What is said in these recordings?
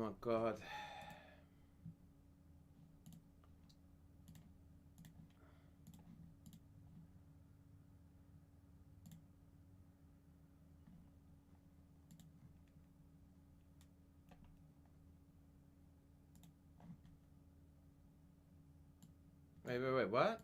my god. Wait, what?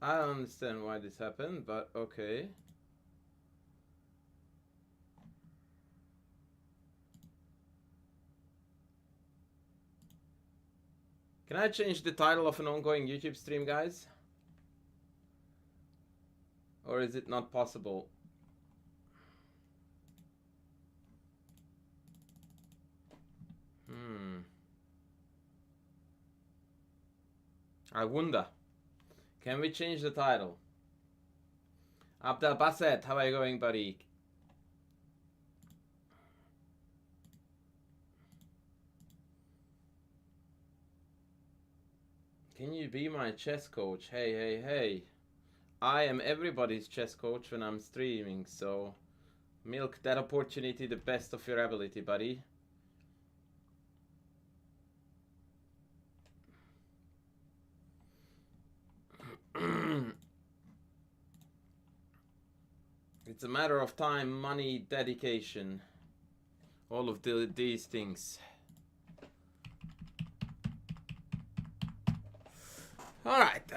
I don't understand why this happened, but okay. Can I change the title of an ongoing YouTube stream, guys? Or is it not possible? I wonder. Can we change the title? Abdel Basset, how are you going, buddy? Can you be my chess coach? Hey. I am everybody's chess coach when I'm streaming, so milk that opportunity the best of your ability, buddy. It's a matter of time, money, dedication. All of these things. Alright,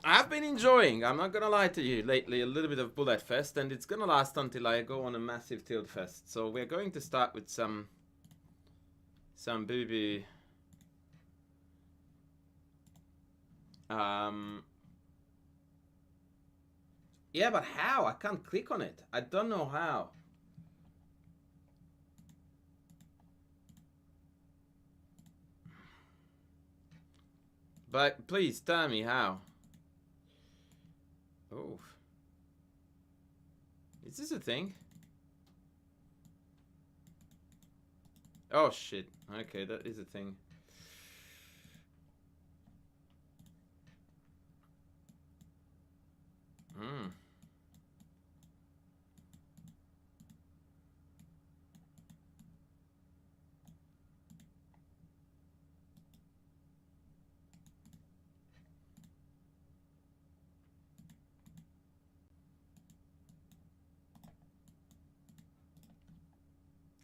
I've been enjoying, I'm not gonna lie to you, lately a little bit of Bullet Fest, and it's gonna last until I go on a massive Tilt Fest. So we're going to start with some booby. Yeah, but how? I can't click on it. I don't know how. But please tell me how. Oh. Is this a thing? Oh shit. Okay, that is a thing.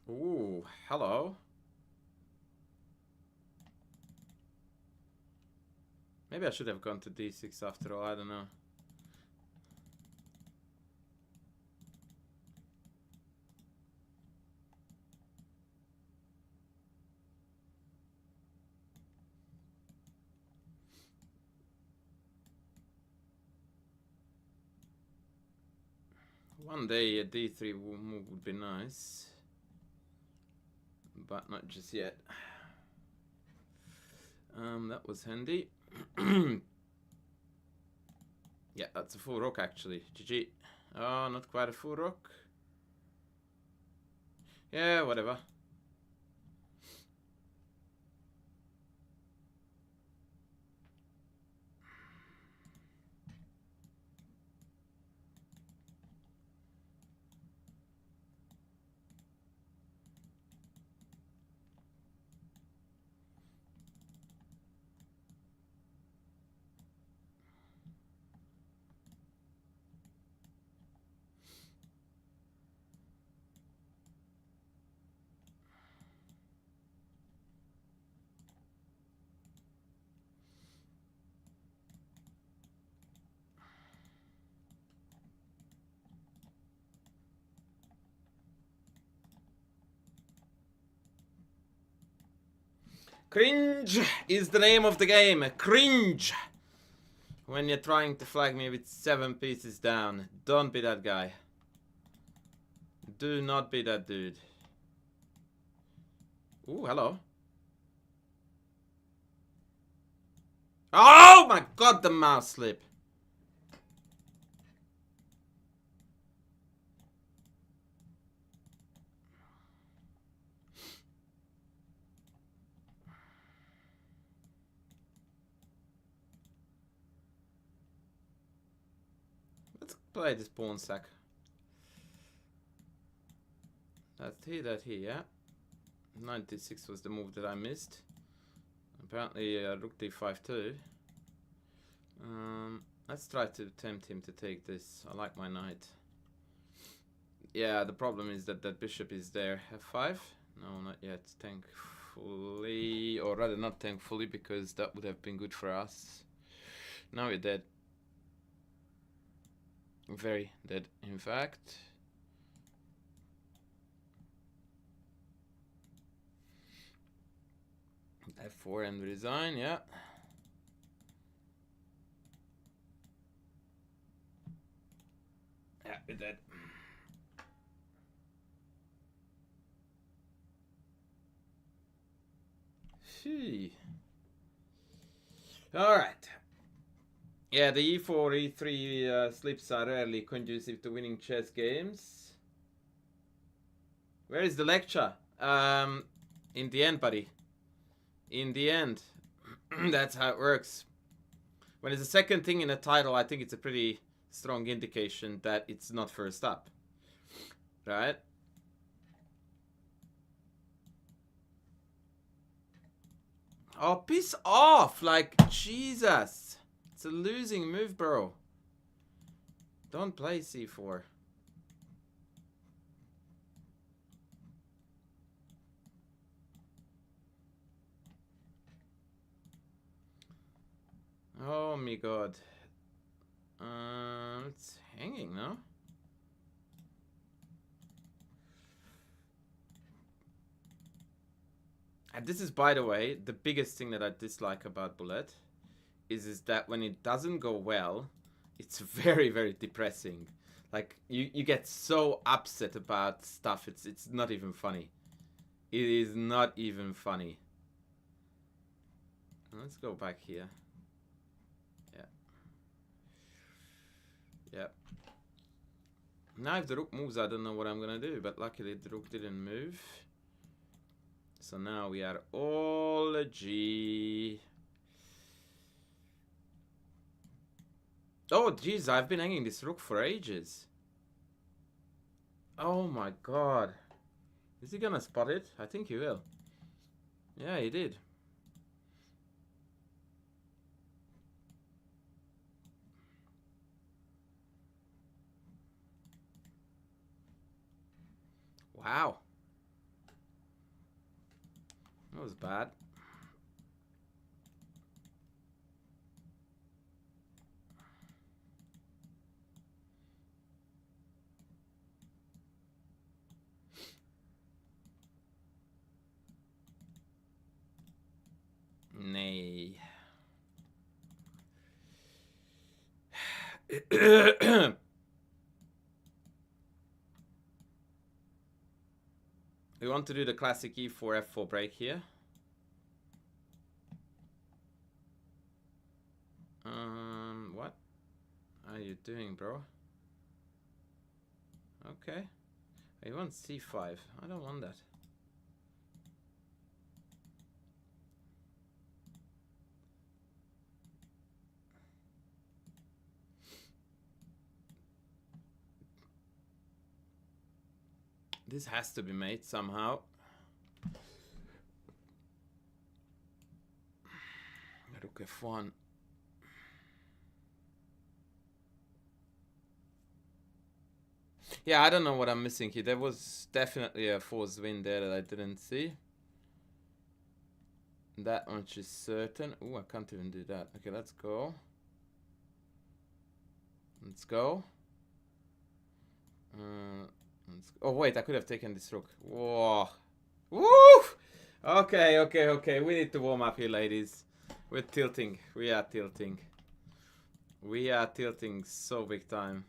Ooh, hello. Maybe I should have gone to d6 after all, I don't know. One day a d3 move would be nice. But not just yet. That was handy. Yeah, that's a full rook actually. GG. Oh, not quite a full rook. Yeah, whatever. Cringe is the name of the game. Cringe. When you're trying to flag me with 7 pieces down. Don't be that guy. Do not be that dude. Ooh, hello. Oh my god, the mouse slip. Let's play this pawn sack. That he, yeah. 96 was the move that I missed. Apparently rook d5 too. Let's try to tempt him to take this. I like my knight. Yeah, the problem is that that bishop is there. f5? No, not yet. Thankfully, or rather not thankfully, because that would have been good for us. Now we're dead. Very dead, in fact. f4 and resign, yeah. Yeah, we're dead. Alright. Yeah, the e4, e3 slips are rarely conducive to winning chess games. Where is the lecture? In the end, buddy. In the end. That's how it works. When it's the second thing in a title, I think it's a pretty strong indication that it's not first up. Right? Oh, piss off! Like, Jesus! It's a losing move, bro. Don't play c4. Oh my god. It's hanging, no? And this is, by the way, the biggest thing that I dislike about Bullet is that when it doesn't go well, it's very, very depressing. Like, you get so upset about stuff, it's not even funny. It is not even funny. Let's go back here. Yeah. Yeah. Now if the rook moves, I don't know what I'm gonna do, but luckily the rook didn't move. So now we are all G. Oh, jeez, I've been hanging this rook for ages. Oh my god. Is he gonna spot it? I think he will. Yeah, he did. Wow. That was bad. Nay. We want to do the classic e4 f4 break here. What are you doing, bro? Okay. You want c5. I don't want that. This has to be made somehow. Rook f1. Yeah, I don't know what I'm missing here. There was definitely a forced win there that I didn't see. That much is certain. Oh, I can't even do that. Okay, let's go. Let's go. Oh, wait, I could have taken this rook. Whoa. Woo! Okay, okay, okay. We need to warm up here, ladies. We're tilting. We are tilting. We are tilting so big time.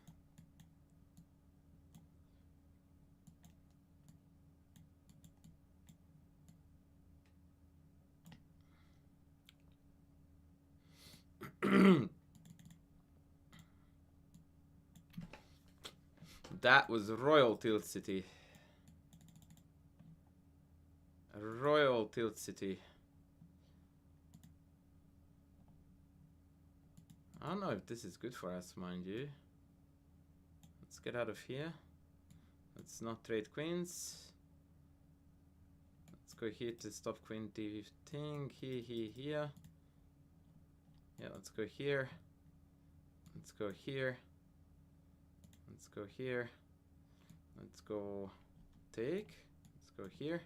That was Royal Tilt City. Royal Tilt City. I don't know if this is good for us, mind you. Let's get out of here. Let's not trade queens. Let's go here to stop queen d15. Here. Yeah, let's go here. Let's go here. Let's go here. Let's go take. Let's go here.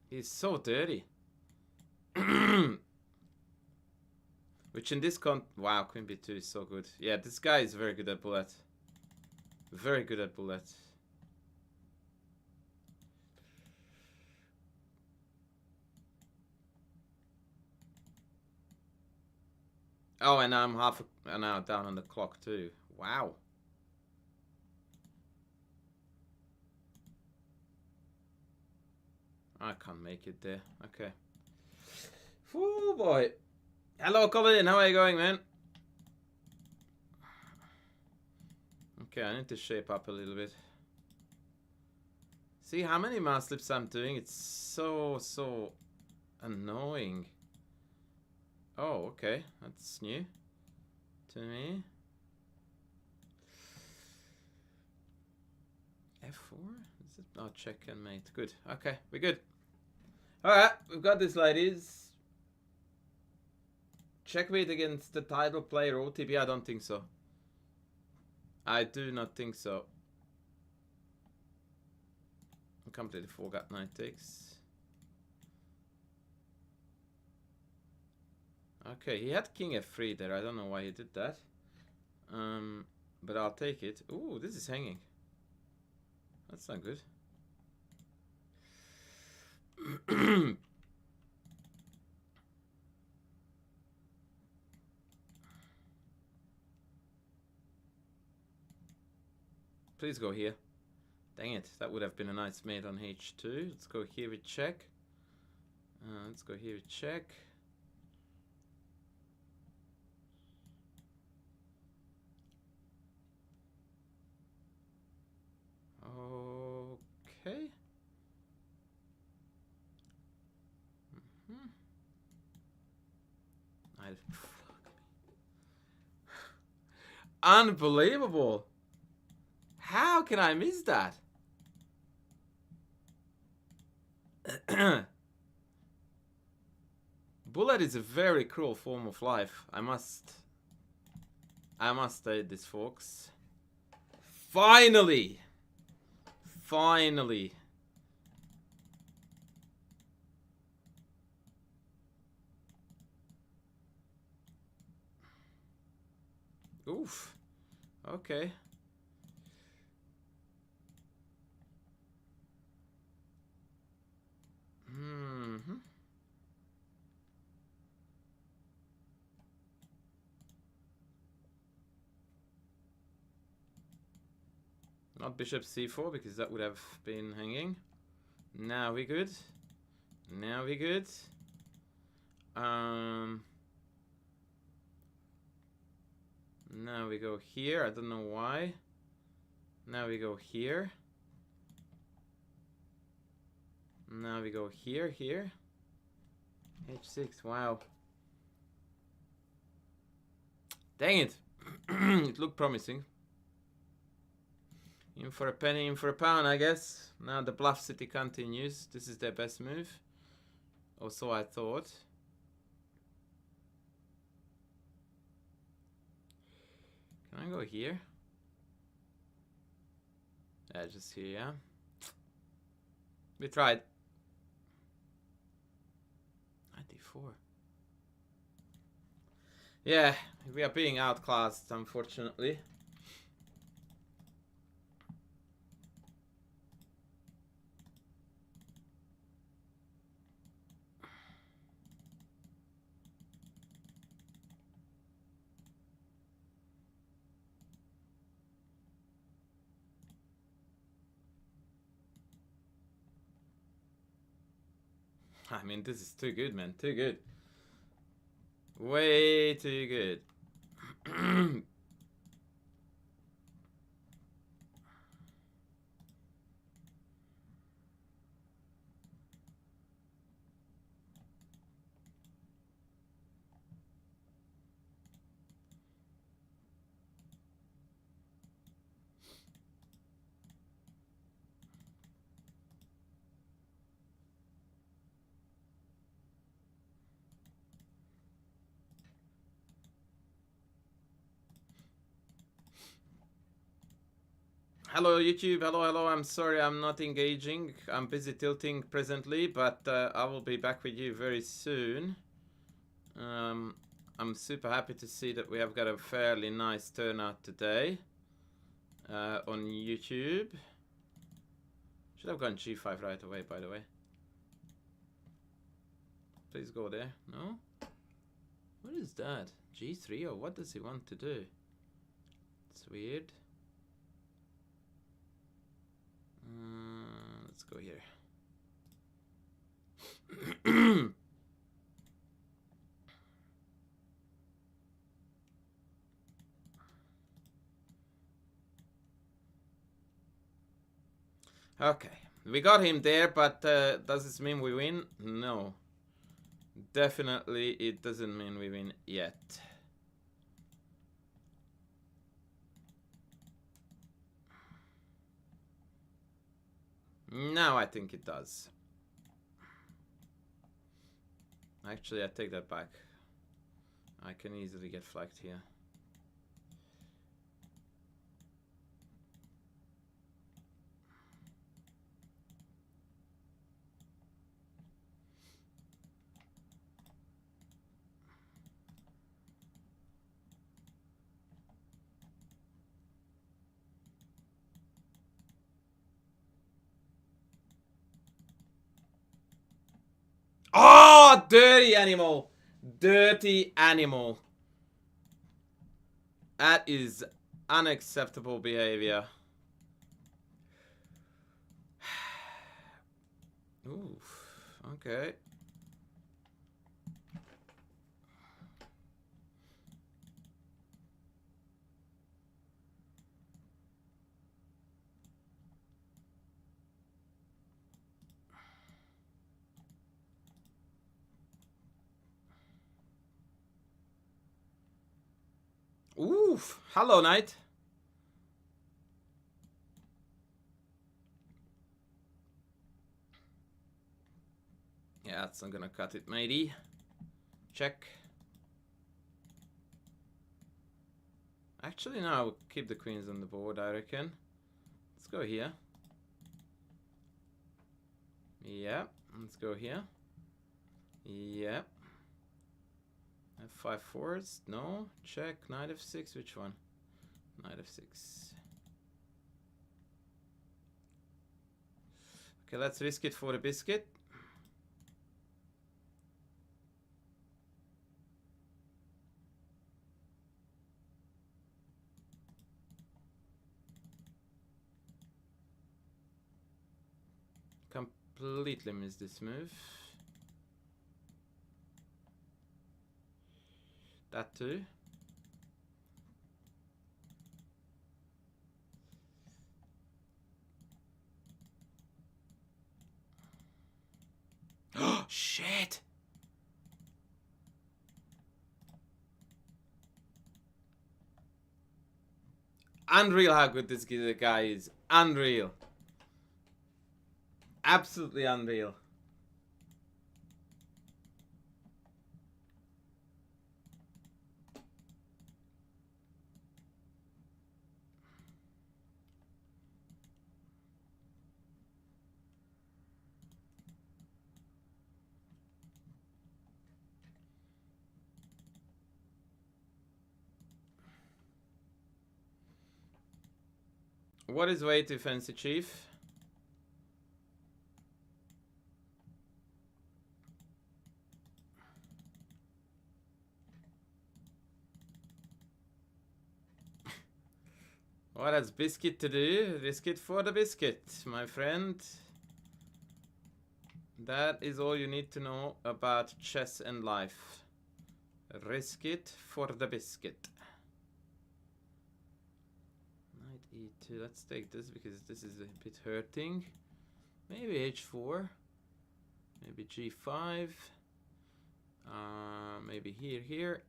He's so dirty. Which in this wow, queen b2 is so good. Yeah, this guy is very good at bullet. Very good at bullet. Oh, and I'm half an hour down on the clock too. Wow. I can't make it there. Okay. Oh boy. Hello, Colin. How are you going, man? Okay, I need to shape up a little bit. See how many mouse slips I'm doing? It's so annoying. Oh, okay. That's new to me. F4? Is it? Oh, check and mate. Good. Okay, we're good. Alright, we've got this, ladies. Checkmate against the title player OTB? I don't think so. I do not think so. I completely forgot knight takes. Okay, he had king f3 there. I don't know why he did that. But I'll take it. Ooh, this is hanging. That's not good. Please go here. Dang it, that would have been a nice mate on h2. Let's go here with check. Let's go here with check. Okay. Unbelievable. How can I miss that? Bullet is a very cruel form of life. I must say this, folks. Finally. Finally. Oof. Okay. Not bishop c4 because that would have been hanging. Now we good. Now we good. Now we go here. I don't know why. Now we go here. Now we go here. H6. Wow. Dang it. It looked promising. In for a penny, in for a pound, I guess. Now the bluff city continues. This is their best move. Or so I thought. Can I go here? Yeah, just here, yeah. We tried. 94. Yeah, we are being outclassed, unfortunately. I mean, this is too good, man. Too good. Way too good. Hello YouTube, hello, I'm sorry I'm not engaging. I'm busy tilting presently, but I will be back with you very soon. I'm super happy to see that we have got a fairly nice turnout today on YouTube. Should have gone G5 right away, by the way. Please go there. No? What is that? G3 or what does he want to do? It's weird. Let's go here. Okay, we got him there, but does this mean we win? No. Definitely it doesn't mean we win yet. Now I think it does. Actually, I take that back. I can easily get flagged here. Oh, dirty animal! Dirty animal. That is unacceptable behavior. Oof. Okay. Oof. Hello, knight. Yeah, that's not gonna cut it, matey. Check. Actually, no, I'll keep the queens on the board, I reckon. Let's go here. Yeah, let's go here. Yeah. F5 forwards. No. Check. Knight f6. Which one? Knight f6. Okay, let's risk it for the biscuit. Completely missed this move. That too. Oh, shit! Unreal how good this guy is. Unreal. Absolutely unreal. What is way too fancy, Chief? What has biscuit to do? Risk it for the biscuit, my friend. That is all you need to know about chess and life. Risk it for the biscuit. Knight e2. Let's take this because this is a bit hurting. Maybe h4. Maybe g5. Maybe here.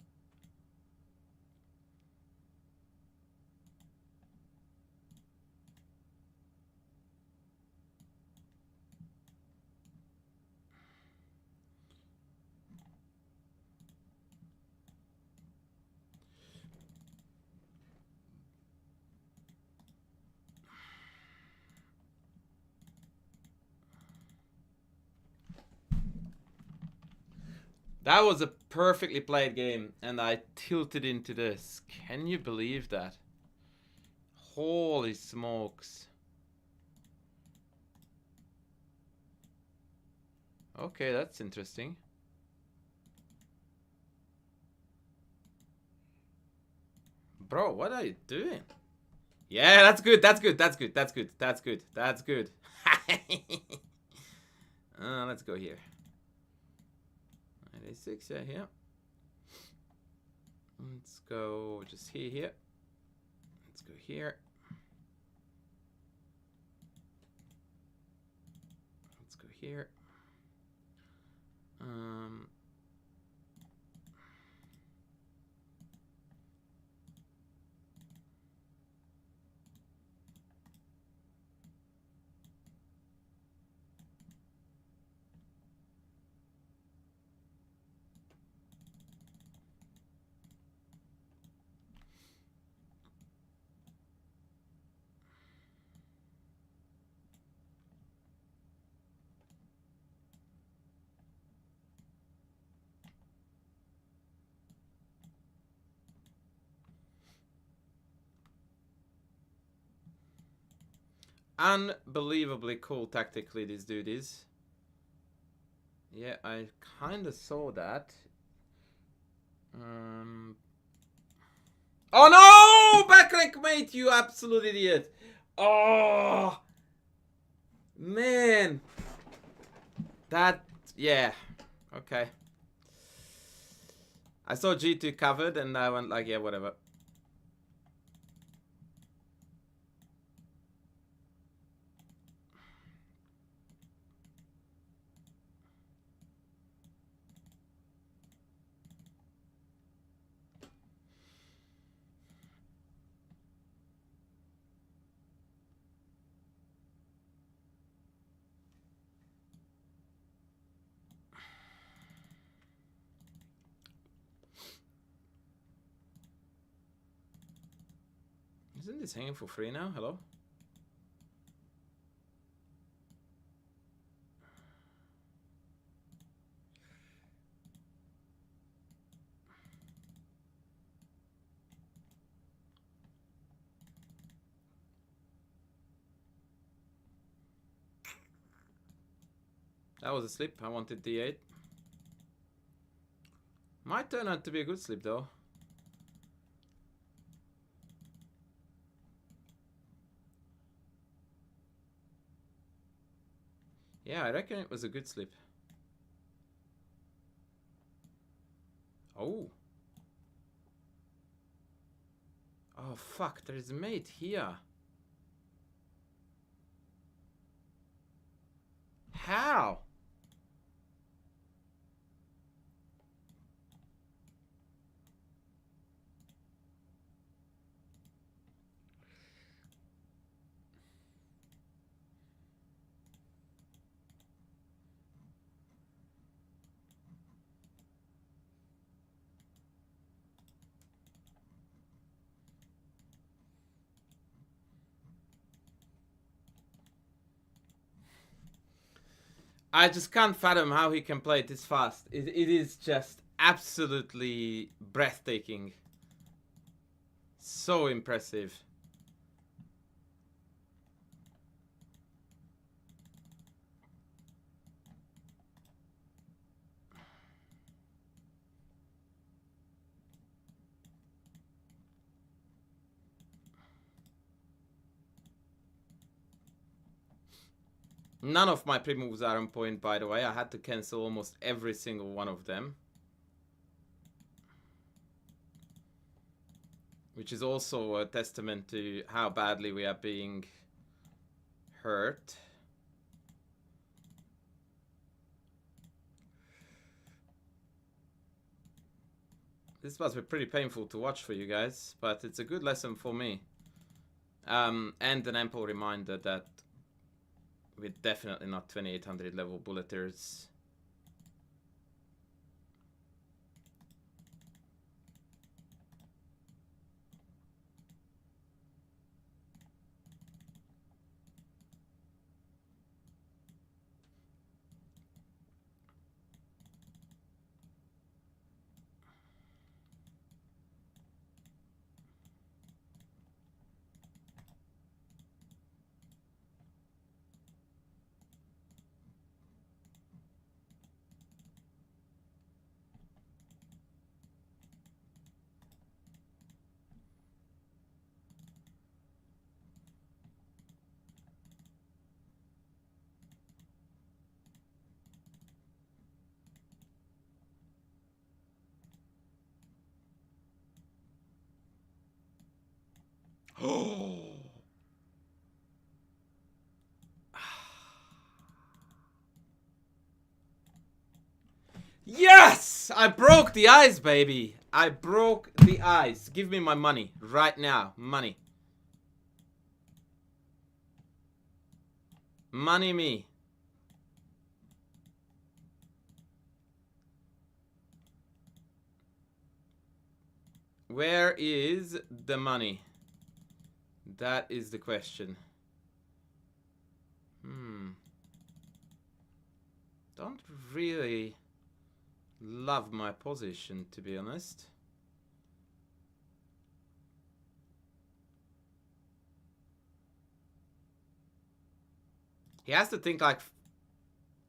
That was a perfectly played game, and I tilted into this. Can you believe that? Holy smokes. Okay, that's interesting. Bro, what are you doing? Yeah, that's good, that's good, that's good, that's good, that's good, that's good. Let's go here. 96, yeah, here. Let's go just here. Let's go here. Let's go here. Unbelievably cool tactically this dude is. Yeah, I kind of saw that. Oh no! Backrank mate, you absolute idiot! Oh! Man! That, yeah. Okay. I saw G2 covered and I went like, yeah, whatever. Isn't this hanging for free now? Hello? That was a slip. I wanted D8. Might turn out to be a good slip though. Yeah, I reckon it was a good slip. Oh. Oh fuck, there's a mate here. How? I just can't fathom how he can play it this fast. It is just absolutely breathtaking. So impressive. None of my pre-moves are on point, by the way. I had to cancel almost every single one of them. Which is also a testament to how badly we are being hurt. This must be pretty painful to watch for you guys, but it's a good lesson for me. And an ample reminder that we're definitely not 2800 level bulleters. Yes! I broke the ice, baby. I broke the ice. Give me my money right now. Money. Money me. Where is the money? That is the question. Don't really love my position, to be honest. He has to think like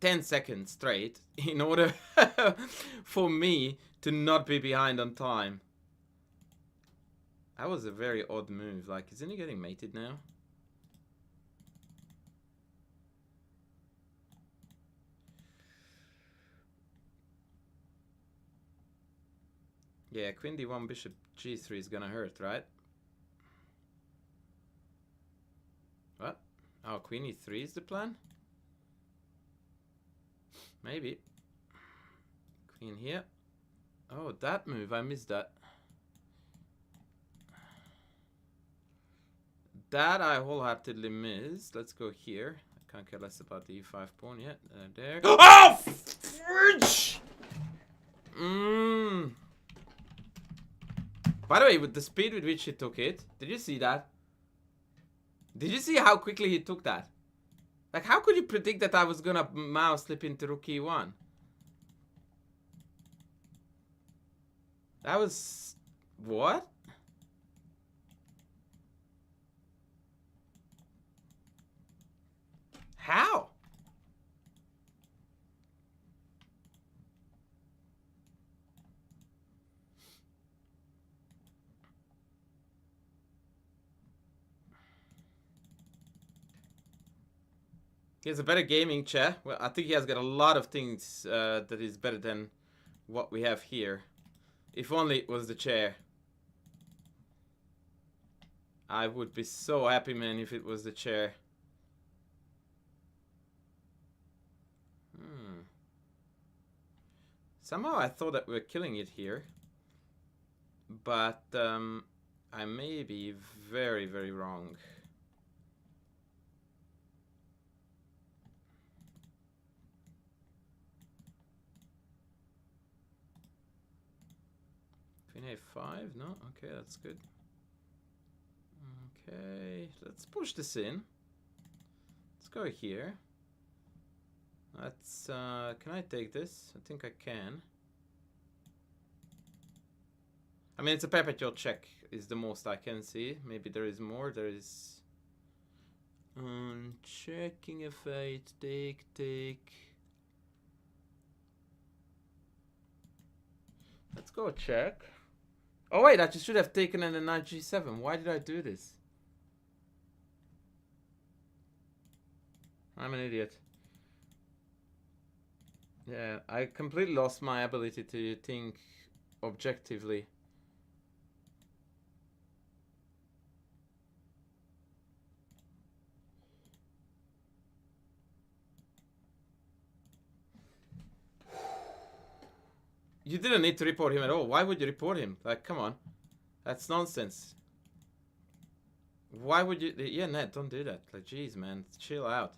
10 seconds straight in order for me to not be behind on time. That was a very odd move. Like, isn't he getting mated now? Yeah, queen d1, bishop g3 is gonna hurt, right? What? Oh, queen e3 is the plan? Maybe. Queen here. Oh, that move, I missed that. That I wholeheartedly missed. Let's go here. I can't care less about the e5 pawn yet. There. Oh! Fridge! By the way, with the speed with which he took it, did you see that? Did you see how quickly he took that? Like, how could you predict that I was gonna mouse slip into rook e1? That was... What? How? He has a better gaming chair. Well, I think he has got a lot of things that is better than what we have here. If only it was the chair. I would be so happy, man, if it was the chair. Somehow I thought that we were killing it here. But I may be very, very wrong. Queen a5? No? Okay, that's good. Okay, let's push this in. Let's go here. Let's, can I take this? I think I can. I mean, it's a perpetual check is the most I can see. Maybe there is more. There is... checking a fate. Take. Let's go check. Oh wait, I just should have taken in the knight g7. Why did I do this? I'm an idiot. Yeah, I completely lost my ability to think objectively. You didn't need to report him at all. Why would you report him? Like, come on. That's nonsense. Why would you... Yeah, Ned, don't do that. Like, jeez, man. Chill out.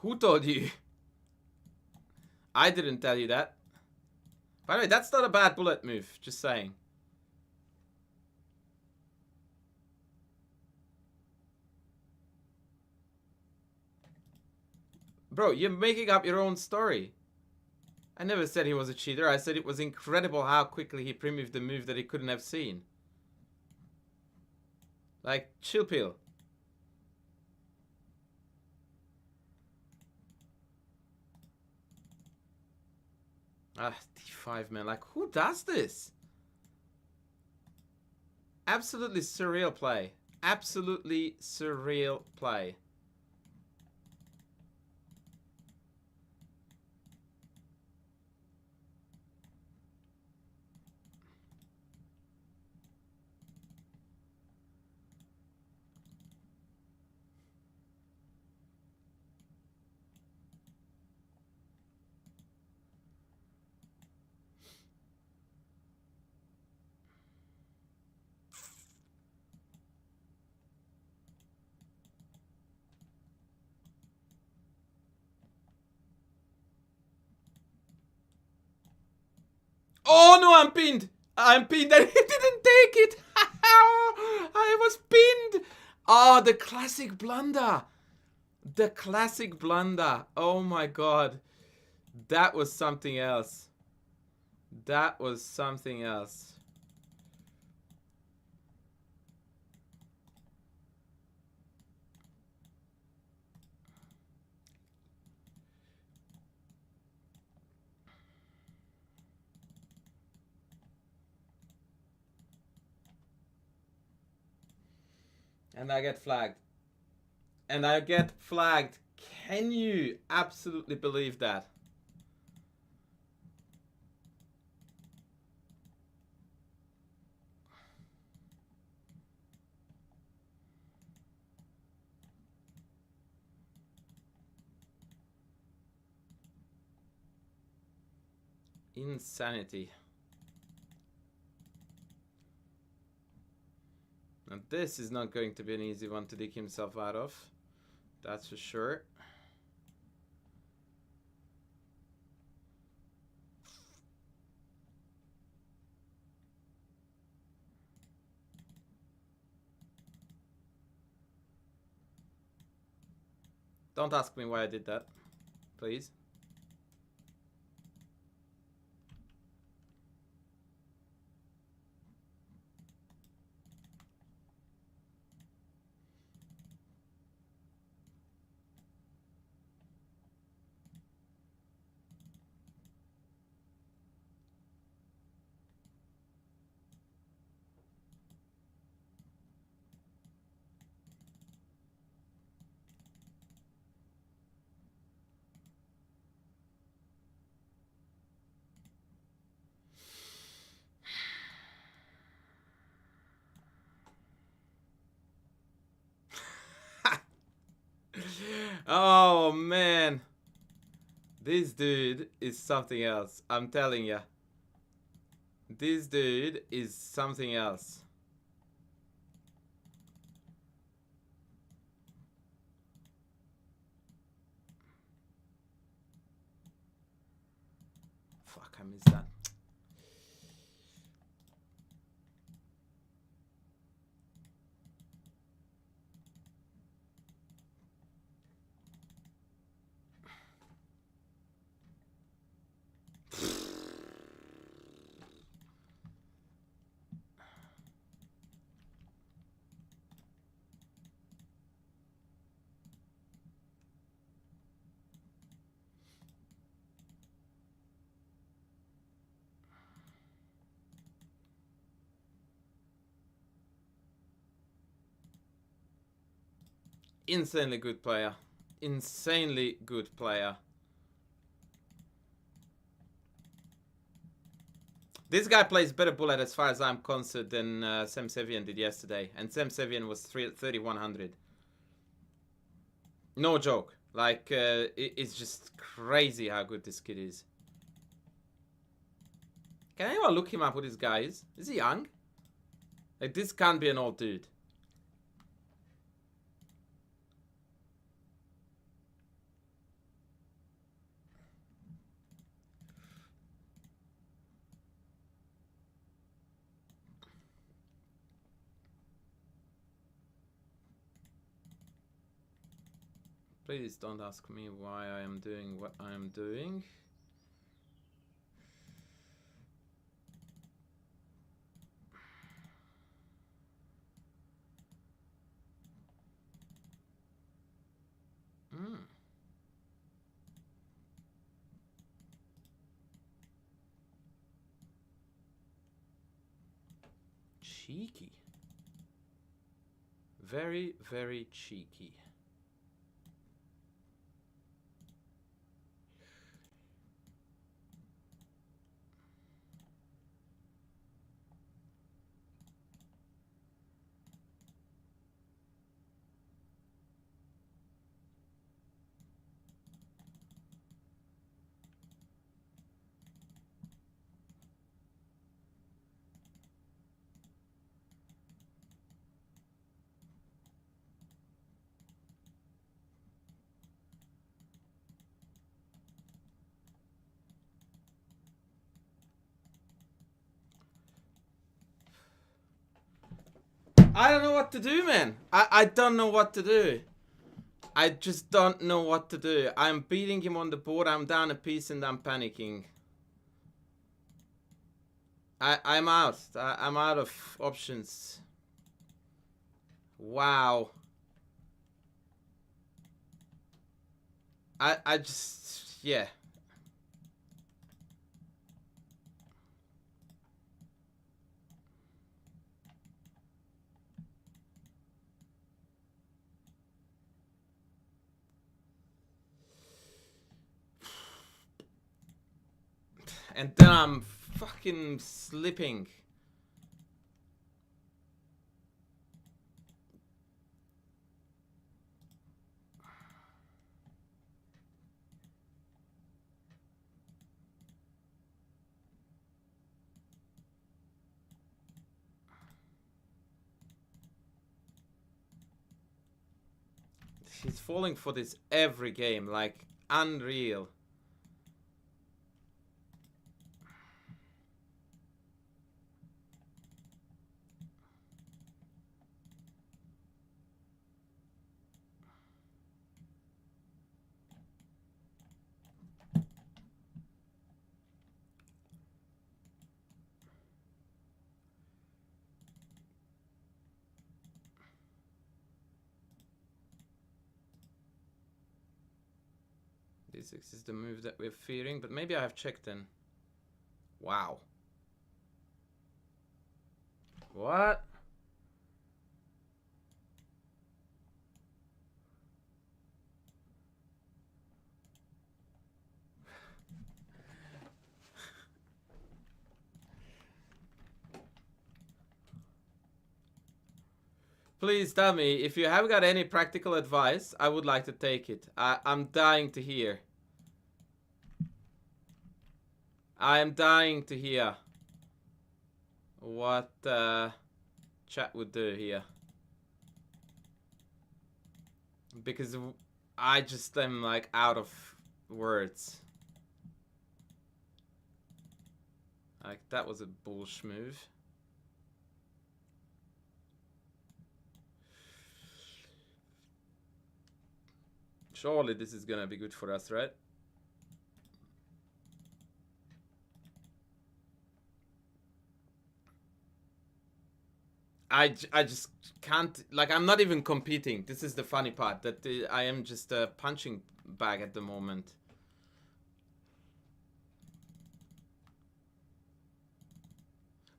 Who told you? I didn't tell you that. By the way, that's not a bad bullet move. Just saying. Bro, you're making up your own story. I never said he was a cheater. I said it was incredible how quickly he pre-moved the move that he couldn't have seen. Like, chill pill. Ah, d5, man. Like, who does this? Absolutely surreal play. Absolutely surreal play. Oh no, I'm pinned. I'm pinned and he didn't take it. I was pinned. Oh, the classic blunder. The classic blunder. Oh my god. That was something else. That was something else. And I get flagged. And I get flagged. Can you absolutely believe that? Insanity. And this is not going to be an easy one to dig himself out of. That's for sure. Don't ask me why I did that, please. Oh man, this dude is something else. I'm telling ya. This dude is something else. Fuck, I missed that. Insanely good player. Insanely good player. This guy plays better bullet as far as I'm concerned than Sam Sevian did yesterday. And Sam Sevian was 3100. No joke. Like, it's just crazy how good this kid is. Can anyone look him up who this guy is? Is he young? Like, this can't be an old dude. Please don't ask me why I am doing what I am doing. Cheeky. Very, very cheeky. I don't know what to do, man. I don't know what to do. I just don't know what to do. I'm beating him on the board. I'm down a piece and I'm panicking. I'm out. I'm out of options. Wow. I just, yeah. And then I'm fucking slipping. He's falling for this every game, like unreal. This is the move that we're fearing, but maybe I have checked then. Wow. What? Please tell me, if you have got any practical advice, I would like to take it. I'm dying to hear. I am dying to hear what chat would do here. Because I just am like out of words. Like, that was a bullsh move. Surely this is gonna be good for us, right? I just can't, like, I'm not even competing. This is the funny part, that I am just a punching bag at the moment.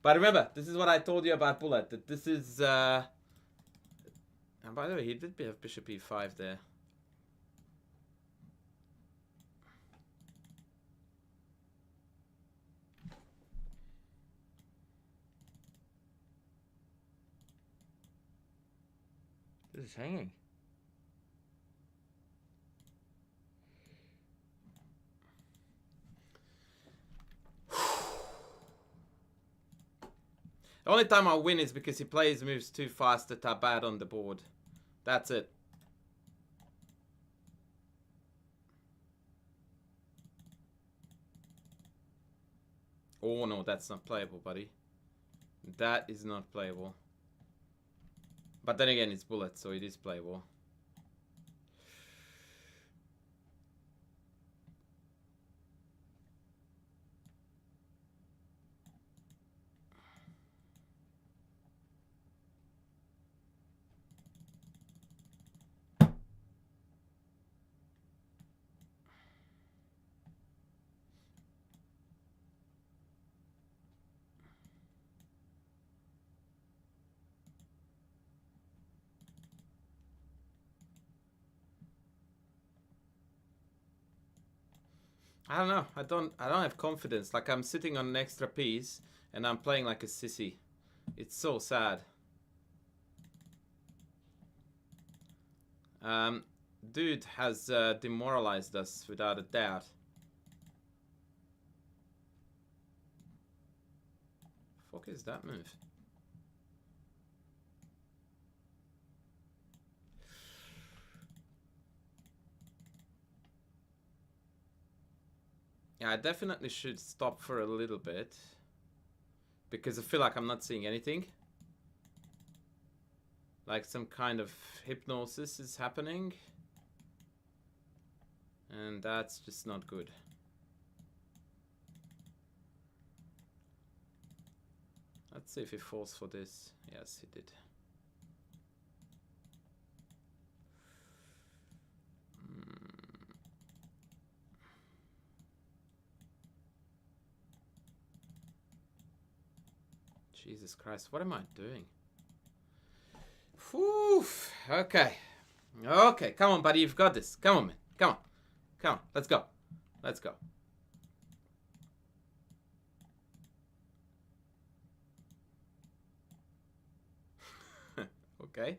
But remember, this is what I told you about Bullet, that this is, and by the way, he did have bishop e5 there. This is hanging. The only time I win is because he plays moves too fast that are bad on the board. That's it. Oh no, that's not playable, buddy. That is not playable. But then again, it's Bullet, so it is playable. I don't know. I don't have confidence. Like, I'm sitting on an extra piece and I'm playing like a sissy. It's so sad. Dude has demoralized us without a doubt. Fuck is that move? Yeah, I definitely should stop for a little bit, because I feel like I'm not seeing anything. Like some kind of hypnosis is happening. And that's just not good. Let's see if he falls for this. Yes, he did. Jesus Christ, what am I doing? Whew. Okay. Okay, come on, buddy, you've got this. Come on, man. Come on. Come on, let's go. Let's go. Okay.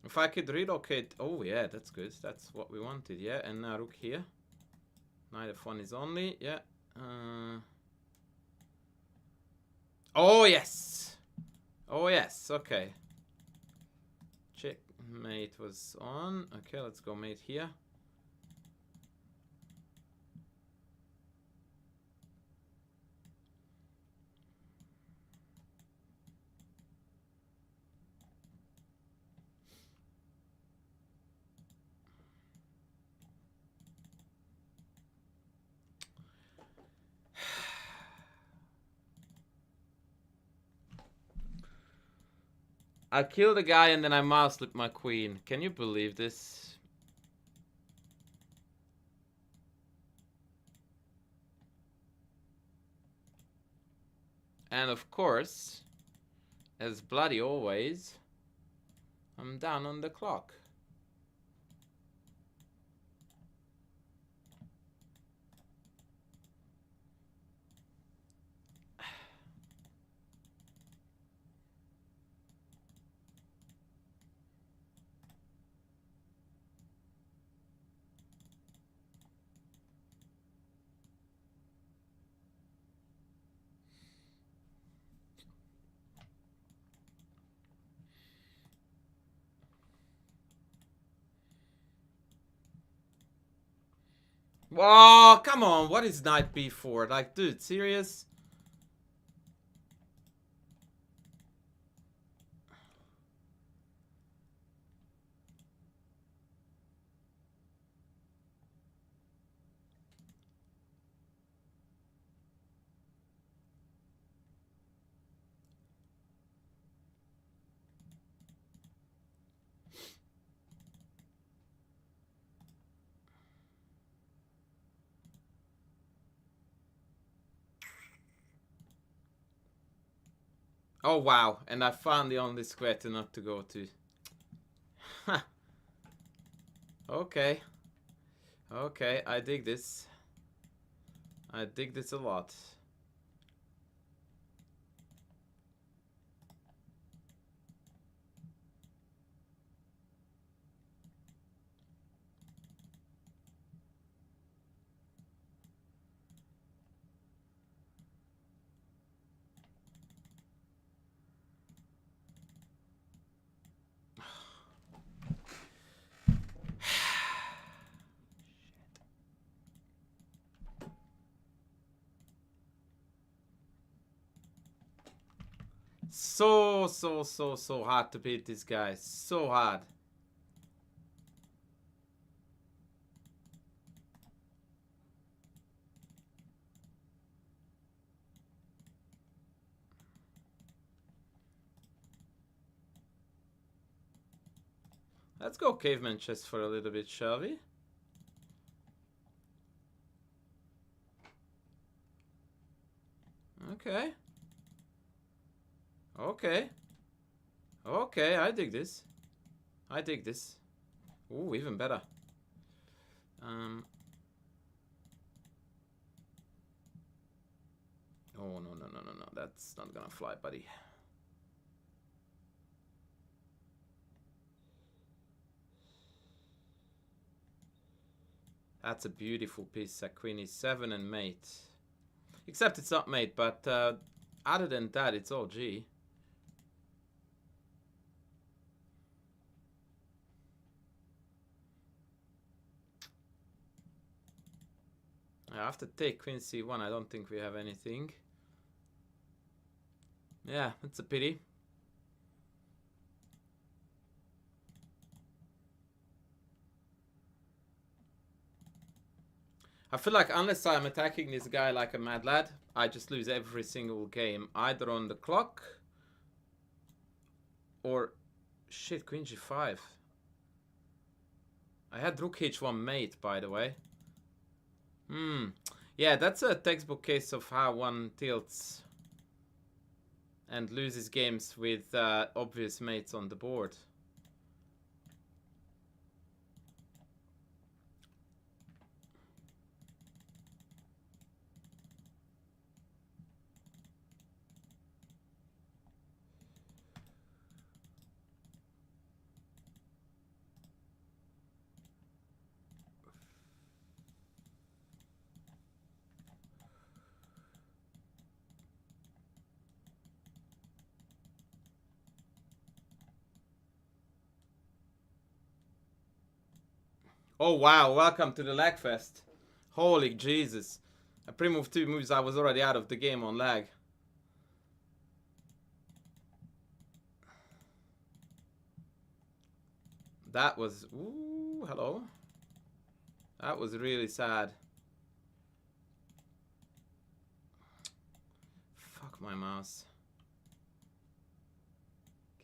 If I could relocate... Oh, yeah, that's good. That's what we wanted, yeah. And now rook here. Knight f1 is only, yeah. Oh, yes! Oh, yes, okay. Checkmate was on. Okay, let's go mate here. I killed a guy and then I mouse slipped my queen. Can you believe this? And of course, as bloody always, I'm down on the clock. Whoa, come on, what is knight b4? Like, dude, serious? Oh, wow, and I found the only square to not to go to. Okay. Okay, I dig this. I dig this a lot. So hard to beat this guy. So hard. Let's go caveman chess for a little bit, shall we? Okay. Okay. Okay, I dig this. I dig this. Ooh, even better. Oh, no, no, no, no, no. That's not gonna fly, buddy. That's a beautiful piece. Queen e7 and mate. Except it's not mate, but other than that, it's all G. I have to take queen c1. I don't think we have anything. Yeah, it's a pity. I feel like unless I'm attacking this guy like a mad lad, I just lose every single game. Either on the clock or... Shit, queen g5. I had rook h1 mate, by the way. Yeah, that's a textbook case of how one tilts and loses games with obvious mates on the board. Oh wow, welcome to the lag fest. Holy Jesus. I pre-moved 2 moves, I was already out of the game on lag. That was... Ooh, hello. That was really sad. Fuck my mouse.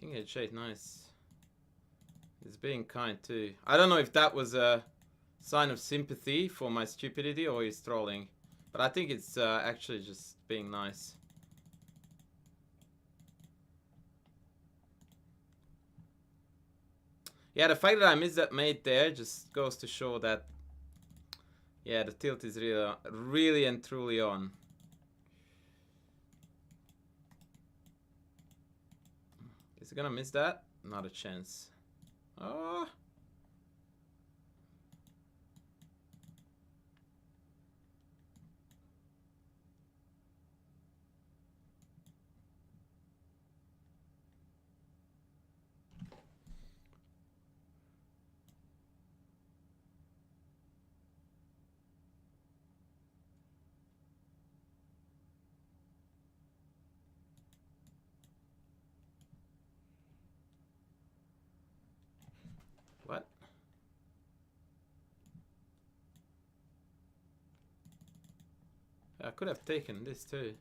King h8, nice. He's being kind too. I don't know if that was a sign of sympathy for my stupidity or he's trolling. But I think it's actually just being nice. Yeah, the fact that I missed that mate there just goes to show that, yeah, the tilt is really and truly on. Is he gonna miss that? Not a chance. Oh. What? I could have taken this too.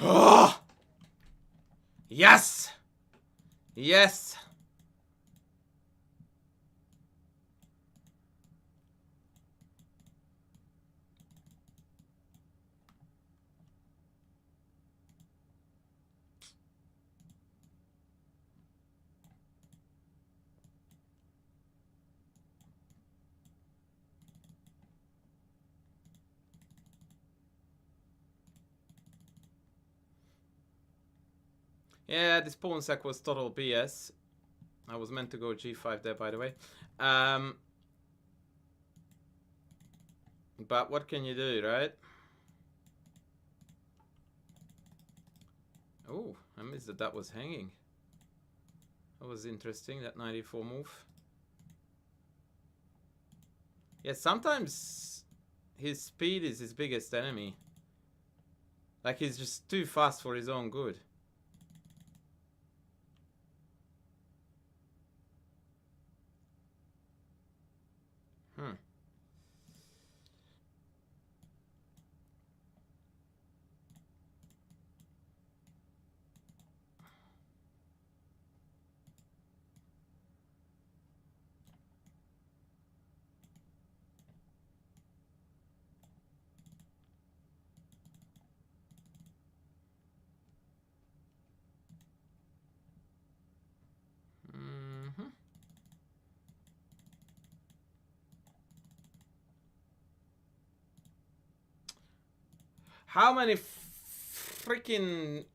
Oh! Yes! Yes! Yeah, this pawn sack was total BS. I was meant to go g5 there, by the way. But what can you do, right? Oh, I missed that that was hanging. That was interesting, that 94 move. Yeah, sometimes his speed is his biggest enemy. Like, he's just too fast for his own good. How many freaking...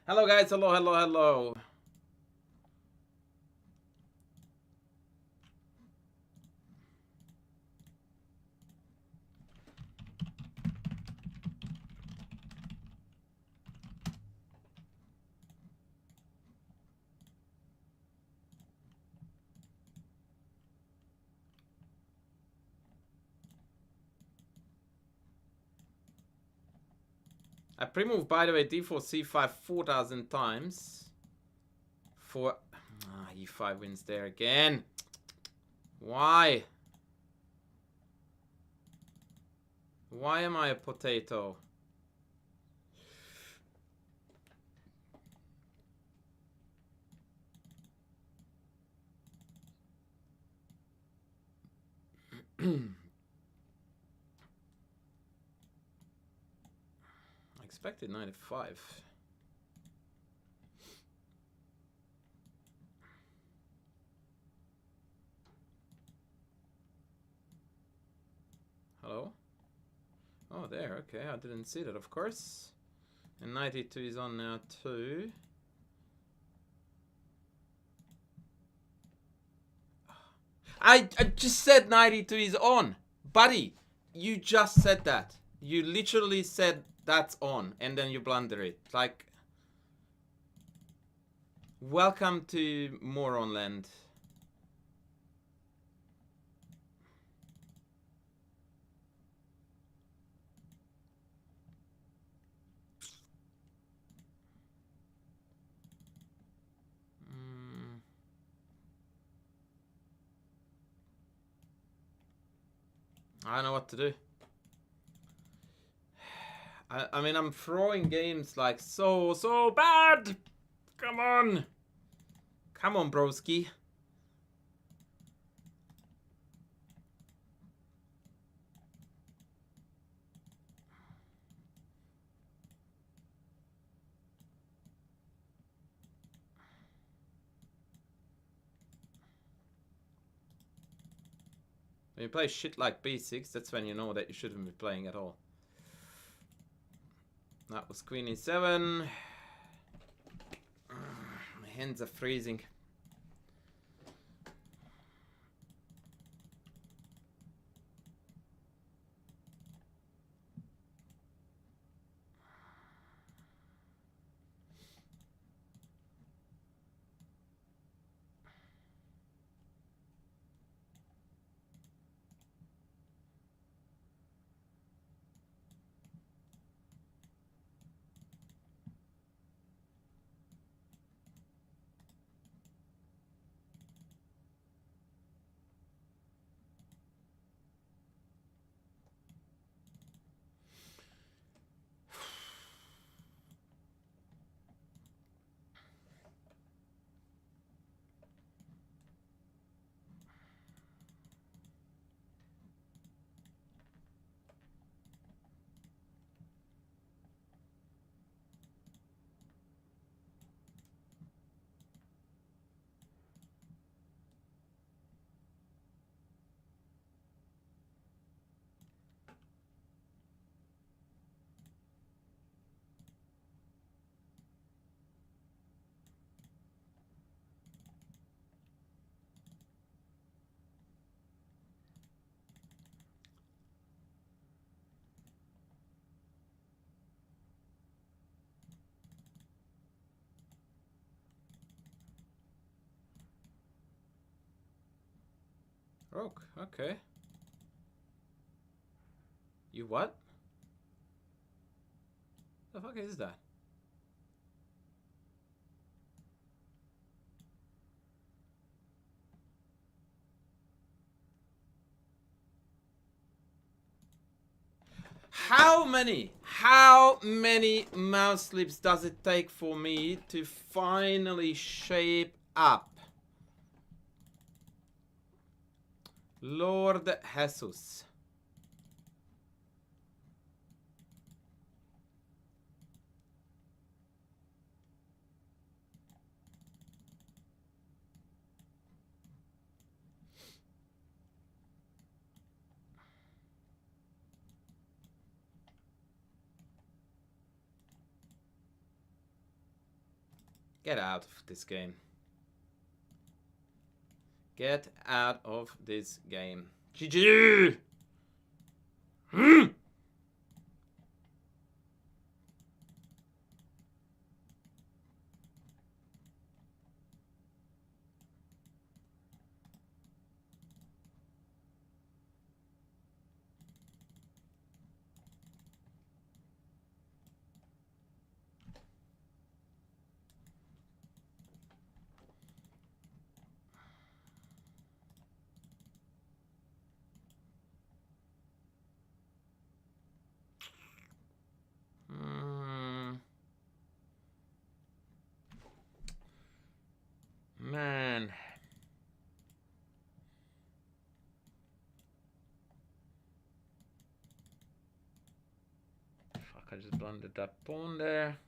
Hello guys, hello, hello, hello. I pre-moved, by the way, d4, c5 4,000 times. For... e5 wins there again. Why? Why am I a potato? I expected 95. Hello? Oh, there. Okay, I didn't see that, of course. And 92 is on now too. I just said 92 is on. Buddy, you just said that. You literally said that's on, and then you blunder it. Like, welcome to Moron Land. I don't know what to do. I mean, I'm throwing games like so bad. Come on. Come on, broski. When you play shit like b6, that's when you know that you shouldn't be playing at all. That was queen e7. My hands are freezing. Rook, okay. You what? The fuck is that? How many mouse slips does it take for me to finally shape up? Lord Jesus. Get out of this game. Get out of this game. GG! Man. Fuck, I just blundered that pawn there.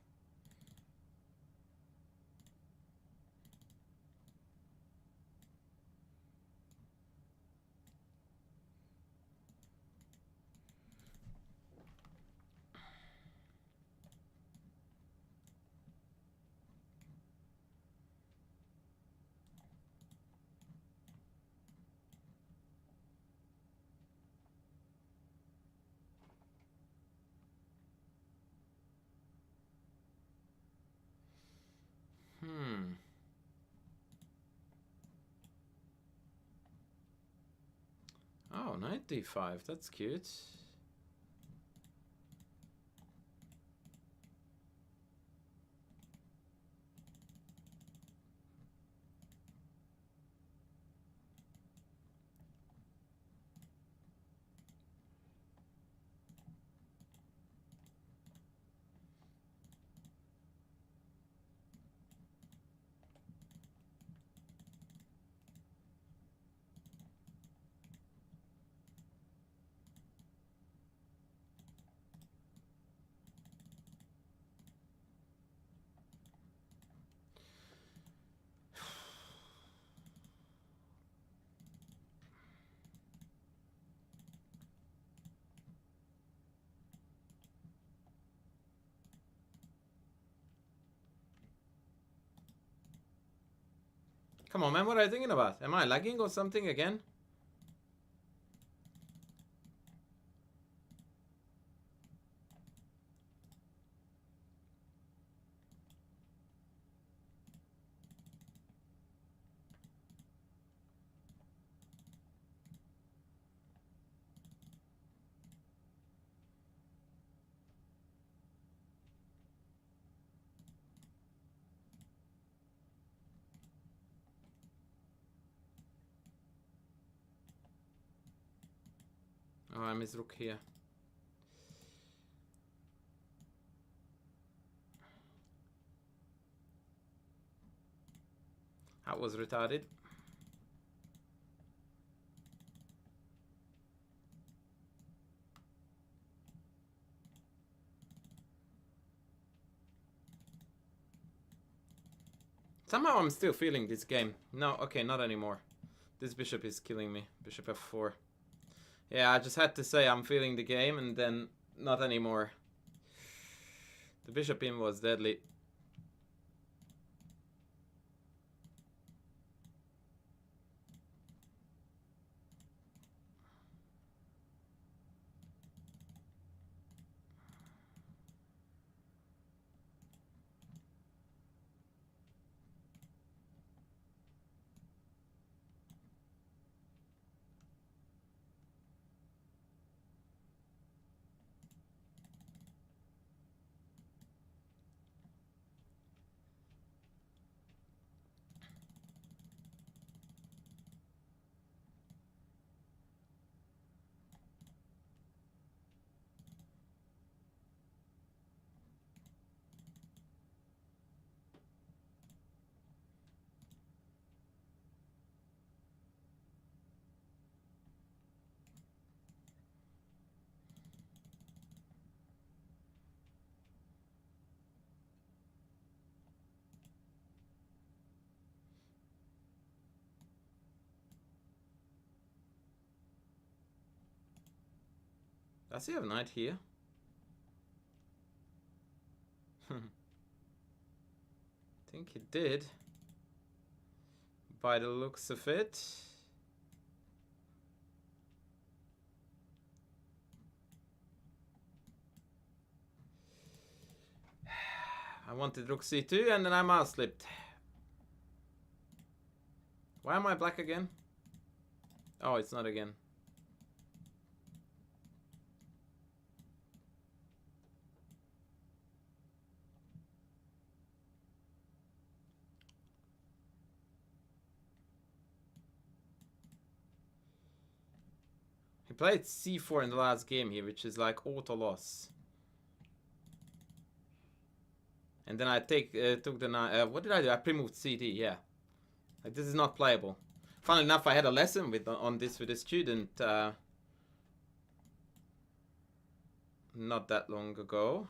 Oh, knight d5. That's cute. Come on, man. What are you thinking about? Am I lagging or something again? Oh, I miss rook here. That was retarded. Somehow I'm still feeling this game. No, okay, not anymore. This bishop is killing me. Bishop f4. Yeah, I just had to say I'm feeling the game and then not anymore. The bishop in was deadly. Does he have knight here? I think he did. By the looks of it. I wanted rook c2 and then I mouse slipped. Why am I black again? Oh, it's not again. He played c4 in the last game here, which is like auto loss. And then I took the knight. What did I do? I pre-moved cd. Yeah, like this is not playable. Funnily enough, I had a lesson on this with a student not that long ago.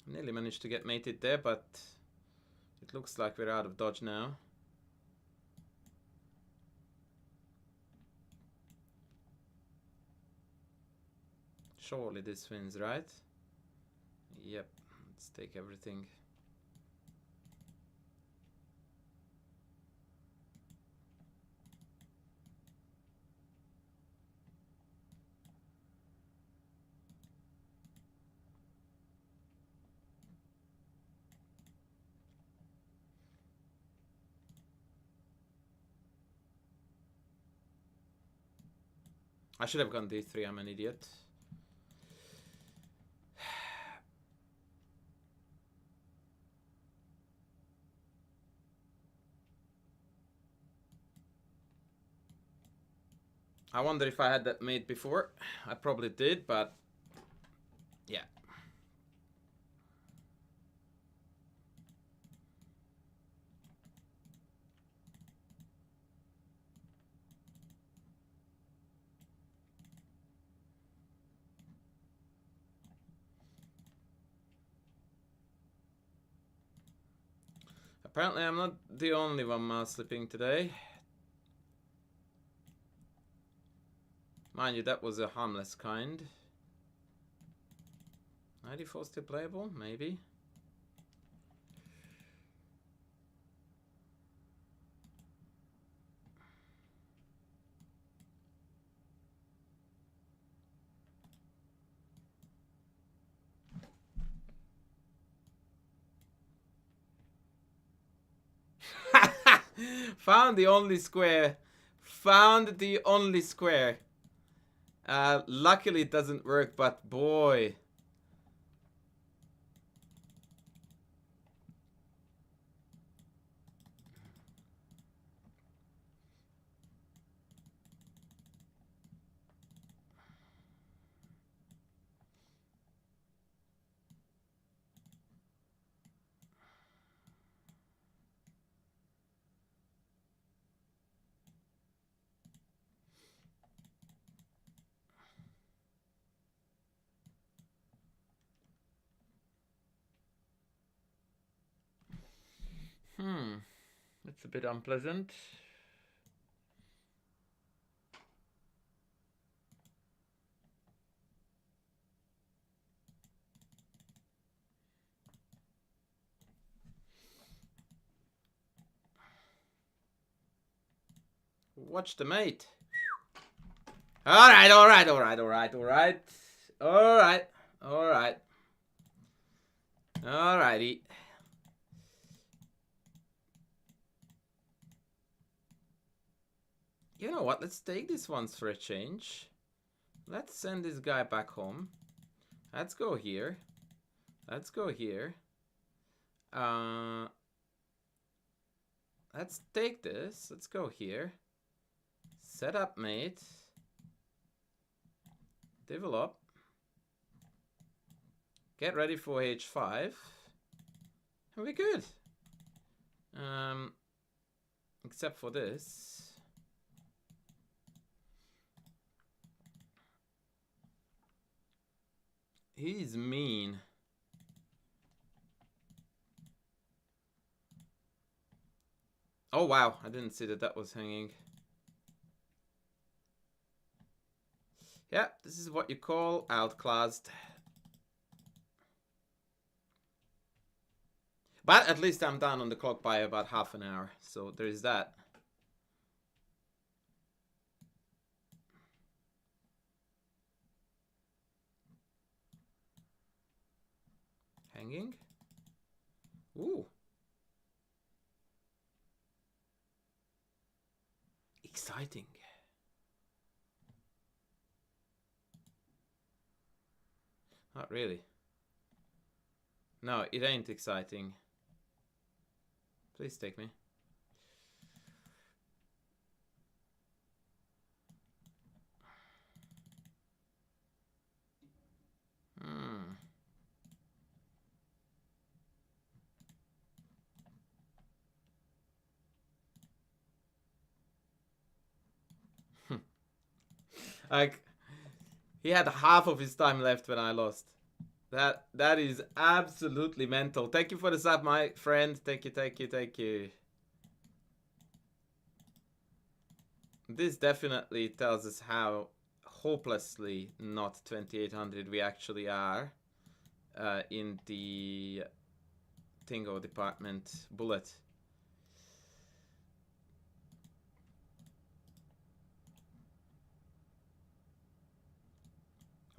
Nearly managed to get mated there, but it looks like we're out of dodge now. Surely this wins, right? Yep, let's take everything. I should have gone d3, I'm an idiot. I wonder if I had that made before. I probably did, but yeah. Apparently I'm not the only one mouse slipping today. Mind you, that was a harmless kind. 94 still playable? Maybe. Found the only square. Found the only square. Luckily it doesn't work, but boy. That's a bit unpleasant. Watch the mate. Alright. Alrighty. You know what? Let's take this once for a change. Let's send this guy back home. Let's go here. Let's go here. Let's take this. Let's go here. Set up, mate. Develop. Get ready for h5. And we're good. Except for this. He's mean. Oh, wow. I didn't see that that was hanging. Yeah, this is what you call outclassed. But at least I'm down on the clock by about half an hour. So there is that. Hanging. Ooh. Exciting. Not really. No, it ain't exciting. Please take me. Hmm. Like, he had half of his time left when I lost. That is absolutely mental. Thank you for the sub, my friend. Thank you, thank you, thank you. This definitely tells us how hopelessly not 2800 we actually are in the Tingo department. Bullet.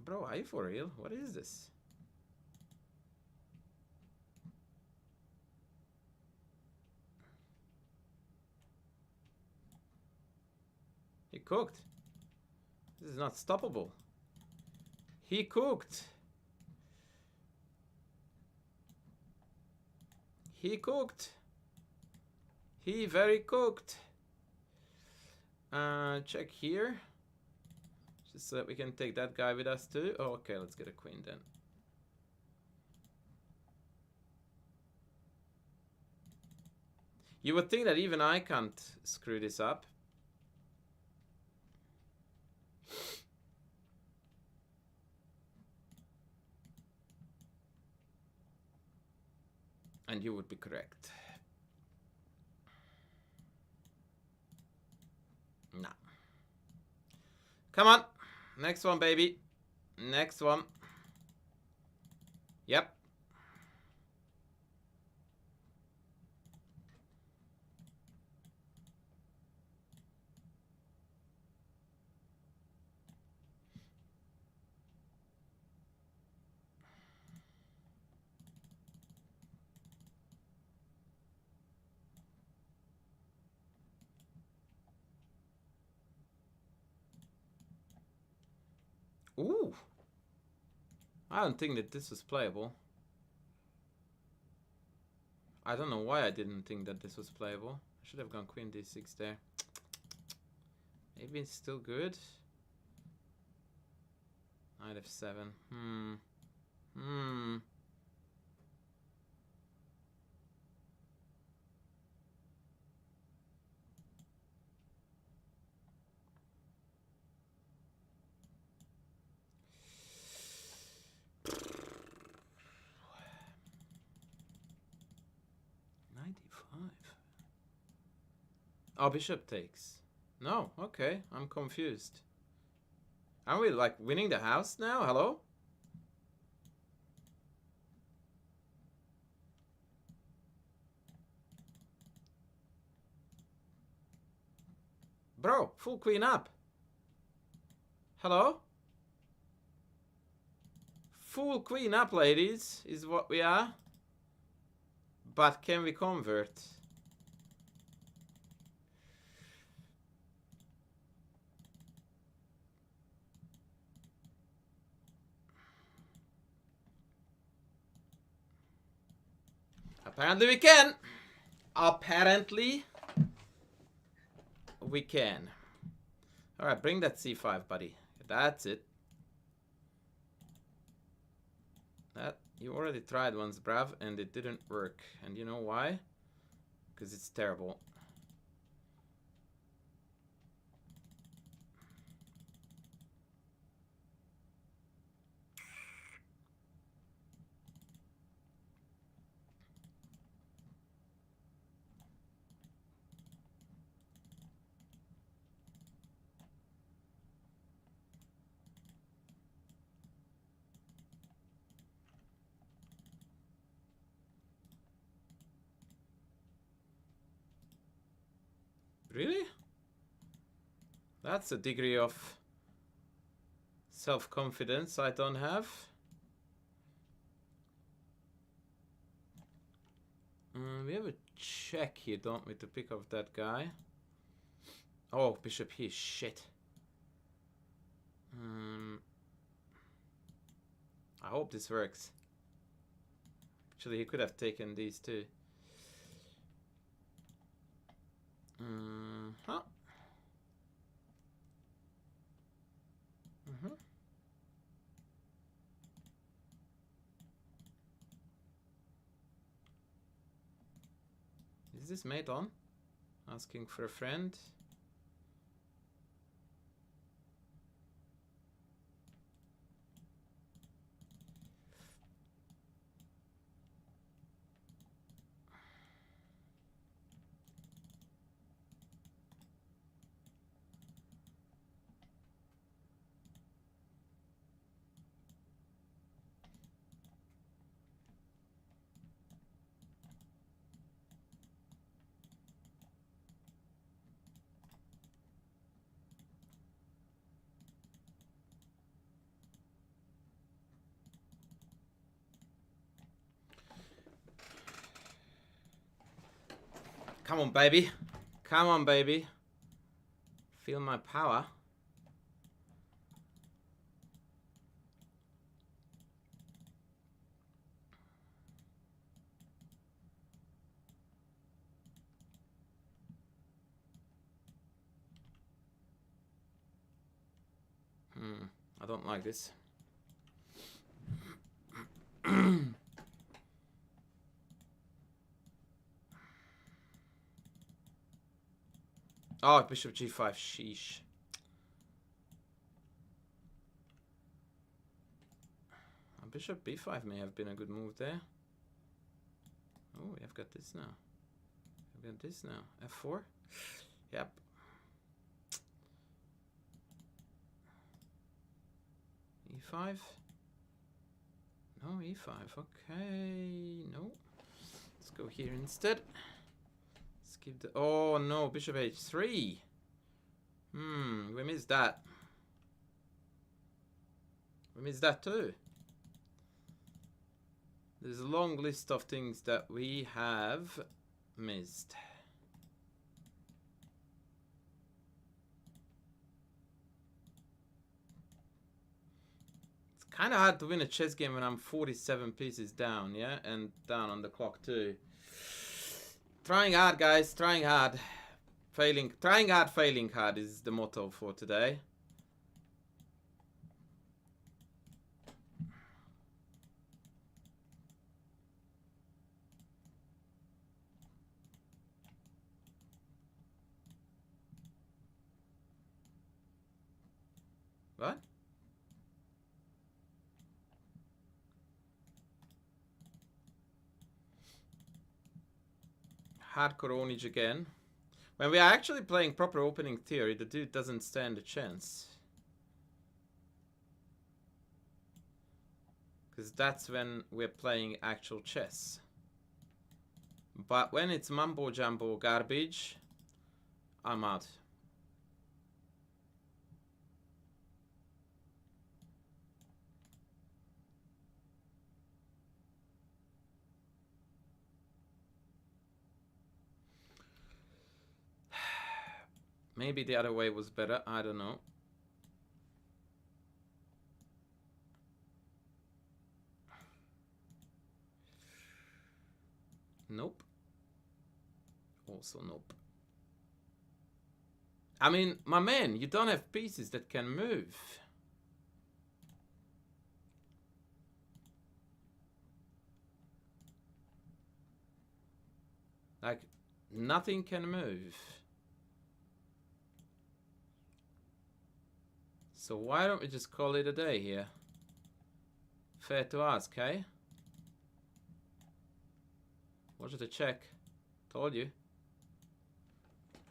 Bro, are you for real? What is this? He cooked. This is not stoppable. He cooked. He cooked. He very cooked. Check here. Just so that we can take that guy with us too. Oh, okay, let's get a queen then. You would think that even I can't screw this up. And you would be correct. Nah. Come on. Next one, baby. Next one. Yep. Ooh. I don't think that this was playable. I don't know why I didn't think that this was playable. I should have gone queen d6 there. Maybe it's still good. Knight f7. Oh, bishop takes. No, okay, I'm confused. Are we like winning the house now? Hello? Bro, full queen up. Hello? Full queen up, ladies, is what we are. But can we convert? Apparently we can. Apparently we can. Alright, bring that c5, buddy. That's it. That you already tried once, bruv, and it didn't work. And you know why? Because it's terrible. Really? That's a degree of self-confidence I don't have. We have a check here, don't we, to pick off that guy? Oh, bishop here, shit. I hope this works. Actually, he could have taken these two. Huh? Is this mate on? Asking for a friend. Come on, baby. Come on, baby. Feel my power. I don't like this. Oh, bishop g5, sheesh. Bishop b5 may have been a good move there. Oh, we have got this now. We've got this now. f4. Yep. e5. No, e5. Okay. No. Let's go here instead. Let's keep the... Oh, no. Bishop h3. We missed that. We missed that too. There's a long list of things that we have missed. It's kind of hard to win a chess game when I'm 47 pieces down, yeah? And down on the clock too. Trying hard, guys. Trying hard. Trying hard, failing hard is the motto for today. What? Hardcore ownage again. When we are actually playing proper opening theory, the dude doesn't stand a chance. Because that's when we're playing actual chess. But when it's mumbo jumbo garbage, I'm out. Maybe the other way was better. I don't know. Nope. Also nope. I mean, my man, you don't have pieces that can move. Like, nothing can move. So why don't we just call it a day here? Fair to ask, eh? Watch the check. Told you.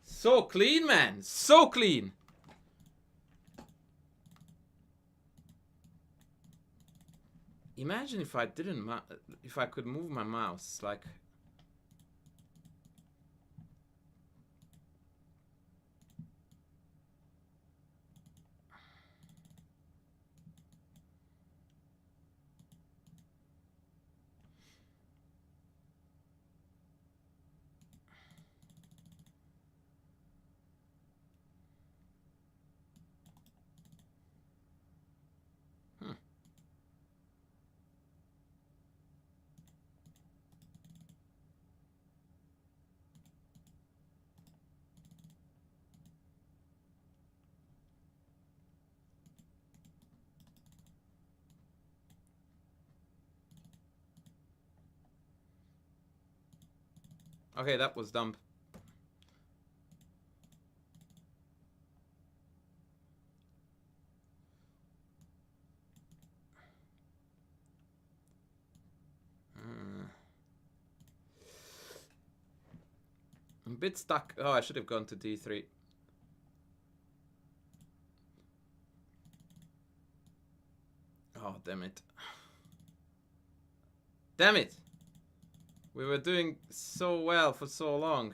So clean, man. So clean. Imagine if I didn't, if I could move my mouse, like... Okay, that was dumb. I'm a bit stuck. Oh, I should have gone to d3. Oh, damn it. Damn it! We were doing so well for so long.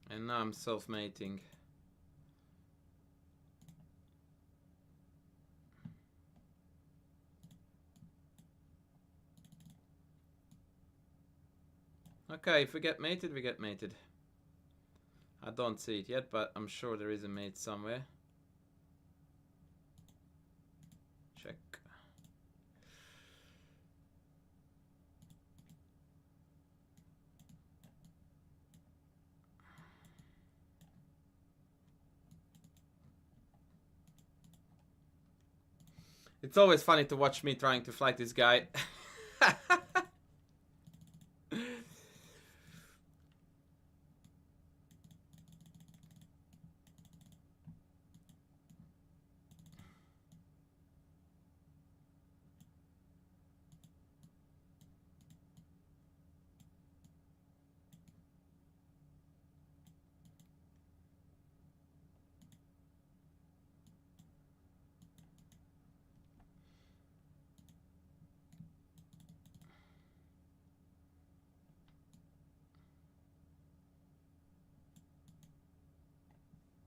And now I'm self-mating. Okay, if we get mated, we get mated. I don't see it yet, but I'm sure there is a mate somewhere. Check. It's always funny to watch me trying to flag this guy.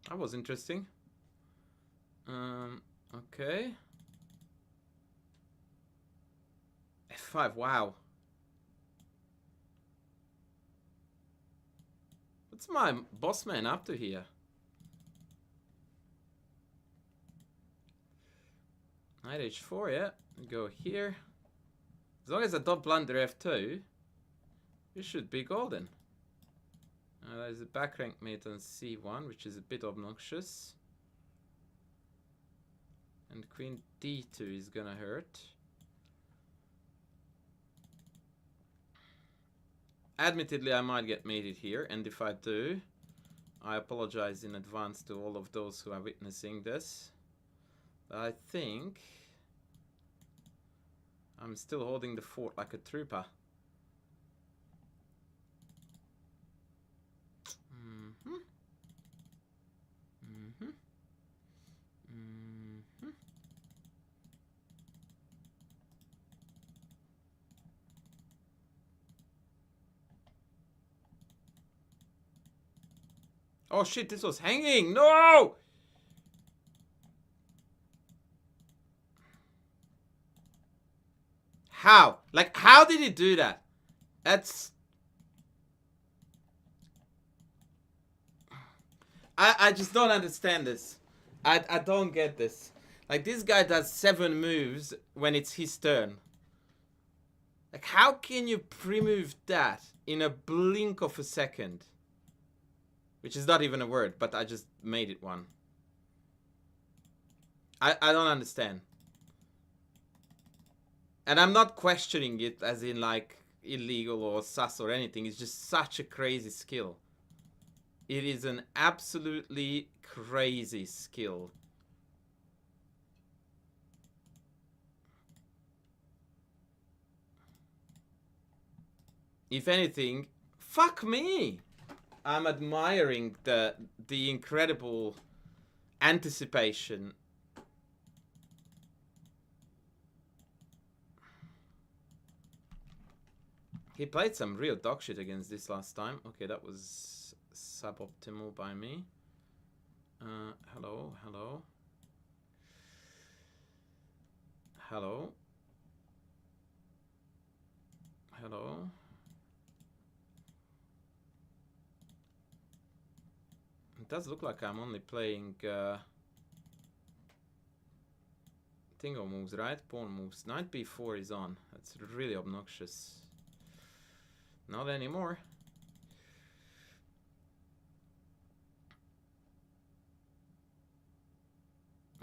That was interesting. Okay. F5, wow. What's my boss man up to here? Knight h4, yeah. Go here. As long as I don't blunder f2, it should be golden. There's a back rank mate on c1, which is a bit obnoxious. And queen d2 is gonna hurt. Admittedly, I might get mated here, and if I do, I apologize in advance to all of those who are witnessing this. But I think I'm still holding the fort like a trooper. Oh shit, this was hanging! No! How? Like, how did he do that? That's... I just don't understand this. I don't get this. Like, this guy does 7 moves when it's his turn. Like, how can you pre-move that in a blink of a second? Which is not even a word, but I just made it one. I don't understand. And I'm not questioning it as in like illegal or sus or anything. It's just such a crazy skill. It is an absolutely crazy skill. If anything, fuck me. I'm admiring the incredible anticipation. He played some real dog shit against this last time. Okay, that was suboptimal by me. Hello, hello. Hello. Hello. It does look like I'm only playing Tingo moves, right? Pawn moves. Knight b4 is on. That's really obnoxious. Not anymore.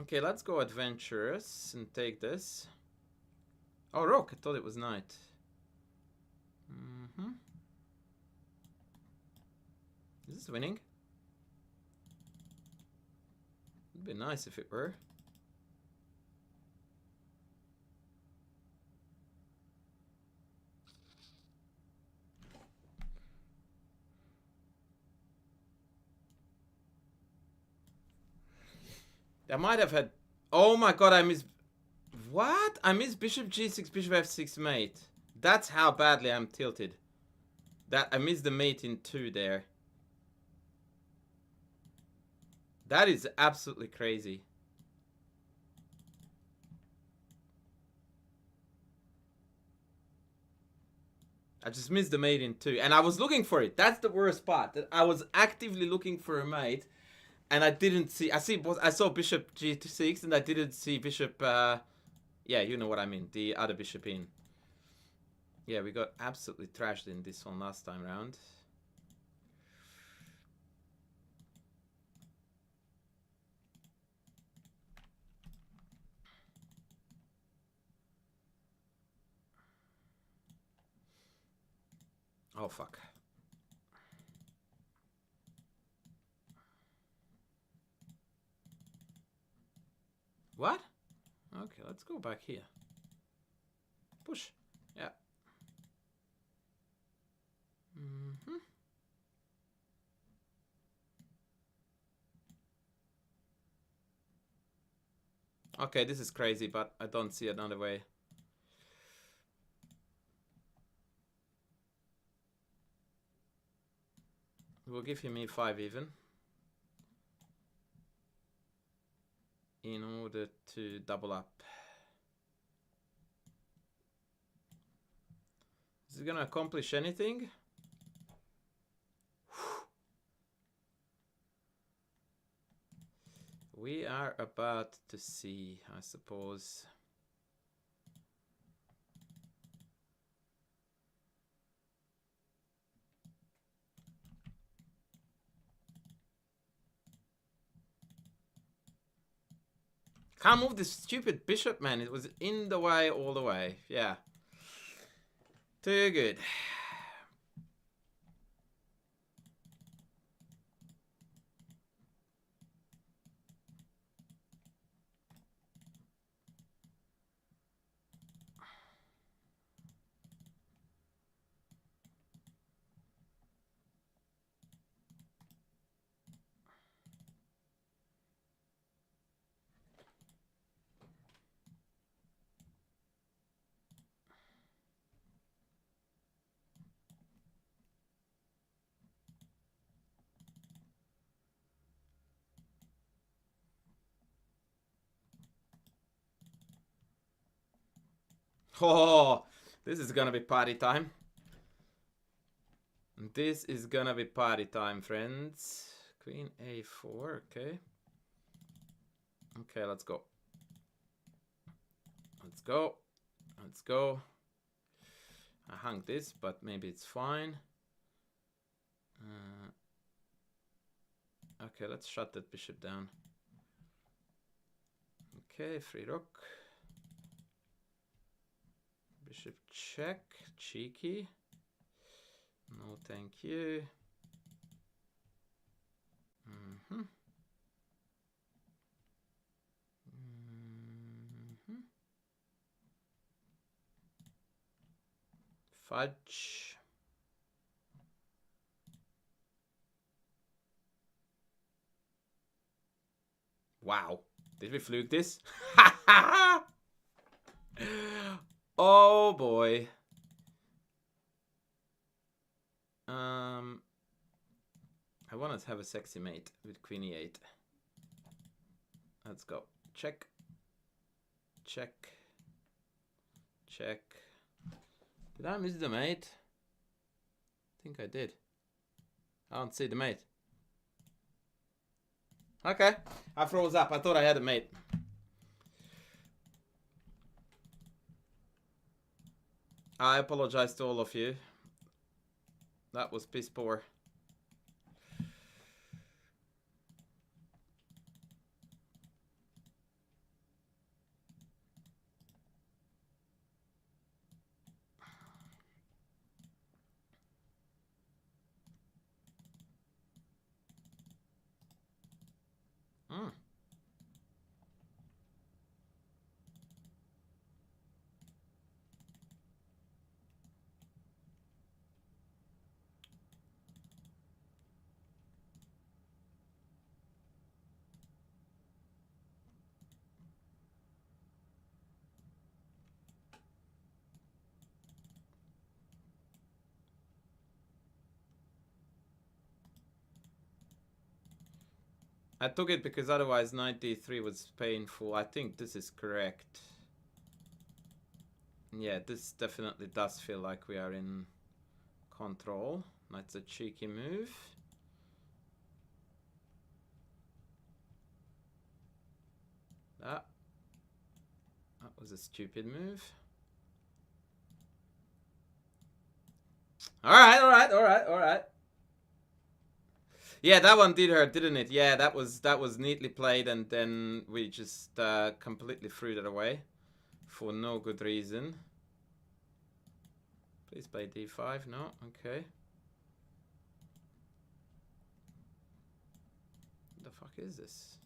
Okay, let's go adventurous and take this. Oh, rook. I thought it was knight. Is this winning? It'd be nice if it were. I might have had... Oh my god, I missed... What? I missed bishop g6, bishop f6 mate. That's how badly I'm tilted. That I missed the mate in 2 there. That is absolutely crazy. I just missed the mate in 2. And I was looking for it. That's the worst part. I was actively looking for a mate. And I didn't see... I saw bishop g6 and I didn't see bishop... yeah, you know what I mean. The other bishop in. Yeah, we got absolutely trashed in this one last time round. Oh, fuck. What? Okay, let's go back here. Push. Yeah. Okay, this is crazy, but I don't see another way. We'll give him e5 even. In order to double up. Is it gonna accomplish anything? We are about to see, I suppose. Can't move this stupid bishop, man. It was in the way all the way. Yeah. Too good. Oh, this is gonna be party time. This is gonna be party time, friends. Queen a4, okay. Okay, let's go. Let's go. Let's go. I hung this, but maybe it's fine. Okay, let's shut that bishop down. Okay, free rook. Bishop check, cheeky. No, thank you. Fudge. Wow. Did we fluke this? Oh boy. I want to have a sexy mate with queen e8. Let's go. Check. Check. Check. Did I miss the mate? I think I did. I don't see the mate. Okay. I froze up. I thought I had a mate. I apologize to all of you. That was piss poor. I took it because otherwise knight d3 was painful. I think this is correct. Yeah, this definitely does feel like we are in control. That's a cheeky move. That was a stupid move. Alright. Yeah, that one did hurt, didn't it? Yeah, that was neatly played, and then we just completely threw that away for no good reason. Please play d5. No, okay. What the fuck is this?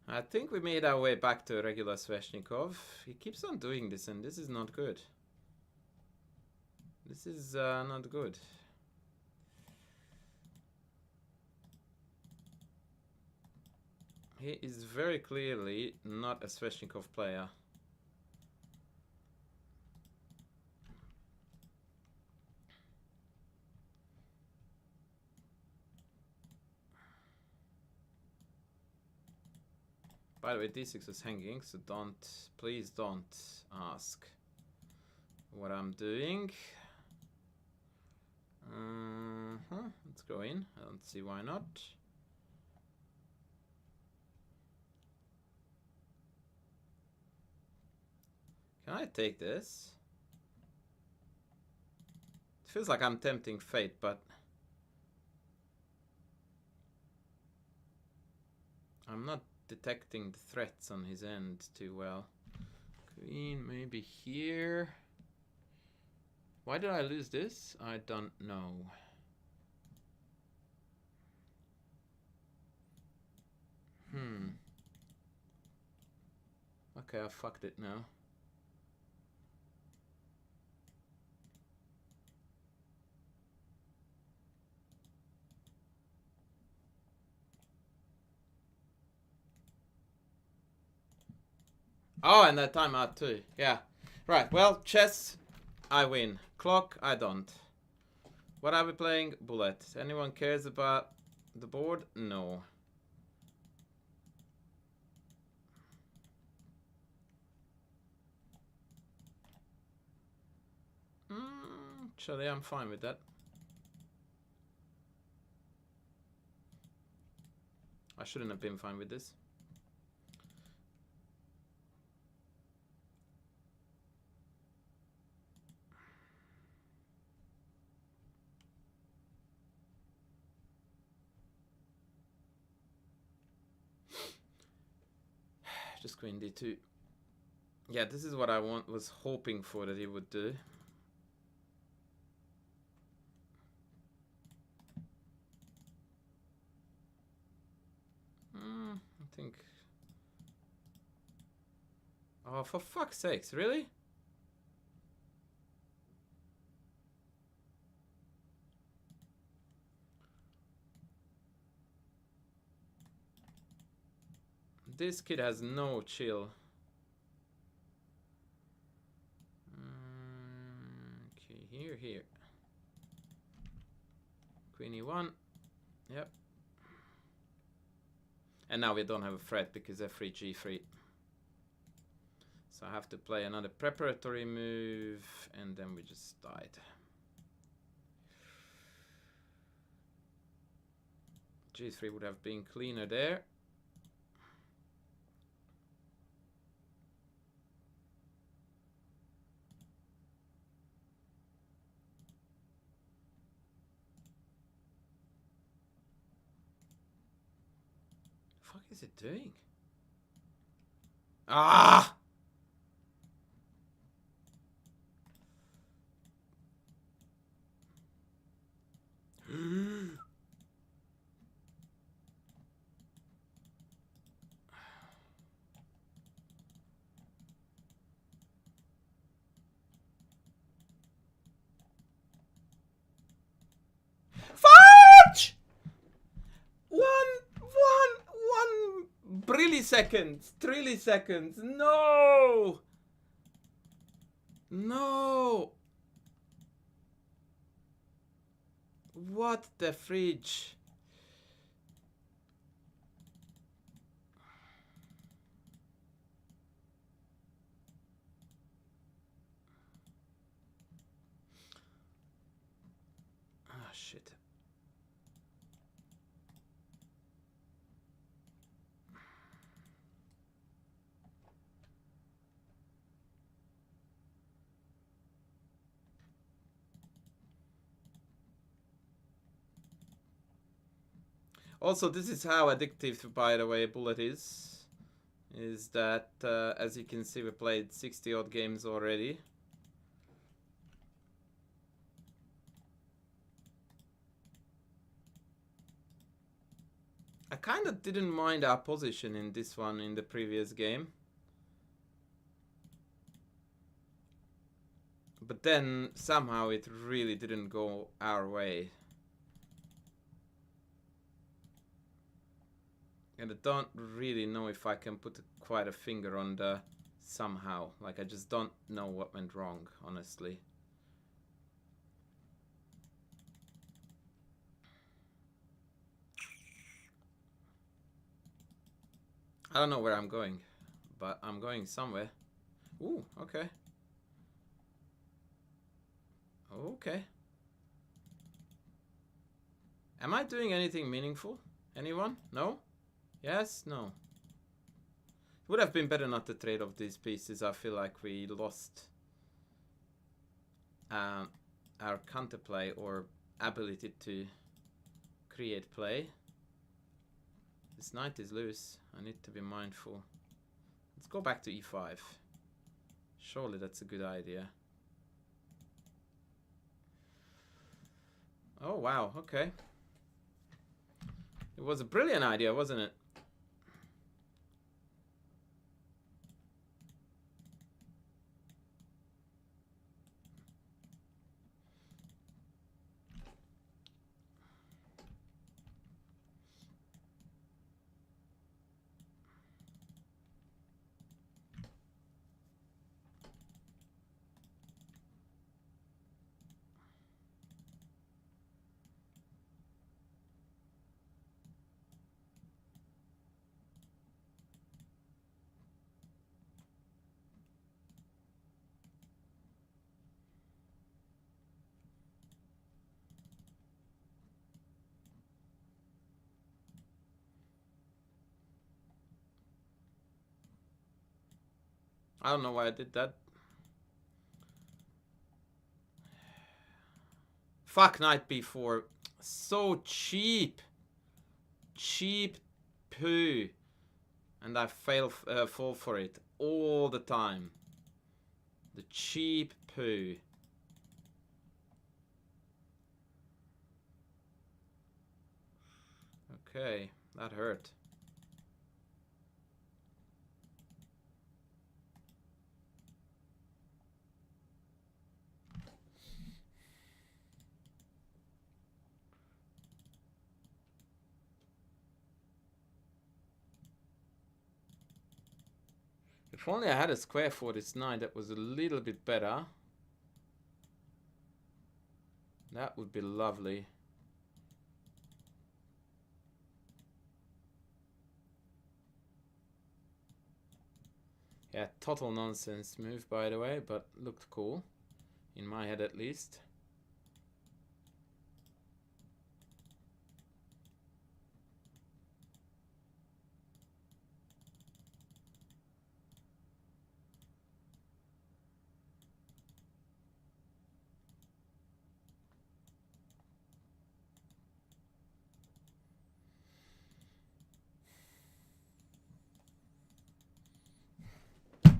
I think we made our way back to a regular Sveshnikov. He keeps on doing this, and this is not good. This is not good. He is very clearly not a Sveshnikov player. By the way, d6 is hanging, so please don't ask what I'm doing. Let's go in. I don't see why not. Can I take this? It feels like I'm tempting fate, but I'm not detecting the threats on his end too well. Queen maybe here. Why did I lose this? I don't know. Okay, I fucked it now. Oh, and that timeout too. Yeah. Right, well, chess, I win. Clock, I don't. What are we playing? Bullet. Anyone cares about the board? No. Actually, I'm fine with that. I shouldn't have been fine with this. Just queen d2. Yeah, this is what I was hoping for that he would do. I think. Oh, for fuck's sakes, really? This kid has no chill. Okay, here. Queen e1. Yep. And now we don't have a threat because f3, g3. So I have to play another preparatory move, and then we just died. G3 would have been cleaner there. The fuck is it doing? Ah! Fudge! One seconds. 3 seconds. No. No. What the fridge? Ah, shit. Also, this is how addictive, by the way, Bullet is. Is that, as you can see, we played 60 odd games already. I kind of didn't mind our position in this one in the previous game. But then somehow it really didn't go our way. And I don't really know if I can put quite a finger on the somehow. Like, I just don't know what went wrong, honestly. I don't know where I'm going, but I'm going somewhere. Ooh, okay. Okay. Am I doing anything meaningful? Anyone? No? Yes? No? It would have been better not to trade off these pieces. I feel like we lost our counterplay or ability to create play. This knight is loose. I need to be mindful. Let's go back to e5. Surely that's a good idea. Oh, wow. Okay. It was a brilliant idea, wasn't it? I don't know why I did that. Fuck, knight b4. So cheap. Cheap poo. And I fall for it all the time. The cheap poo. Okay, that hurt. If only I had a square for this knight that was a little bit better. That would be lovely. Yeah, total nonsense move, by the way, but looked cool. In my head, at least.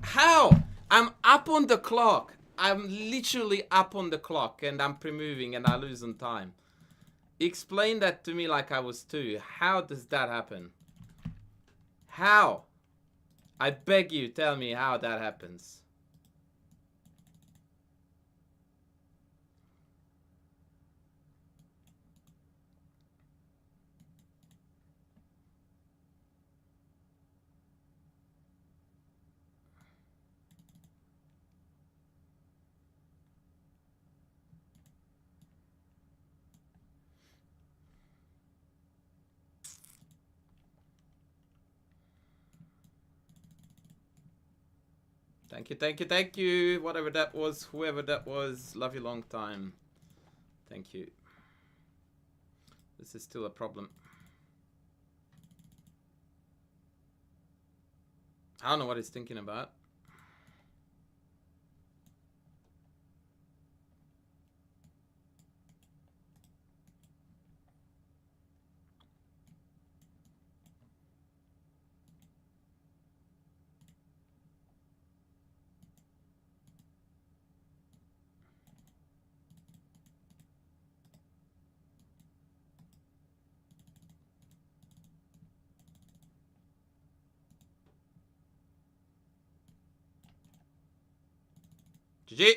How? I'm up on the clock. I'm literally up on the clock and I'm pre-moving and I lose on time. Explain that to me like I was 2. How does that happen? How? I beg you, tell me how that happens. Thank you, thank you, thank you. Whatever that was, whoever that was, love you long time. Thank you. This is still a problem. I don't know what he's thinking about. GG.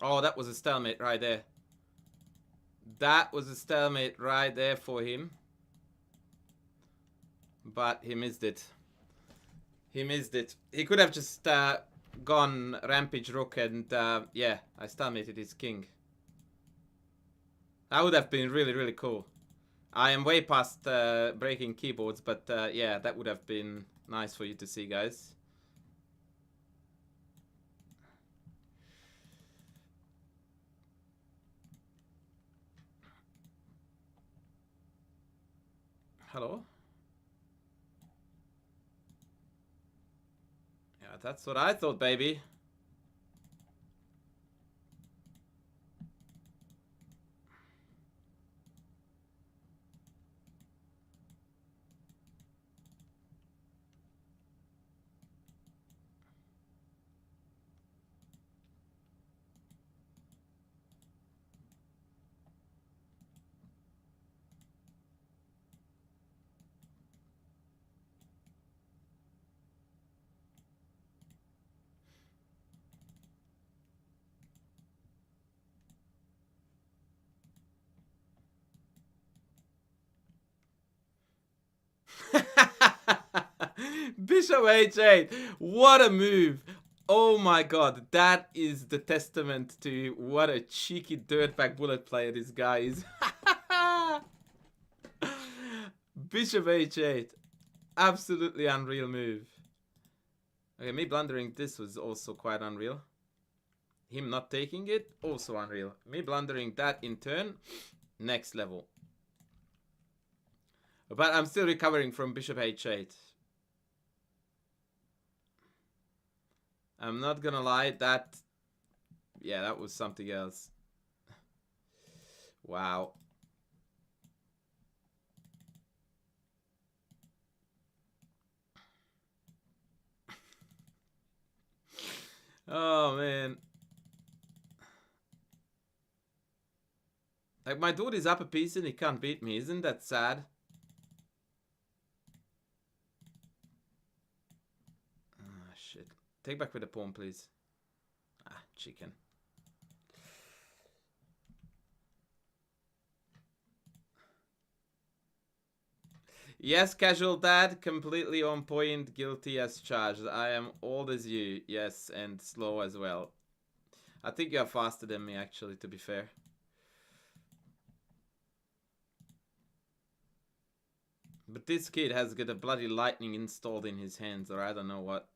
Oh, that was a stalemate right there. That was a stalemate right there for him. But he missed it. He missed it. He could have just gone Rampage Rook and yeah, I stalemated his king. That would have been really, really cool. I am way past breaking keyboards, but yeah, that would have been nice for you to see, guys. Hello? Yeah, that's what I thought, baby. Bishop h8. What a move. Oh my god. That is the testament to what a cheeky dirtbag bullet player this guy is. Bishop h8. Absolutely unreal move. Okay, me blundering this was also quite unreal. Him not taking it, also unreal. Me blundering that in turn, next level. But I'm still recovering from Bishop h8. I'm not gonna lie, that... yeah, that was something else. Wow. Oh, man. Like, my dude is up a piece and he can't beat me. Isn't that sad? Ah, shit. Take back with the pawn, please. Ah, chicken. Yes, casual dad, completely on point, guilty as charged. I am old as you, yes, and slow as well. I think you're faster than me, actually, to be fair. But this kid has got a bloody lightning installed in his hands, or I don't know what.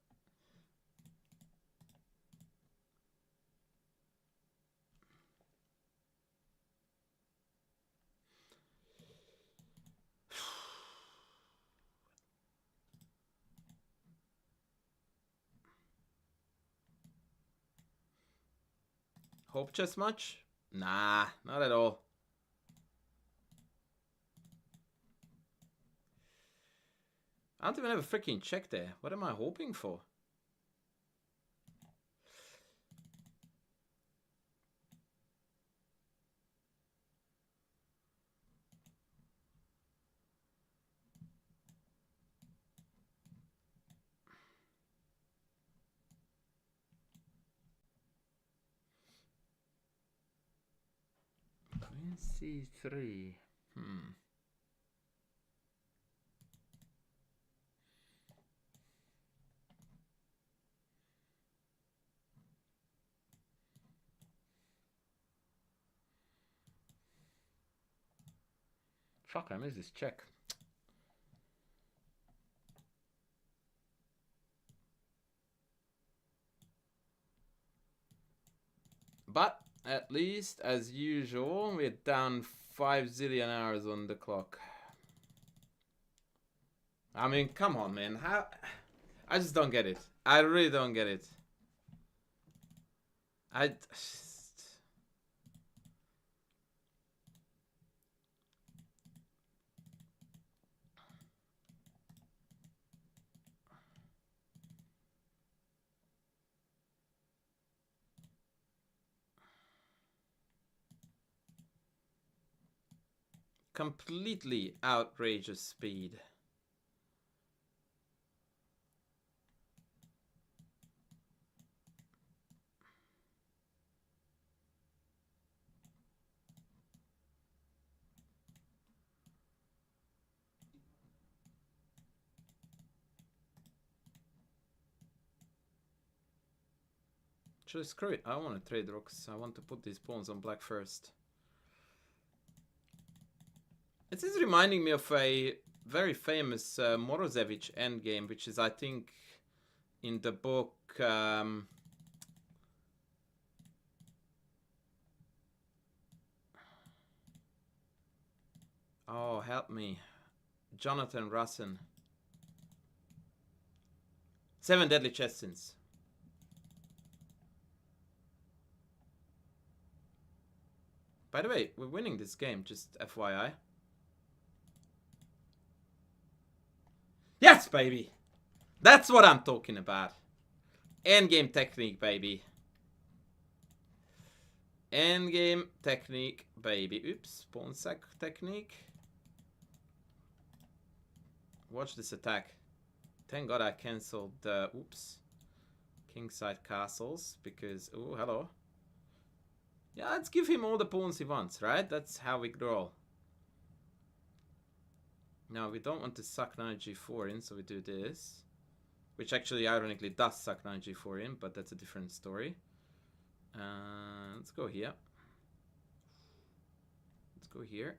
Hope chess much? Nah, not at all. I don't even have a freaking check there. What am I hoping for? C3. Fuck, I missed this check. But at least, as usual, we're down 5 zillion hours on the clock. I mean, come on, man. How? I just don't get it. I really don't get it. Completely outrageous speed. Actually, screw it. I want to trade rooks. I want to put these pawns on black first. This is reminding me of a very famous Morozevich endgame, which is, I think, in the book... oh, help me. Jonathan Russen. 7 Deadly Chess Sins. By the way, we're winning this game, just FYI. Yes, baby! That's what I'm talking about. Endgame technique, baby. Endgame technique, baby. Oops, pawn sack technique. Watch this attack. Thank God I cancelled the, oops, kingside castles, because, oh, hello. Yeah, let's give him all the pawns he wants, right? That's how we roll. Now, we don't want to suck knight g4 in, so we do this. Which actually, ironically, does suck knight g4 in, but that's a different story. Let's go here. Let's go here.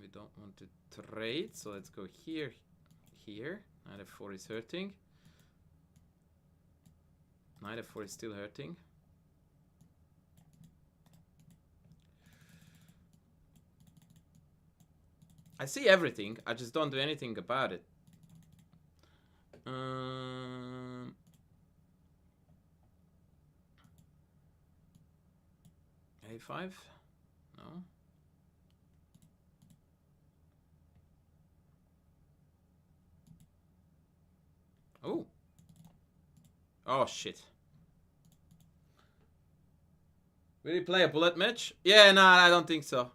We don't want to trade, so let's go here, here. Knight f4 is hurting. Knight f4 is still hurting. I see everything, I just don't do anything about it. A5? No. Oh. Oh, shit. Will he play a bullet match? Yeah, no, I don't think so.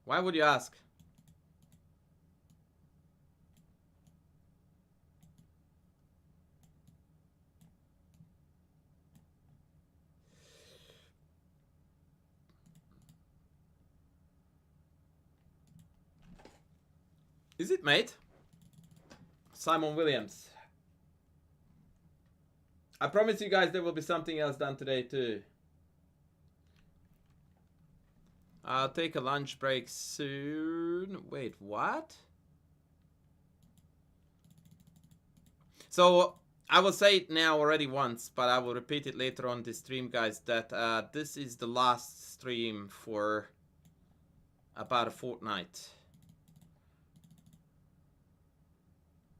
Why would you ask? Is it, mate? Simon Williams. I promise you guys there will be something else done today too. I'll take a lunch break soon. Wait, what? So, I will say it now already once, but I will repeat it later on this stream, guys, that this is the last stream for about a fortnight.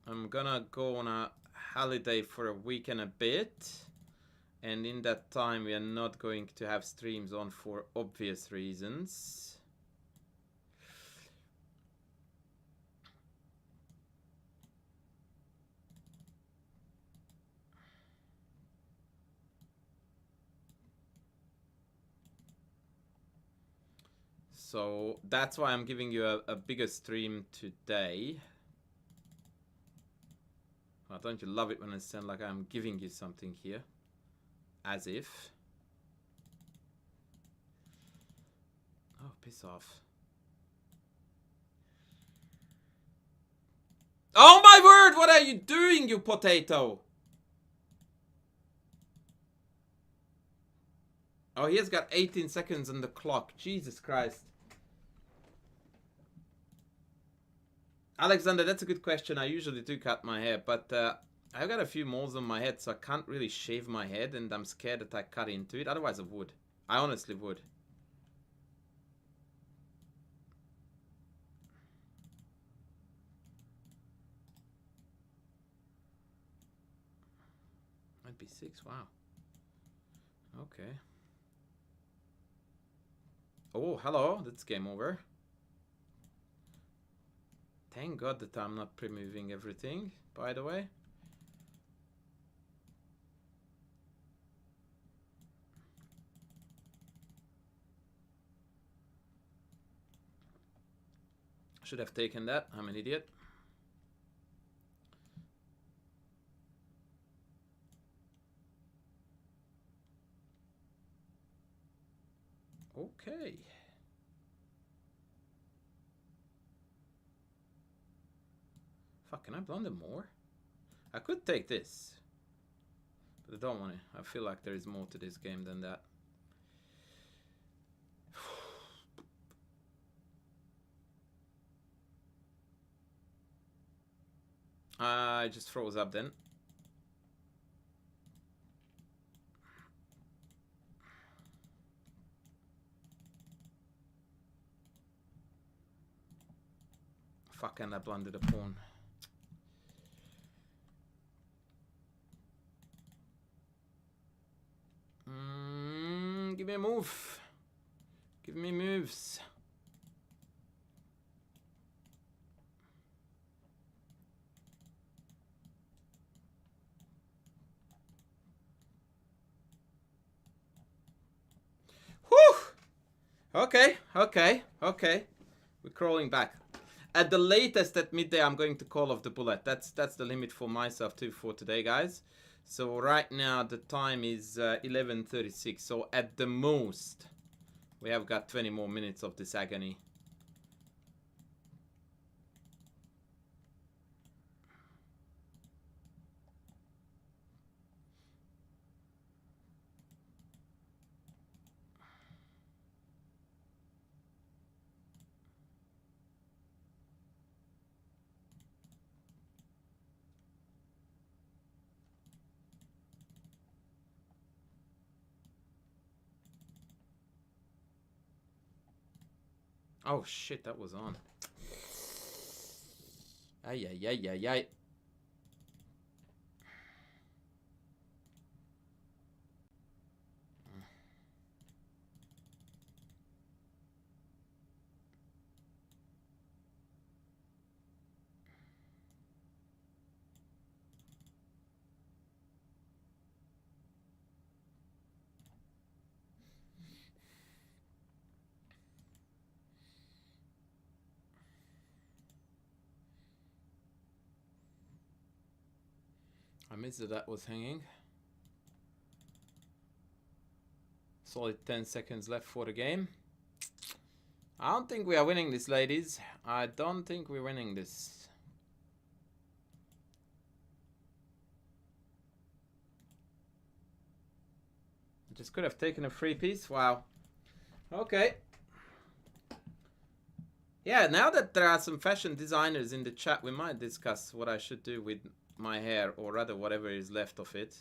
I'm gonna go on a holiday for a week and a bit, and in that time we are not going to have streams on for obvious reasons. So that's why I'm giving you a bigger stream today. What? don't you love it when I sound like I'm giving you something here? As if. Oh, piss off. Oh my word, what are you doing, you potato? Oh, he has got 18 seconds on the clock. Jesus Christ. Alexander, that's a good question. I usually do cut my hair, but I've got a few moles on my head, so I can't really shave my head, and I'm scared that I cut into it. Otherwise, I would. I honestly would. Might be 6. Wow. Okay. Oh, hello. That's game over. Thank God that I'm not pre-moving everything, by the way. Should have taken that. I'm an idiot. Okay. Fuck, can I blunder more? I could take this. But I don't want to. I feel like there is more to this game than that. I just froze up then. Fuck, and I blundered a pawn. Give me a move. Give me moves. Whew! Okay. We're crawling back. At the latest at midday, I'm going to call off the bullet. That's the limit for myself too for today, guys. So right now the time is 11:36. So at the most, we have got 20 more minutes of this agony. Oh shit, that was on. Ay, ay, ay, ay, ay. I missed that was hanging. Solid 10 seconds left for the game. I don't think we are winning this, ladies. I don't think we're winning this. I just could have taken a free piece. Wow. Okay. Yeah, now that there are some fashion designers in the chat, we might discuss what I should do with my hair, or rather whatever is left of it.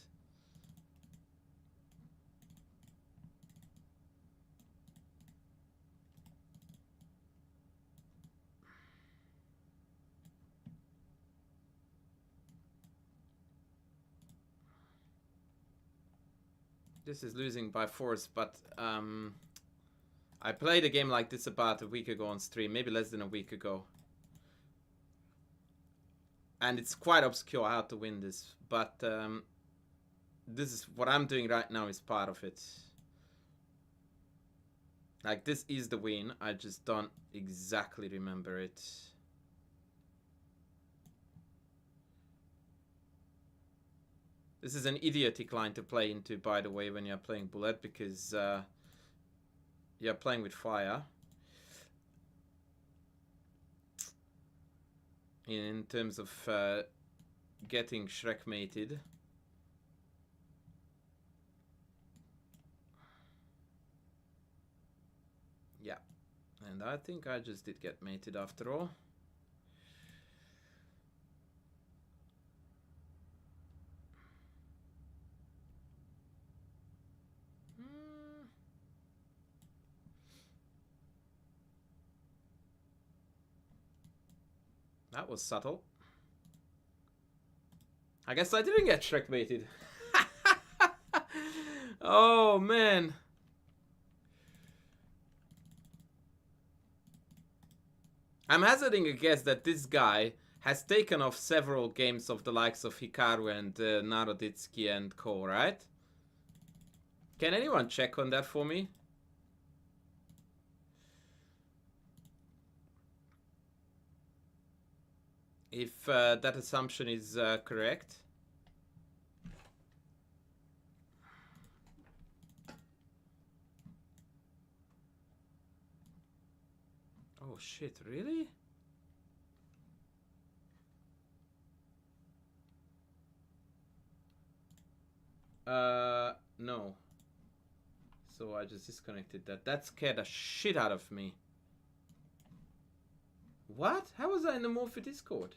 This is losing by force, but I played a game like this about a week ago on stream, maybe less than a week ago. And it's quite obscure how to win this, but this is what I'm doing right now is part of it. Like, this is the win, I just don't exactly remember it. This is an idiotic line to play into, by the way, when you're playing bullet, because you're playing with fire. In terms of getting Shrek mated. Yeah, and I think I just did get mated after all. That was subtle. I guess I didn't get Shrek mated. Oh, man. I'm hazarding a guess that this guy has taken off several games of the likes of Hikaru and Naroditsky and co, right? Can anyone check on that for me? If that assumption is correct. Oh shit, really? No. So I just disconnected that. That scared the shit out of me. What? How was I in the Morphe Discord?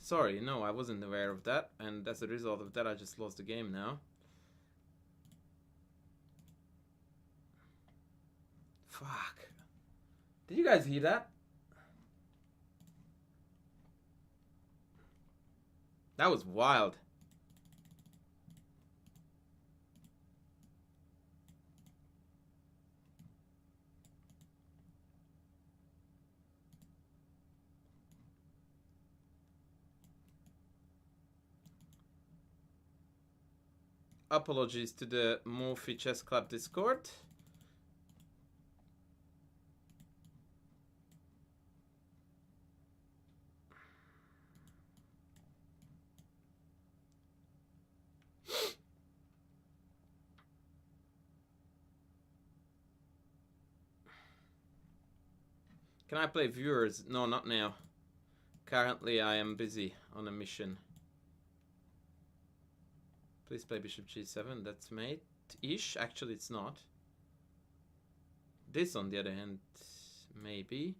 Sorry, no, I wasn't aware of that, and as a result of that, I just lost the game now. Fuck. Did you guys hear that? That was wild. Apologies to the Morphe Chess Club Discord. Can I play viewers? No, not now. Currently, I am busy on a mission. Please play bishop g7. That's mate-ish. Actually, it's not. This, on the other hand, maybe.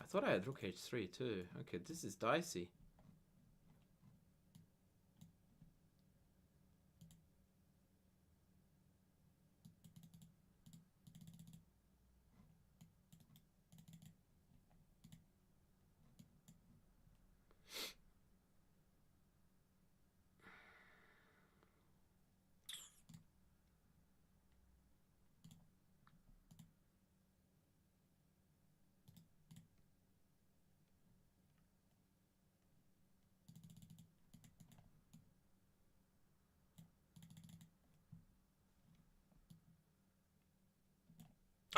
I thought I had rook h3 too. Okay, this is dicey.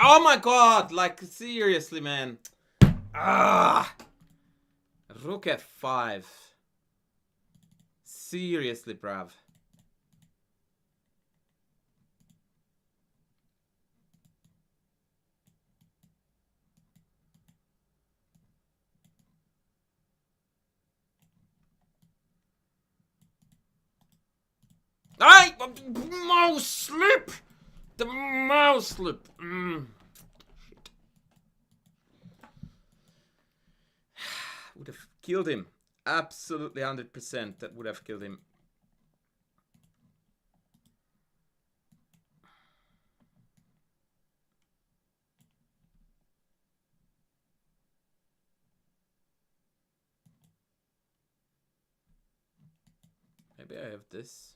Oh my god! Like, seriously, man. Ah! Rook f5. Seriously, bruv. Ay! Mouse slip! The mouse slip! Shit. Would have killed him. Absolutely 100%. That would have killed him. Maybe I have this.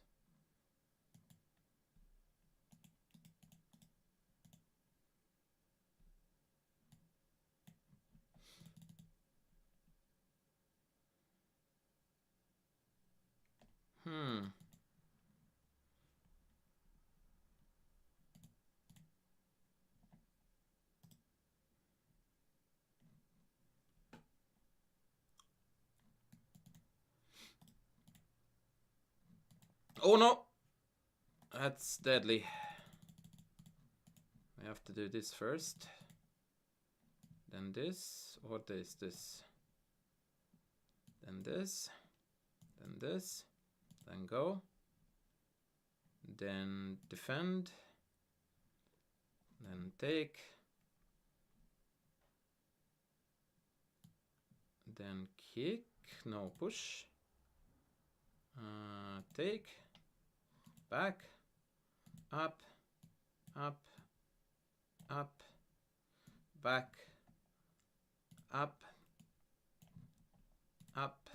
Oh no! That's deadly. We have to do this first. Then this, or this. Then this. Then this. Then go. Then defend. Then take. Then kick. No, push. Take. Back. Up. Up. Up. Back. Up. Up.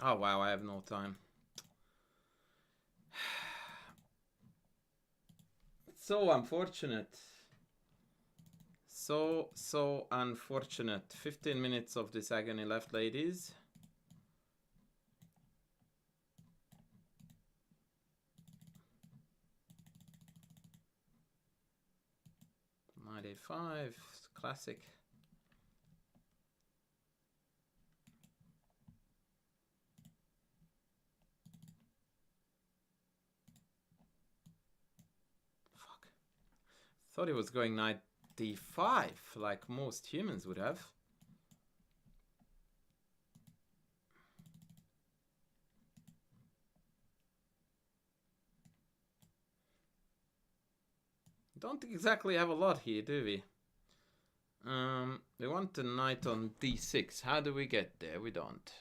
Oh wow, I have no time. So unfortunate. So unfortunate. 15 minutes of this agony left, ladies. Knight a5, classic. Fuck. Thought he was going knight d5, like most humans would have. Don't exactly have a lot here, do we? We want the knight on d6. How do we get there? We don't.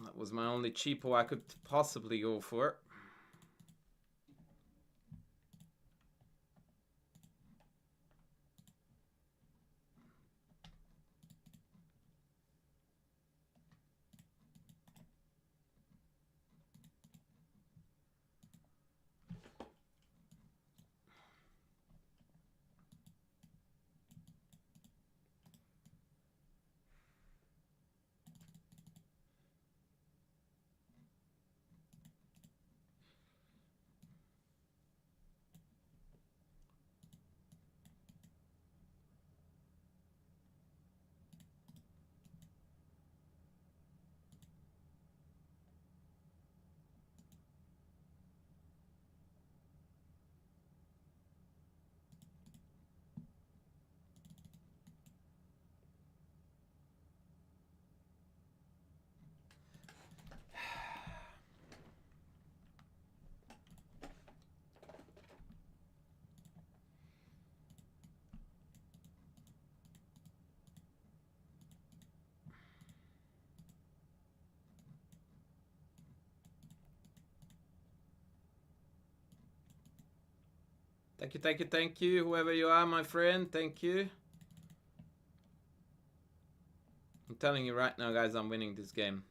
That was my only cheapo I could possibly go for. Thank you, thank you, thank you, whoever you are, my friend. Thank you. I'm telling you right now, guys, I'm winning this game.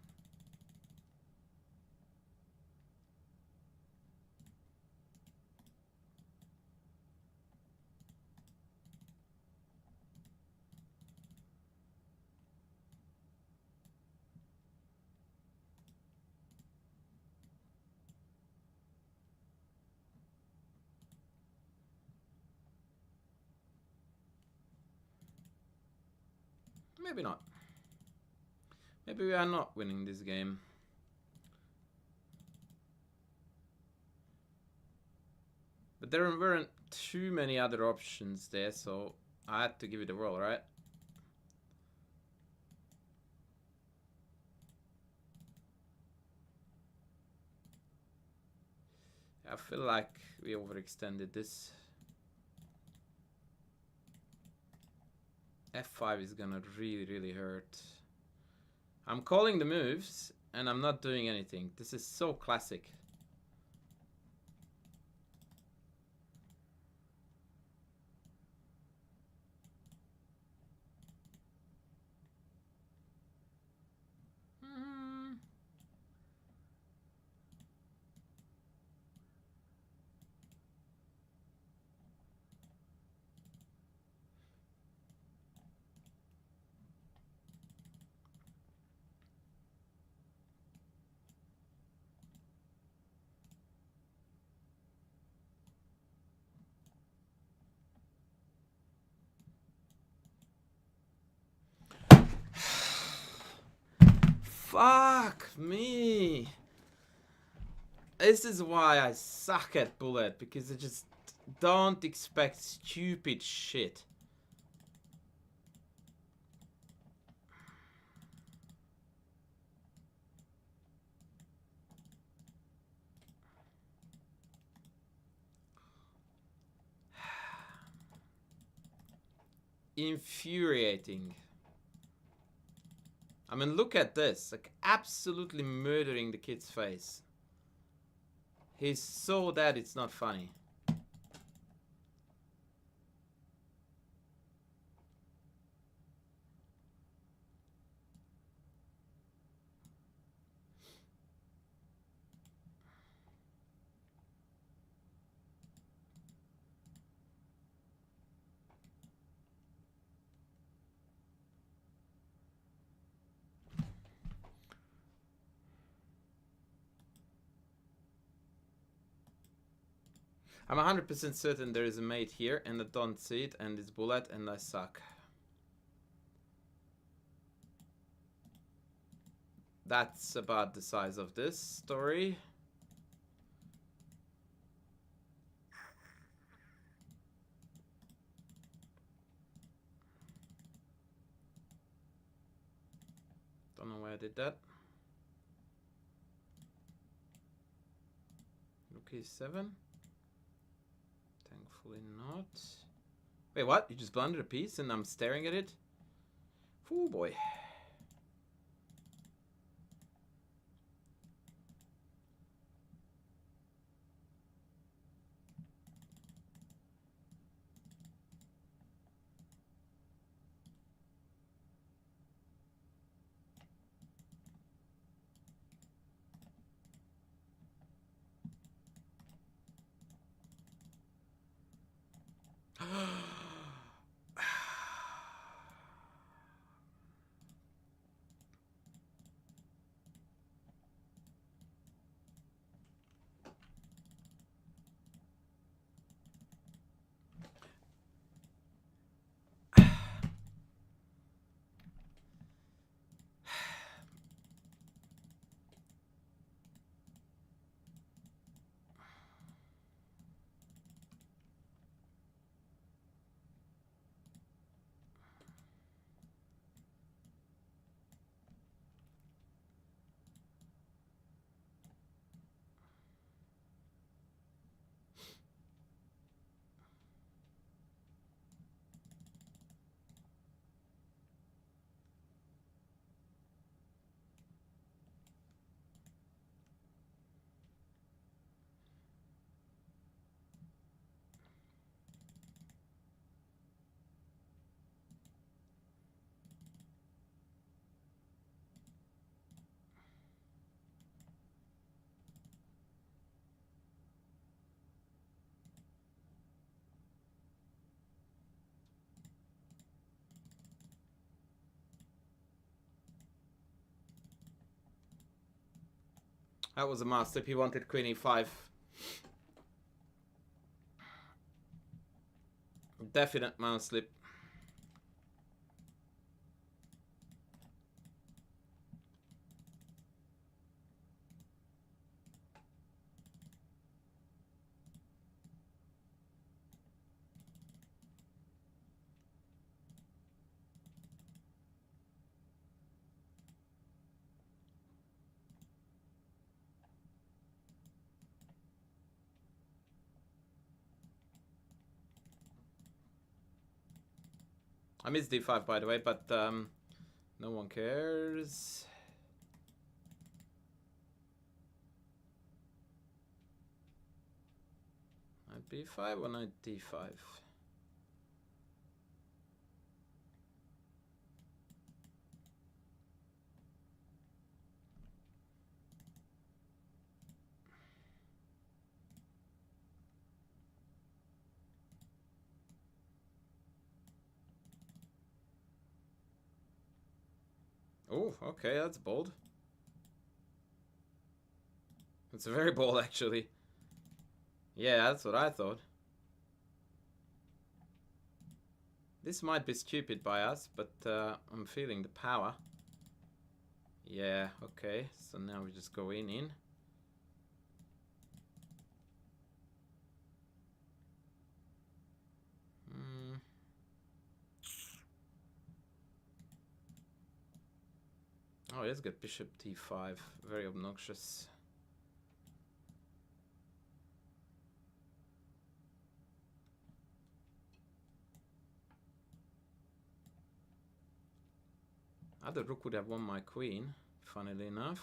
Maybe not. Maybe we are not winning this game. But there weren't too many other options there, so I had to give it a whirl, right? I feel like we overextended this. F5 is gonna really hurt. I'm calling the moves and I'm not doing anything. This is so classic. Fuck me. This is why I suck at bullet, because I just don't expect stupid shit. Infuriating. I mean, look at this. Like, absolutely murdering the kid's face. He's so dead, it's not funny. I'm 100% certain there is a mate here, and I don't see it, and it's bullet, and I suck. That's about the size of this story. Don't know why I did that. Rook e7. Thankfully not. Wait, what? You just blundered a piece and I'm staring at it? Oh boy. That was a mouse slip. He wanted queen e5. Definite mouse slip. I missed d5 by the way, but no one cares. Knight b5 or knight d5? Oh, okay, that's bold. It's very bold, actually. Yeah, that's what I thought. This might be stupid by us, but I'm feeling the power. Yeah, okay. So now we just go in. Oh, let's get bishop d5. Very obnoxious. Other rook would have won my queen, funnily enough.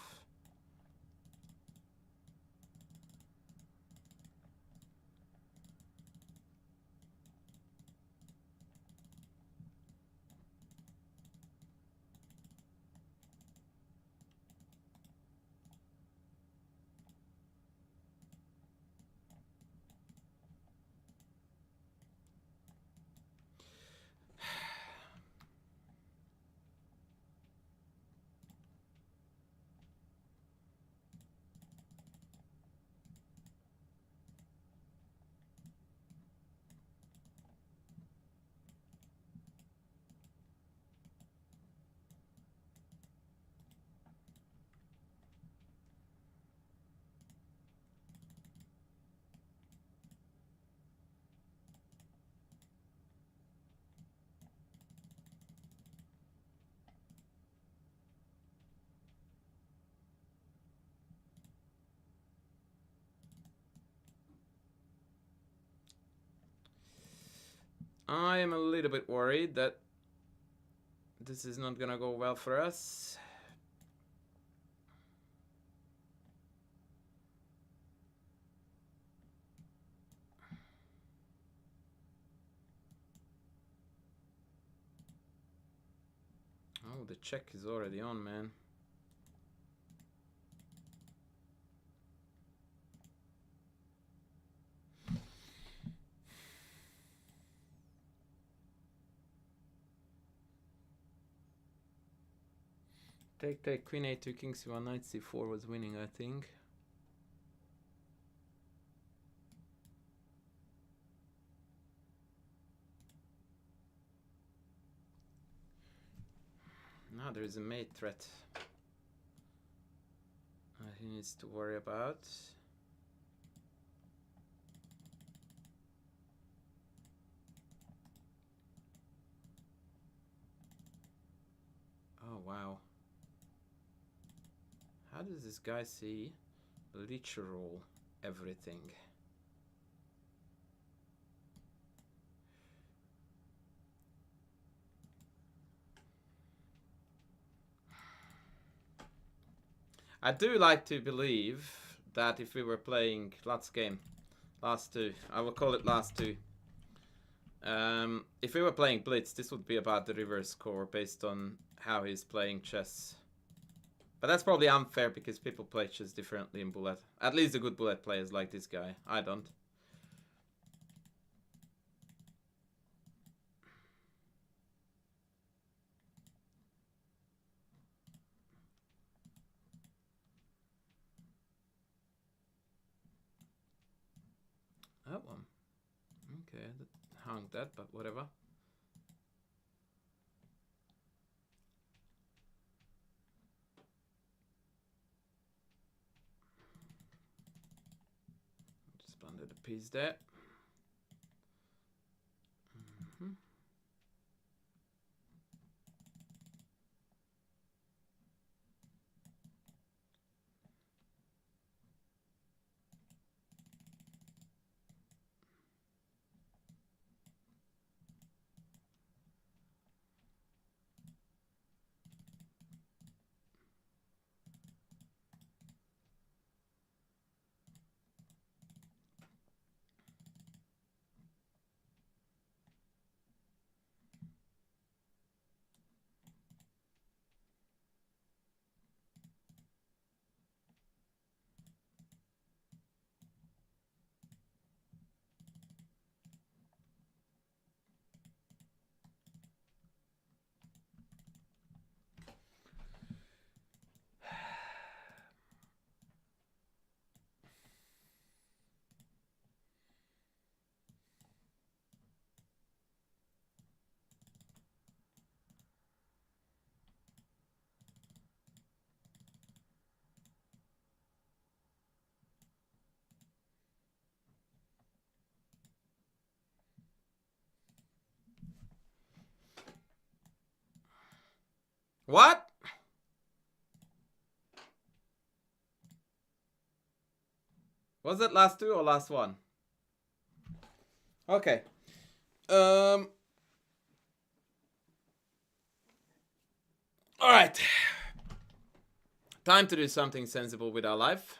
I am a little bit worried that this is not gonna go well for us. Oh, the check is already on, man. Take, queen a2, king c1, knight c4 was winning, I think. Now there is a mate threat he needs to worry about. Oh, wow. How does this guy see literal everything? I do like to believe that if we were playing last two, I will call it last two. If we were playing Blitz, this would be about the reverse score based on how he's playing chess. But that's probably unfair because people play chess differently in Bullet. At least the good Bullet players like this guy. I don't. Oh, okay, that hung that, but whatever. Just blundered a piece there. What? Was it last two or last one? Okay. All right. Time to do something sensible with our life.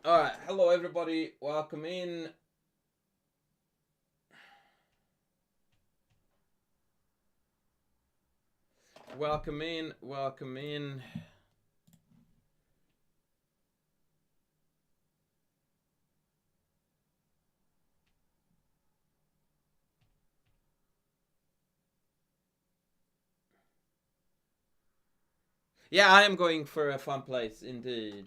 All right. Hello, everybody. Welcome in. Welcome in. Welcome in. Yeah, I am going for a fun place indeed.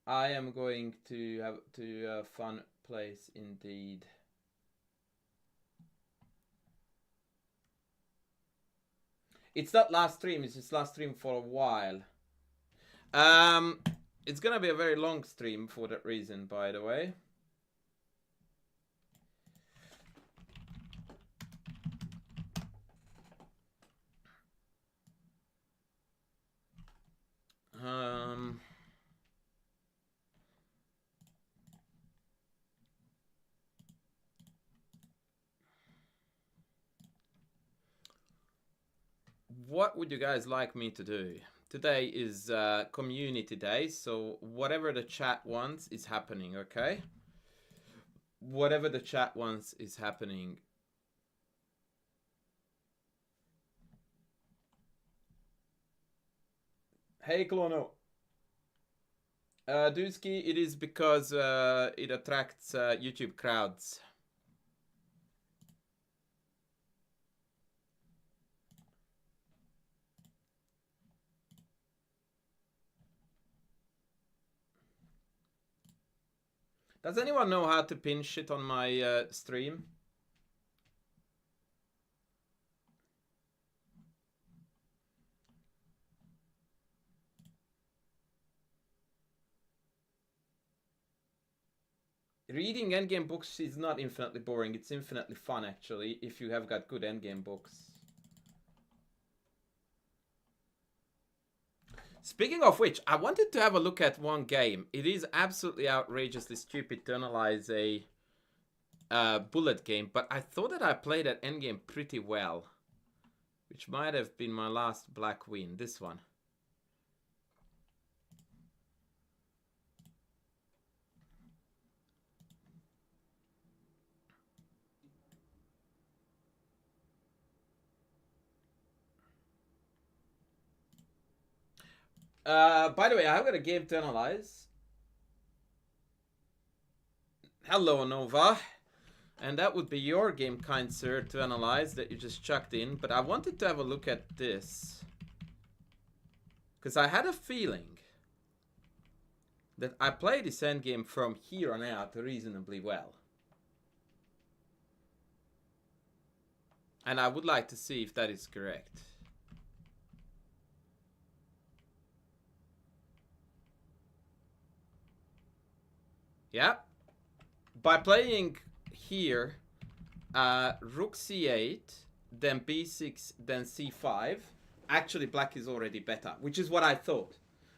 I am going to have a fun place indeed. It's not last stream, it's just last stream for a while. It's gonna be a very long stream for that reason, by the way. What would you guys like me to do? Today is community day, so whatever the chat wants is happening, okay? Whatever the chat wants is happening. Hey, Clono. Dusky, it is because it attracts YouTube crowds. Does anyone know how to pin shit on my stream? Reading endgame books is not infinitely boring. It's infinitely fun, actually, if you have got good endgame books. Speaking of which, I wanted to have a look at one game. It is absolutely outrageously stupid to analyze a bullet game, but I thought that I played that endgame pretty well, which might have been my last black win. This one. By the way, I've got a game to analyze. Hello, Nova. And that would be your game, kind sir, to analyze that you just chucked in. But I wanted to have a look at this, because I had a feeling that I played this endgame from here on out reasonably well. And I would like to see if that is correct. Yeah. By playing here, rook c8, then b6, then c5, actually black is already better, which is what I thought.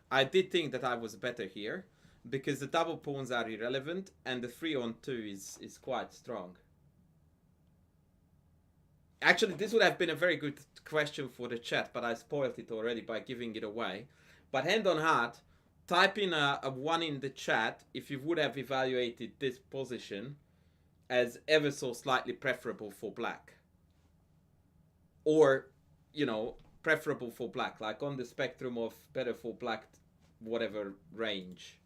I did think that I was better here, because the double pawns are irrelevant, and the 3-on-2 is quite strong. Actually, this would have been a very good question for the chat, but I spoiled it already by giving it away. But hand on heart, type in a 1 in the chat if you would have evaluated this position as ever so slightly preferable for black. Or, you know, preferable for black, like on the spectrum of better for black, whatever range.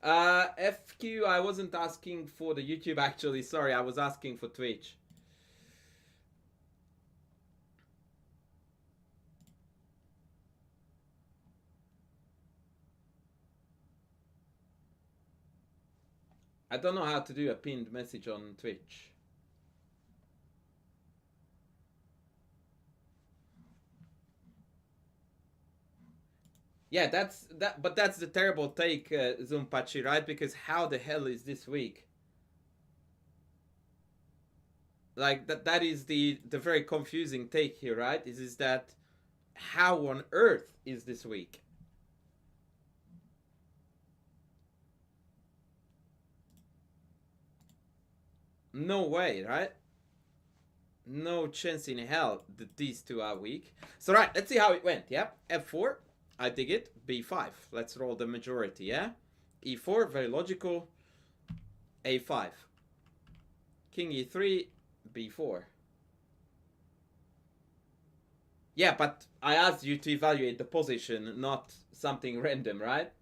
FQ, I wasn't asking for the YouTube actually, sorry, I was asking for Twitch. I don't know how to do a pinned message on Twitch. Yeah, but that's the terrible take, Zumpachi, right? Because how the hell is this weak? Like that is the very confusing take here, right? Is that how on earth is this weak? No way, right? No chance in hell that these two are weak. So right, let's see how it went. Yeah, f4, I dig it. b5, let's roll the majority. Yeah, e4, very logical. a5, king e3, b4. Yeah, but I asked you to evaluate the position, not something random, right?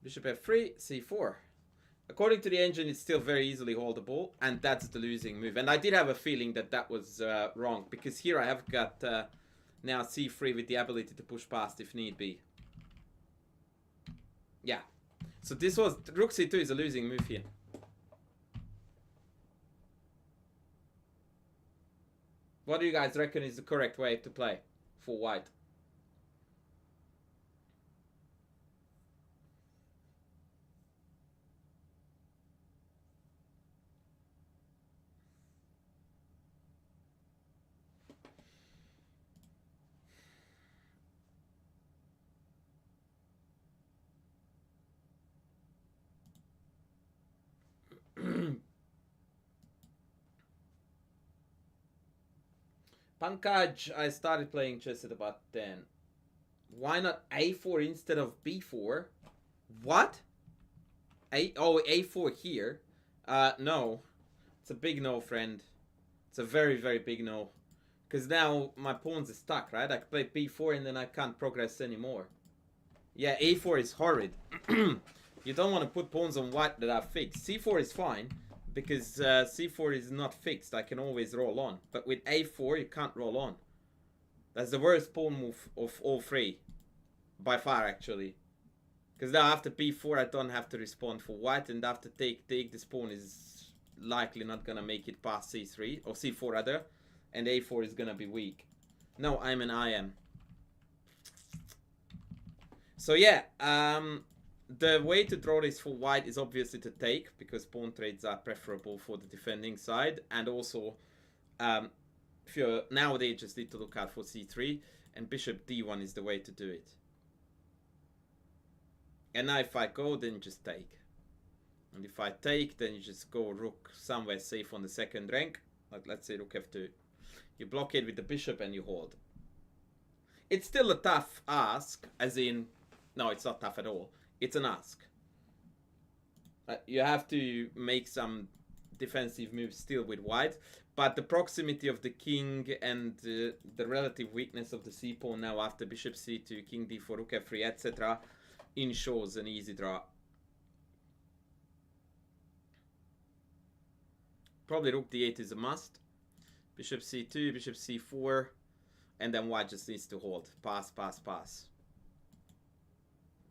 Bishop f3, c4. According to the engine, it's still very easily holdable, and that's the losing move. And I did have a feeling that that was wrong, because here I have got now c3 with the ability to push past if need be. Yeah. So this was... Rook c2 is a losing move here. What do you guys reckon is the correct way to play for white? Pankaj, I started playing chess at about 10. Why not a4 instead of b4? What? A4 here? No. It's a big no, friend. It's a very, very big no. Because now my pawns are stuck, right? I can play b4 and then I can't progress anymore. Yeah, a4 is horrid. You don't want to put pawns on white that are fixed. c4 is fine, because c4 is not fixed. I can always roll on. But with a4, you can't roll on. That's the worst pawn move of all three. By far, actually. Because now after b4, I don't have to respond for white. And after take, this pawn is likely not going to make it past c3. Or c4, rather. And a4 is going to be weak. No, I am. So yeah, the way to draw this for white is obviously to take, because pawn trades are preferable for the defending side. And also, if you're nowadays, just need to look out for c3, and bishop d1 is the way to do it. And now if I go, then just take. And if I take, then you just go rook somewhere safe on the second rank. Like let's say rook f2. You blockade with the bishop and you hold. It's still a tough ask, as in... No, it's not tough at all. It's an ask. You have to make some defensive moves still with white. But the proximity of the king and the relative weakness of the c-pawn now after bishop c2, king d4, rook f3, etc. ensures an easy draw. Probably rook d8 is a must. Bishop c2, bishop c4. And then white just needs to hold. Pass, pass, pass.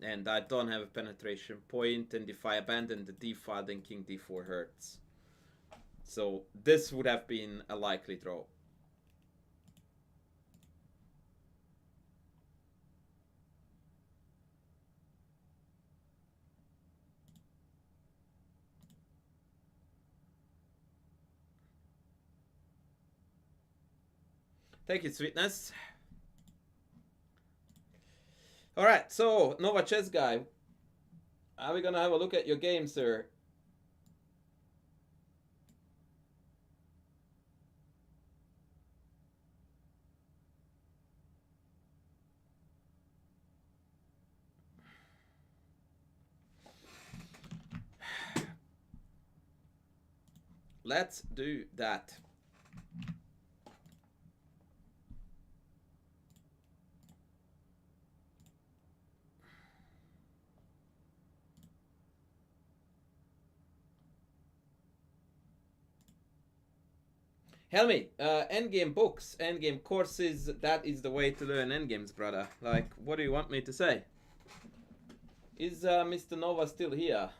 And I don't have a penetration point, and if I abandon the d5, then king d4 hurts. So this would have been a likely draw. Thank you, sweetness. Alright, so, Nova Chess Guy. Are we gonna have a look at your game, sir? Let's do that. Helmi, endgame books, endgame courses, that is the way to learn endgames, brother. Like, what do you want me to say? Is Mr. Nova still here?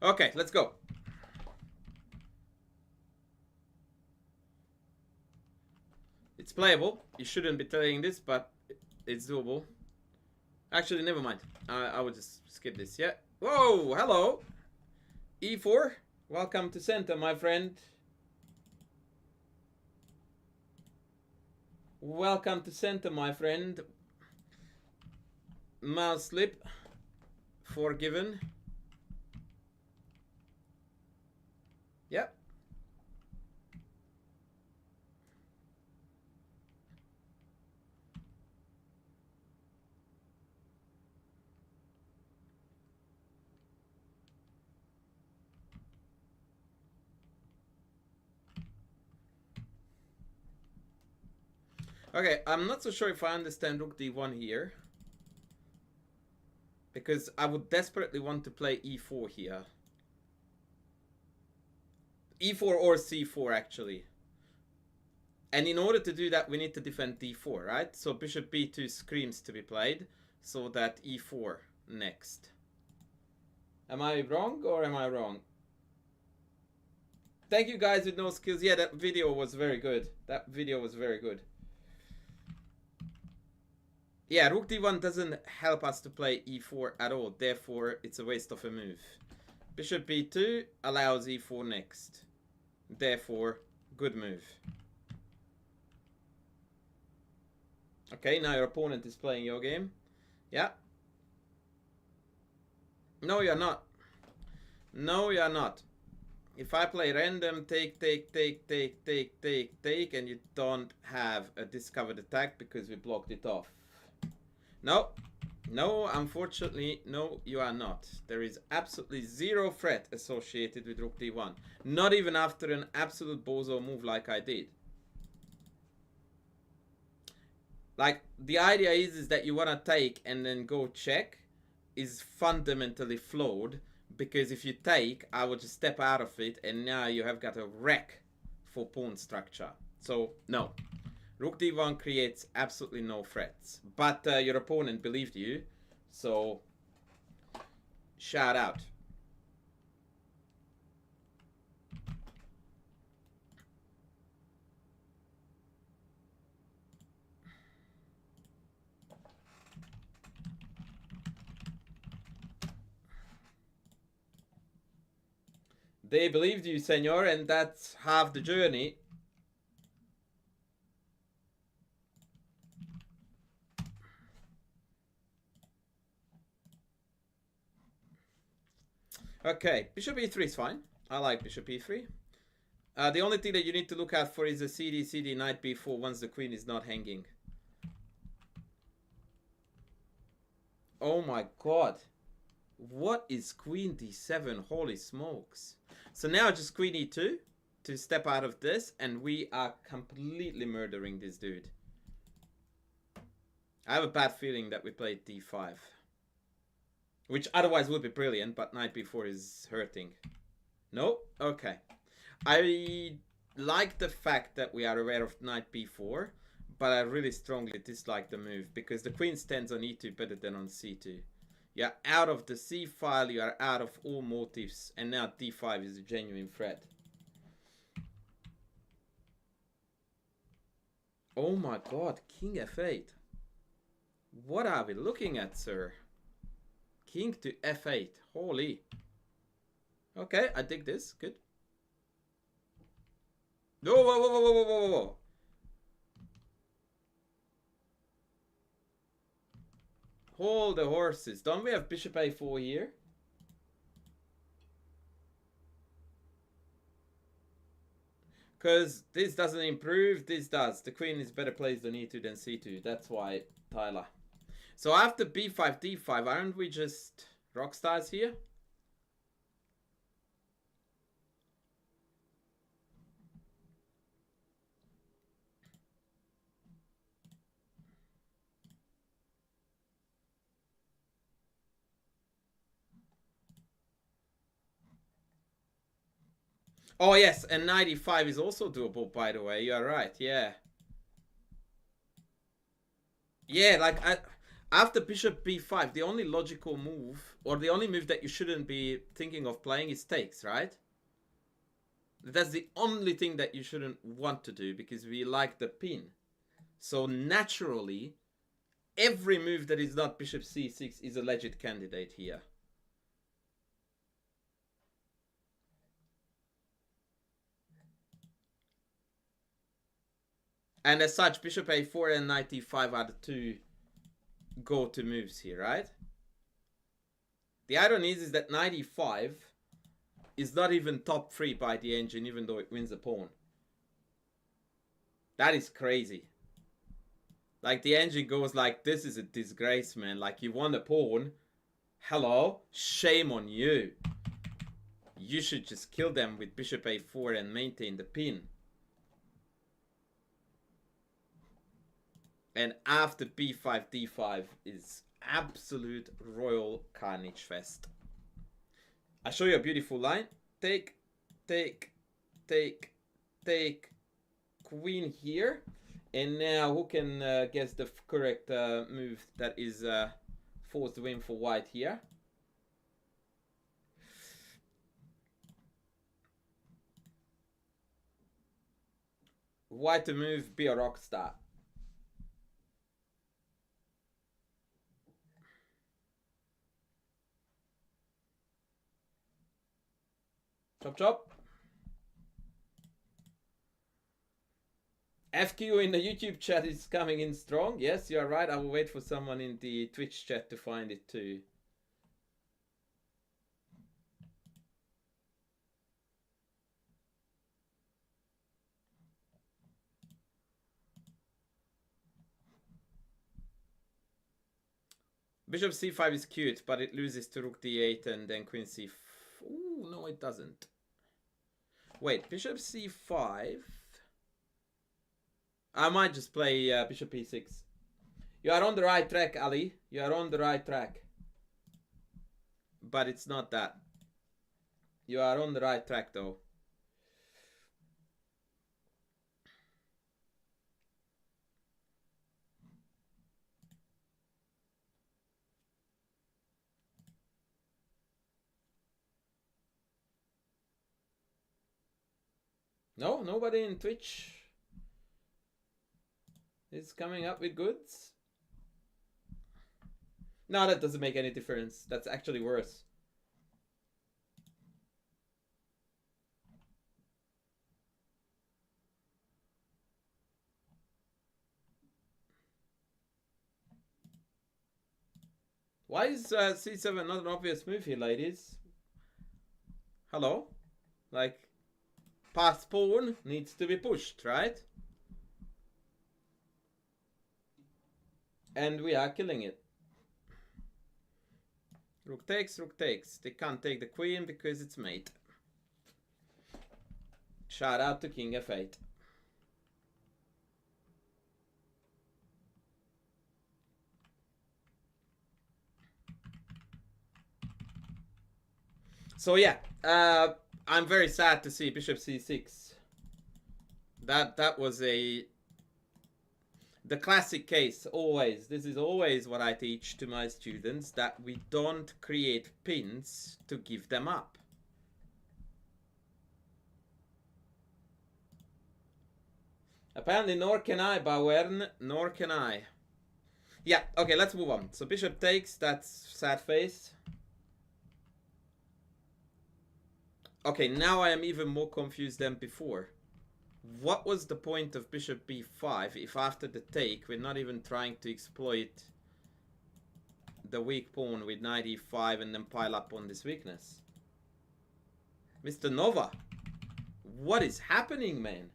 Okay, let's go. It's playable. You shouldn't be playing this, but it's doable. Actually, never mind. I will just skip this. Yeah. Whoa, hello. E4. Welcome to center, my friend. Welcome to center, my friend. Mouse slip. Forgiven. Yep. Okay, I'm not so sure if I understand Rook D1 here. Because I would desperately want to play E4 here. E4 or C4 actually. And in order to do that, we need to defend D4, right? So bishop B2 screams to be played. So that E4 next. Am I wrong or am I wrong? Thank you guys with no skills. Yeah, that video was very good. That video was very good. Yeah, Rook D1 doesn't help us to play E4 at all. Therefore, it's a waste of a move. Bishop B2 allows E4 next. Therefore, good move. Okay, now your opponent is playing your game. Yeah. No, you're not. No, you're not. If I play random take, and you don't have a discovered attack because we blocked it off. No. No, unfortunately, no, you are not. There is absolutely zero threat associated with Rook D1. Not even after an absolute bozo move like I did. Like, the idea is that you want to take and then go check is fundamentally flawed. Because if you take, I would just step out of it and now you have got a wreck for pawn structure. So, no. Rook D1 creates absolutely no threats. But your opponent believed you. So, shout out. They believed you, senor, and that's half the journey. Okay, bishop e3 is fine. I like bishop e3. The only thing that you need to look out for is a CD, knight b4 once the queen is not hanging. Oh my god. What is queen d7? Holy smokes. So now just queen e2 to step out of this, and we are completely murdering this dude. I have a bad feeling that we played d5. Which otherwise would be brilliant, but knight b4 is hurting. No? Okay. I like the fact that we are aware of knight b4, but I really strongly dislike the move, because the queen stands on e2 better than on c2. You're out of the c file, you are out of all motives, and now d5 is a genuine threat. Oh my god, king f8. What are we looking at, sir? King to f8. Holy. Okay, I dig this. Good. Whoa, whoa, whoa, whoa, whoa, whoa, whoa. Hold the horses. Don't we have bishop a4 here? Because this doesn't improve, this does. The queen is better placed on e2 than c2. That's why, Tyler. So after b5, d5, aren't we just rock stars here? Oh yes, and 95 is also doable, by the way. You're right, yeah. Yeah, like After bishop b5, the only logical move, or the only move that you shouldn't be thinking of playing is takes, right? That's the only thing that you shouldn't want to do because we like the pin. So naturally, every move that is not bishop c6 is a legit candidate here. And as such, bishop a4 and knight e5 are the two go-to moves here, right? The irony is that knight e5 is not even top 3 by the engine, even though it wins a pawn. That is crazy. Like, the engine goes like, this is a disgrace, man. Like, you won a pawn. Hello? Shame on you. You should just kill them with bishop a4 and maintain the pin. And after b5, d5 is absolute royal carnage fest. I show you a beautiful line. Take, take, take, take, queen here. And now who can guess the correct move that is forced win for white here? White to move, be a rock star. Chop chop. FQ in the YouTube chat is coming in strong. Yes, you are right. I will wait for someone in the Twitch chat to find it too. Bishop c5 is cute, but it loses to rook d8 and then queen c4. Ooh, no, it doesn't. Wait, bishop c5. I might just play bishop e6. You are on the right track, Ali. You are on the right track. But it's not that. You are on the right track, though. No, nobody in Twitch is coming up with goods. No, that doesn't make any difference. That's actually worse. Why is c7 not an obvious move here, ladies? Hello? Like, past pawn needs to be pushed, right? And we are killing it. Rook takes, rook takes. They can't take the queen because it's mate. Shout out to King F8. So yeah, I'm very sad to see bishop c6. That was the classic case. Always, this is always what I teach to my students, that we don't create pins to give them up. Apparently, nor can I, Bauern, nor can I. Yeah, okay, let's move on. So bishop takes, that's sad face. Okay, now I am even more confused than before. What was the point of bishop b5 if after the take we're not even trying to exploit the weak pawn with knight e5 and then pile up on this weakness? Mr. Nova, what is happening, man?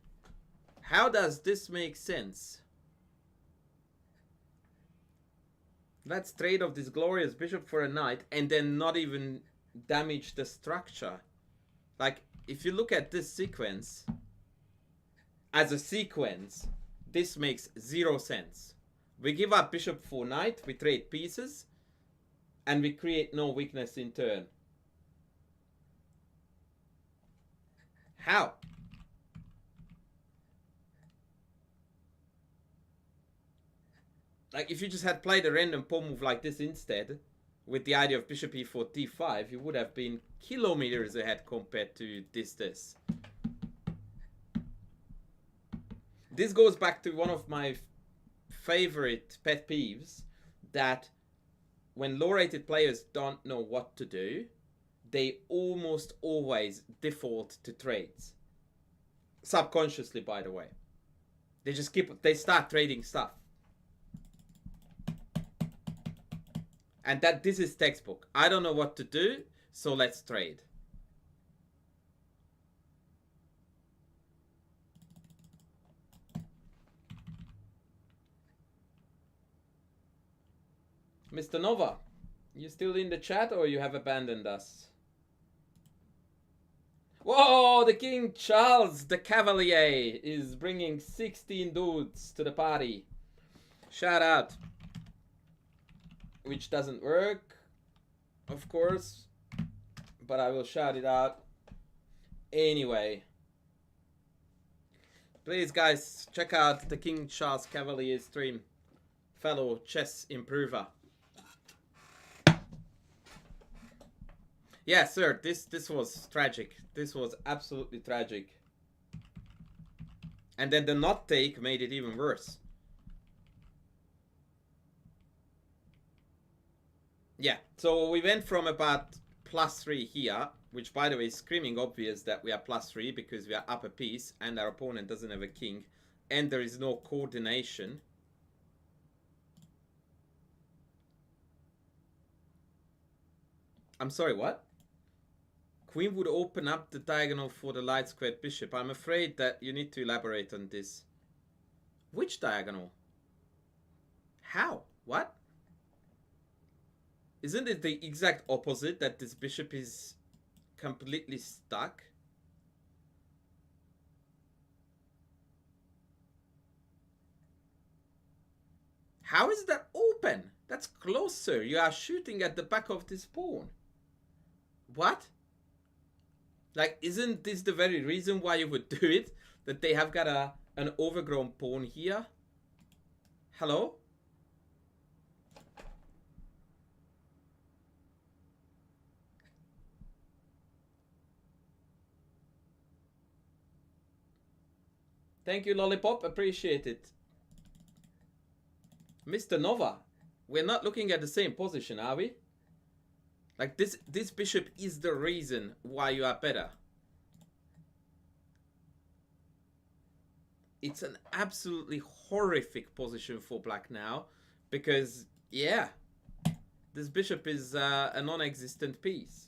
How does this make sense? Let's trade off this glorious bishop for a knight and then not even damage the structure. Like, if you look at this sequence, as a sequence, this makes zero sense. We give up bishop for knight, we trade pieces, and we create no weakness in turn. How? Like, if you just had played a random pawn move like this instead, with the idea of bishop e4, d5, you would have been kilometers ahead compared to this. This goes back to one of my favorite pet peeves, that when low-rated players don't know what to do, they almost always default to trades. Subconsciously, by the way. They start trading stuff. And this is textbook. I don't know what to do, so let's trade. Mr. Nova, you still in the chat or you have abandoned us? Whoa, the King Charles, the Cavalier, is bringing 16 dudes to the party. Shout out. Which doesn't work, of course, but I will shout it out anyway. Please, guys, check out the King Charles Cavalier stream. Fellow chess improver. Yeah, sir, this was tragic. This was absolutely tragic. And then the not take made it even worse. Yeah, so we went from about +3 here, which by the way is screaming obvious that we are +3 because we are up a piece and our opponent doesn't have a king and there is no coordination. I'm sorry, what? Queen would open up the diagonal for the light squared bishop. I'm afraid that you need to elaborate on this. Which diagonal? How? What? Isn't it the exact opposite, that this bishop is completely stuck? How is that open? That's closer. You are shooting at the back of this pawn. What? Like, isn't this the very reason why you would do it? That they have got an overgrown pawn here? Hello? Thank you, Lollipop. Appreciate it. Mr. Nova, we're not looking at the same position, are we? Like, this bishop is the reason why you are better. It's an absolutely horrific position for black now. Because, yeah, this bishop is a non-existent piece.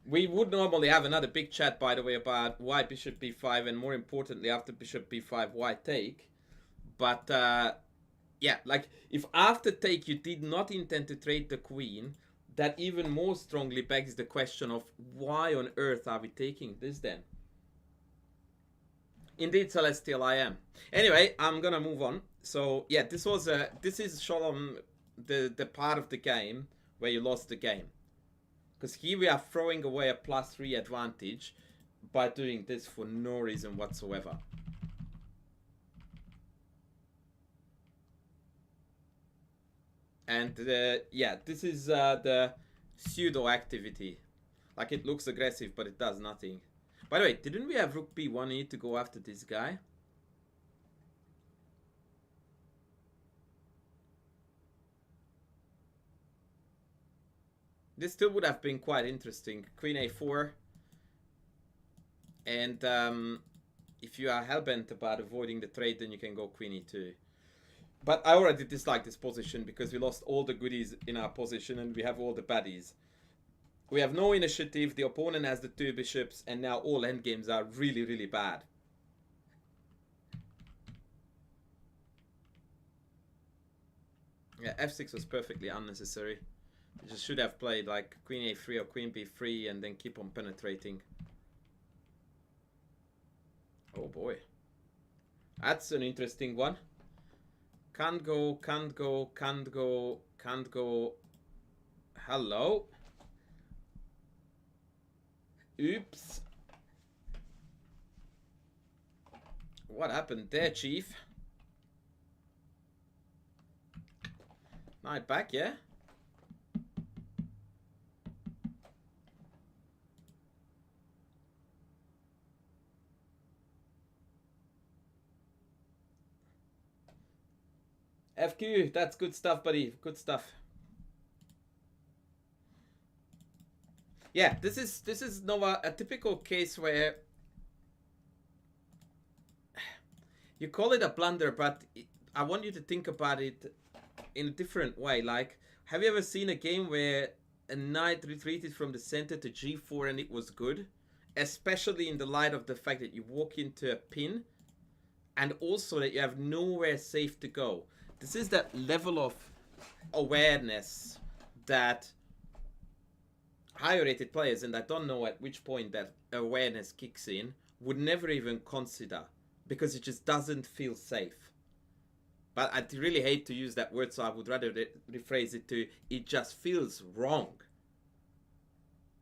We would normally have another big chat, by the way, about why bishop b5 and more importantly, after bishop b5, why take. But, yeah, like, if after take you did not intend to trade the queen, that even more strongly begs the question of why on earth are we taking this then? Indeed, Celestial, I am. Anyway, I'm gonna move on. So, yeah, this is Shalom, the part of the game where you lost the game. Because here we are throwing away a +3 advantage by doing this for no reason whatsoever. And yeah, this is the pseudo activity. Like, it looks aggressive, but it does nothing. By the way, didn't we have rook b1e to go after this guy? This still would have been quite interesting. Queen a4. And if you are hellbent about avoiding the trade, then you can go queen e2. But I already dislike this position because we lost all the goodies in our position and we have all the baddies. We have no initiative, the opponent has the 2 bishops, and now all endgames are really, really bad. Yeah, f6 was perfectly unnecessary. You just should have played like queen a3 or queen b3 and then keep on penetrating. Oh boy. That's an interesting one. Can't go, can't go, can't go, can't go. Hello? Oops. What happened there, Chief? Knight back, yeah? FQ, that's good stuff, buddy. Good stuff. Yeah, this is Nova, a typical case where you call it a blunder, but I want you to think about it in a different way. Like, have you ever seen a game where a knight retreated from the center to g4 and it was good? Especially in the light of the fact that you walk into a pin and also that you have nowhere safe to go. This is that level of awareness that higher rated players, and I don't know at which point that awareness kicks in, would never even consider, because it just doesn't feel safe. But I really hate to use that word, so I would rather rephrase it to, it just feels wrong.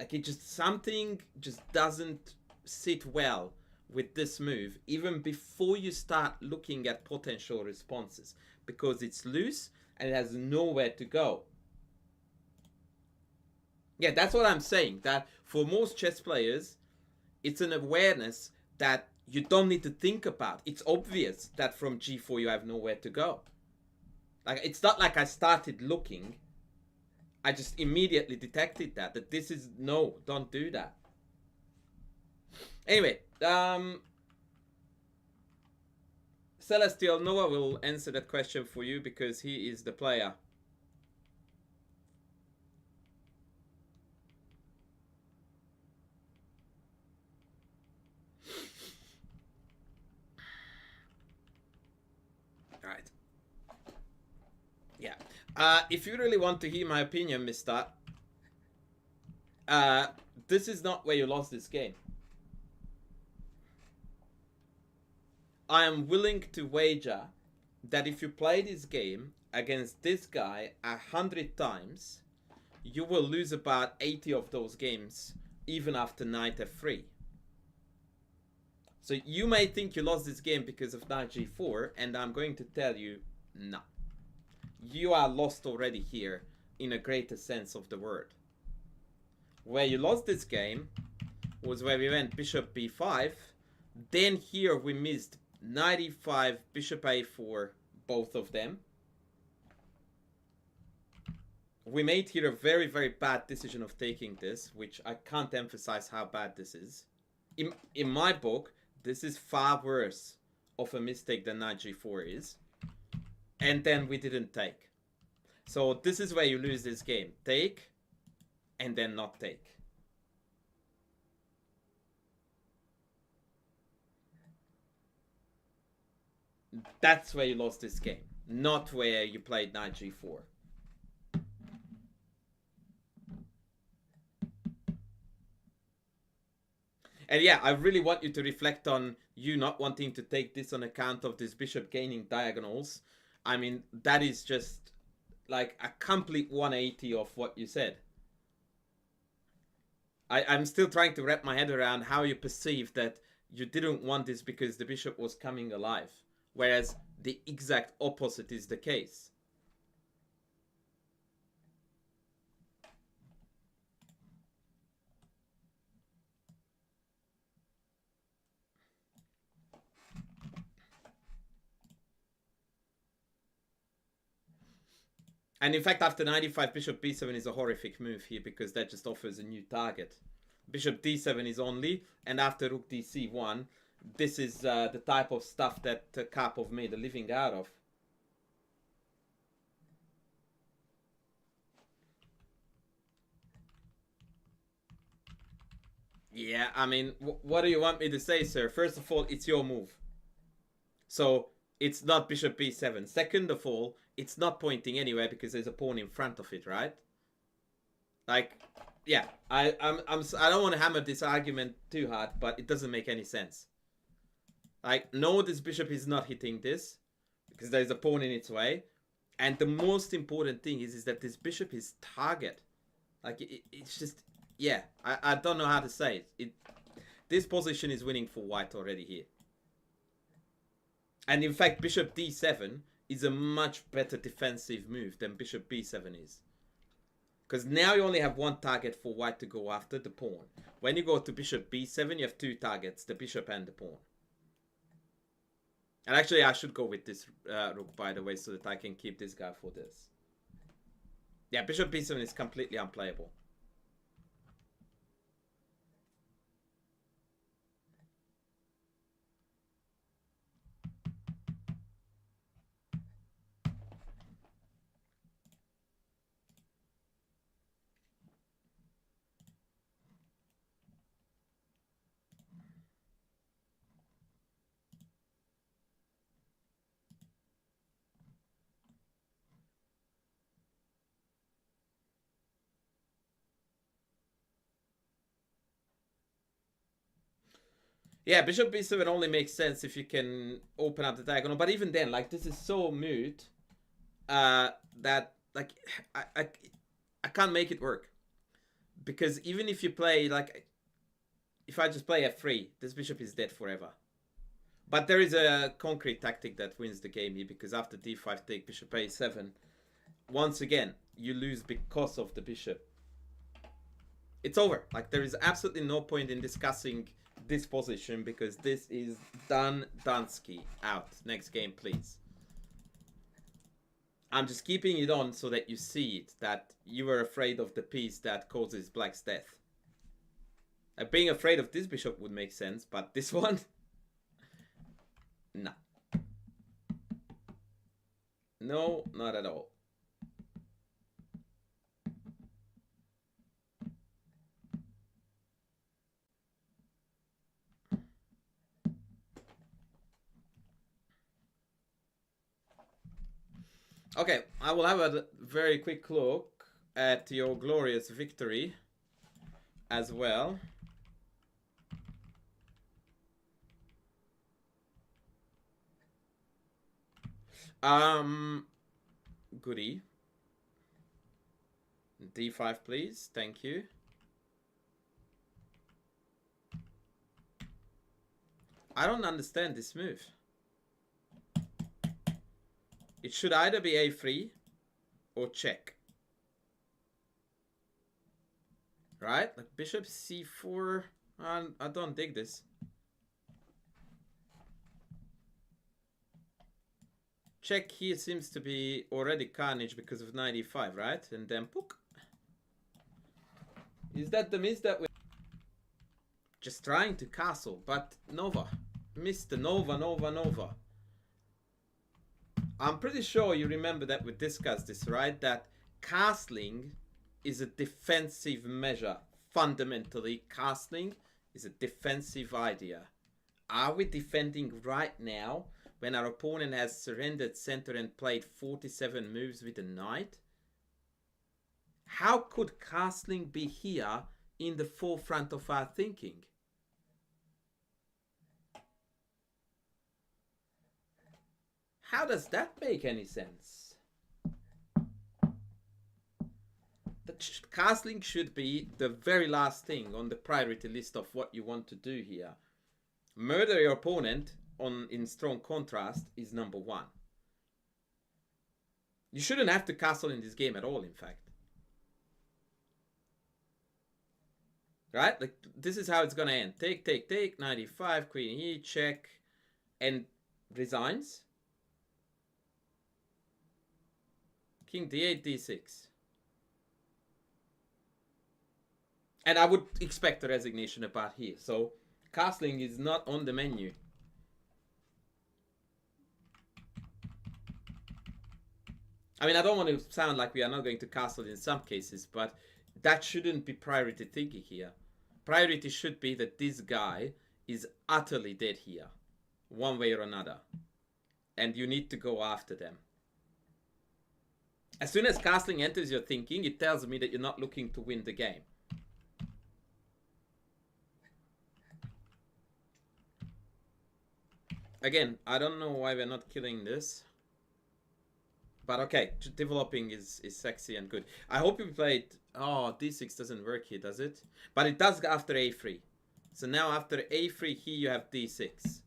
Like, it just, something just doesn't sit well with this move, even before you start looking at potential responses, because it's loose and it has nowhere to go. Yeah, that's what I'm saying, that for most chess players, it's an awareness that you don't need to think about. It's obvious that from g4 you have nowhere to go. Like, it's not like I started looking. I just immediately detected that this is, no, don't do that. Anyway, Celestial, Noah will answer that question for you because he is the player. Alright. Yeah. If you really want to hear my opinion, mister, this is not where you lost this game. I am willing to wager that if you play this game against this guy 100 times, you will lose about 80 of those games, even after knight f3. So you may think you lost this game because of knight g4, and I'm going to tell you, no. You are lost already here, in a greater sense of the word. Where you lost this game was where we went bishop b5, then here we missed knight e5, bishop a4, both of them. We made here a very, very bad decision of taking this, which I can't emphasize how bad this is. In my book, this is far worse of a mistake than knight g4 is. And then we didn't take. So this is where you lose this game. Take, and then not take. That's where you lost this game, not where you played knight g4. And yeah, I really want you to reflect on you not wanting to take this on account of this bishop gaining diagonals. I mean, that is just like a complete 180 of what you said. I'm still trying to wrap my head around how you perceive that you didn't want this because the bishop was coming alive, whereas the exact opposite is the case. And in fact, after 95, bishop b7 is a horrific move here because that just offers a new target. Bishop d7 is only, and after rook dc1, this is the type of stuff that Karpov made a living out of. Yeah, I mean, what do you want me to say, sir? First of all, it's your move. So it's not bishop b7. Second of all, it's not pointing anywhere because there's a pawn in front of it, right? Like, yeah, I don't want to hammer this argument too hard, but it doesn't make any sense. Like, no, this bishop is not hitting this because there's a pawn in its way. And the most important thing is that this bishop is target. Like, it's just, yeah, I don't know how to say it. This position is winning for white already here. And in fact, bishop d7 is a much better defensive move than bishop b7 is. Because now you only have one target for white to go after, the pawn. When you go to bishop b7, you have two targets, the bishop and the pawn. And actually, I should go with this rook, by the way, so that I can keep this guy for this. Yeah, bishop b7 is completely unplayable. Yeah, bishop b7 only makes sense if you can open up the diagonal. But even then, like, this is so moot that, like, I can't make it work. Because even if you play, like, if I just play f3, this bishop is dead forever. But there is a concrete tactic that wins the game here, because after d5 take bishop a7, once again, you lose because of the bishop. It's over. Like, there is absolutely no point in discussing this position, because this is done. Dunsky. Out. Next game, please. I'm just keeping it on so that you see it, that you were afraid of the piece that causes black's death. Being afraid of this bishop would make sense, but this one? No. No, not at all. Okay, I will have a very quick look at your glorious victory as well. Goody. D5, please. Thank you. I don't understand this move. It should either be a3 or check. Right? Like bishop c4. I don't dig this. Check here seems to be already carnage because of 95, right? And then pook. Is that the miss that we... Just trying to castle, but Nova. Missed the Nova, Nova, Nova. I'm pretty sure you remember that we discussed this, right? That castling is a defensive measure. Fundamentally, castling is a defensive idea. Are we defending right now when our opponent has surrendered center and played 47 moves with a knight? How could castling be here in the forefront of our thinking? How does that make any sense? The castling should be the very last thing on the priority list of what you want to do here. Murder your opponent in strong contrast is number one. You shouldn't have to castle in this game at all, in fact. Right? Like, this is how it's gonna end. Take, take, take, 95, queen here, check, and resigns. King d8, d6. And I would expect a resignation about here. So, castling is not on the menu. I mean, I don't want to sound like we are not going to castle in some cases, but that shouldn't be priority thinking here. Priority should be that this guy is utterly dead here, one way or another. And you need to go after them. As soon as castling enters your thinking, it tells me that you're not looking to win the game. Again, I don't know why we're not killing this. But okay, developing is sexy and good. I hope you played... Oh, d6 doesn't work here, does it? But it does after a3. So now after a3 here you have d6.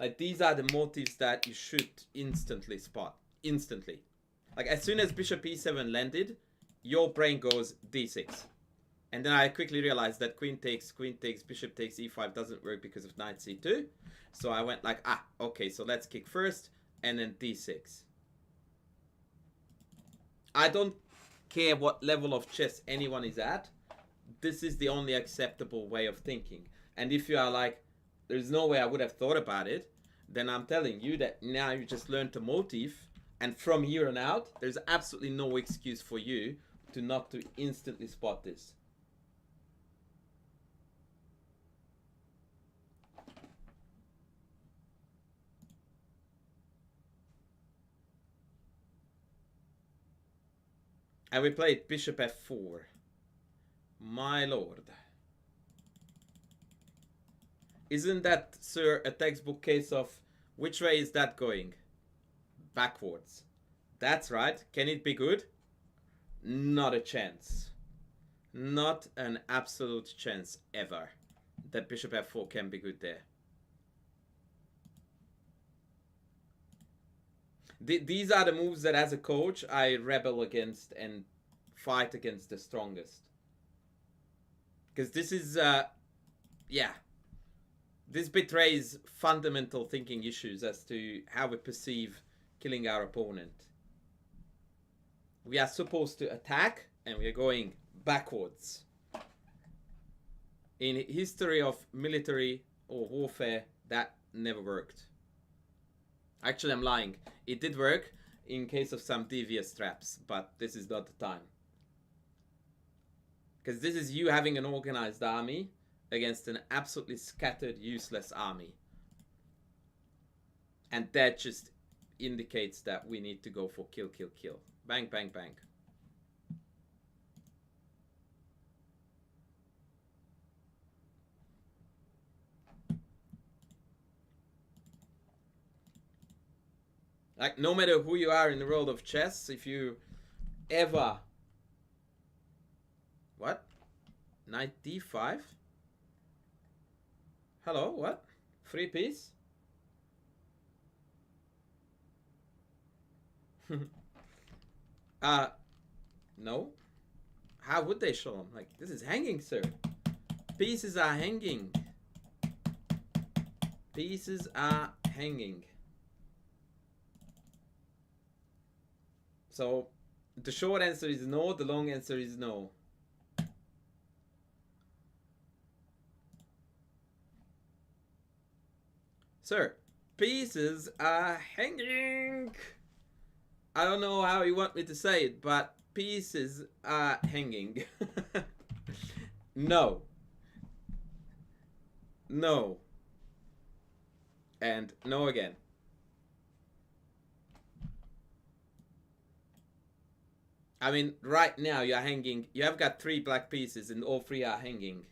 Like, these are the motifs that you should instantly spot. Instantly. Like, as soon as bishop e7 landed, your brain goes d6. And then I quickly realized that queen takes, bishop takes e5 doesn't work because of knight c2. So I went like, okay, so let's kick first, and then d6. I don't care what level of chess anyone is at. This is the only acceptable way of thinking. And if you are like, there's no way I would have thought about it, then I'm telling you that now you just learned a motif, and from here on out, there's absolutely no excuse for you to not to instantly spot this. And we played bishop f4. My lord. Isn't that, sir, a textbook case of which way is that going? Backwards. That's right. Can it be good? Not a chance. Not an absolute chance ever that bishop f4 can be good there. These are the moves that as a coach I rebel against and fight against the strongest. Because this is, yeah. This betrays fundamental thinking issues as to how we perceive killing our opponent. We are supposed to attack, and we are going backwards. In history of military or warfare, that never worked. Actually, I'm lying. It did work in case of some devious traps, but this is not the time. Because this is you having an organized army against an absolutely scattered, useless army. And that just indicates that we need to go for kill, kill, kill. Bang, bang, bang. Like, no matter who you are in the world of chess, if you ever... What? Knight d5? Hello, what? Free piece? No. How would they show them? Like, this is hanging, sir. Pieces are hanging. Pieces are hanging. So, the short answer is no, the long answer is no. Sir, pieces are hanging. I don't know how you want me to say it, but pieces are hanging. No. No. And no again. I mean, right now you're hanging. You have got 3 black pieces and all 3 are hanging.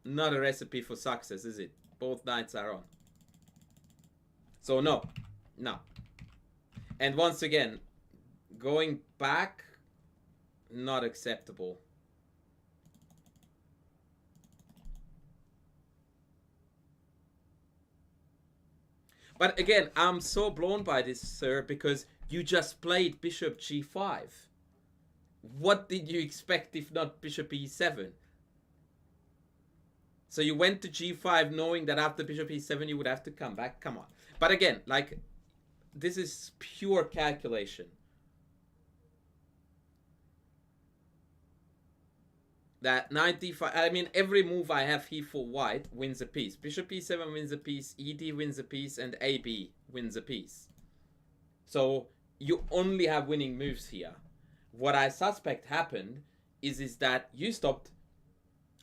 Not a recipe for success, is it? Both knights are on. So no. No. And once again, going back, not acceptable. But again, I'm so blown by this, sir, because you just played bishop g5. What did you expect if not bishop e7? So you went to g5 knowing that after bishop e7 you would have to come back? Come on. But again, like, this is pure calculation. That knight d5, I mean, every move I have here for white wins a piece. Bishop e7 wins a piece, ed wins a piece, and ab wins a piece. So you only have winning moves here. What I suspect happened is that you stopped,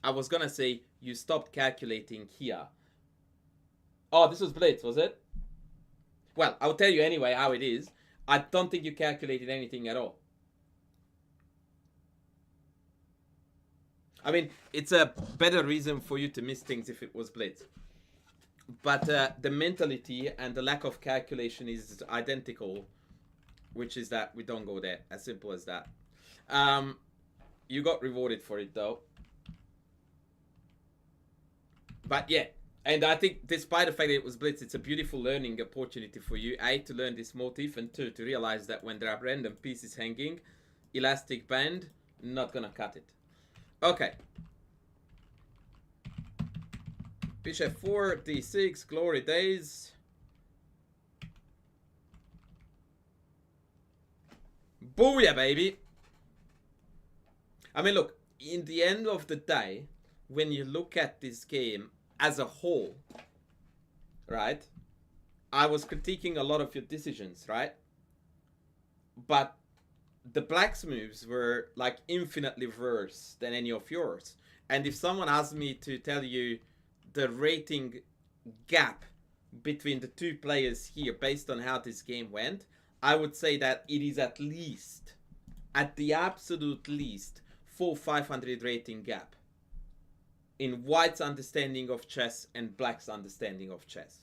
I was gonna say, you stopped calculating here. Oh, this was blitz, was it? Well, I'll tell you anyway how it is. I don't think you calculated anything at all. I mean, it's a better reason for you to miss things if it was blitz. But the mentality and the lack of calculation is identical, which is that we don't go there. As simple as that. You got rewarded for it, though. But yeah, And I think despite the fact that it was blitz, it's a beautiful learning opportunity for you. A, to learn this motif, and two, to realize that when there are random pieces hanging, elastic band, not gonna cut it. Okay. Bishop 4, d6, glory days. Booyah, baby! I mean, look, in the end of the day, when you look at this game as a whole, right? I was critiquing a lot of your decisions, right? But the black's moves were like infinitely worse than any of yours. And if someone asked me to tell you the rating gap between the two players here based on how this game went, I would say that it is at least, at the absolute least, 400-500 rating gap in white's understanding of chess and black's understanding of chess.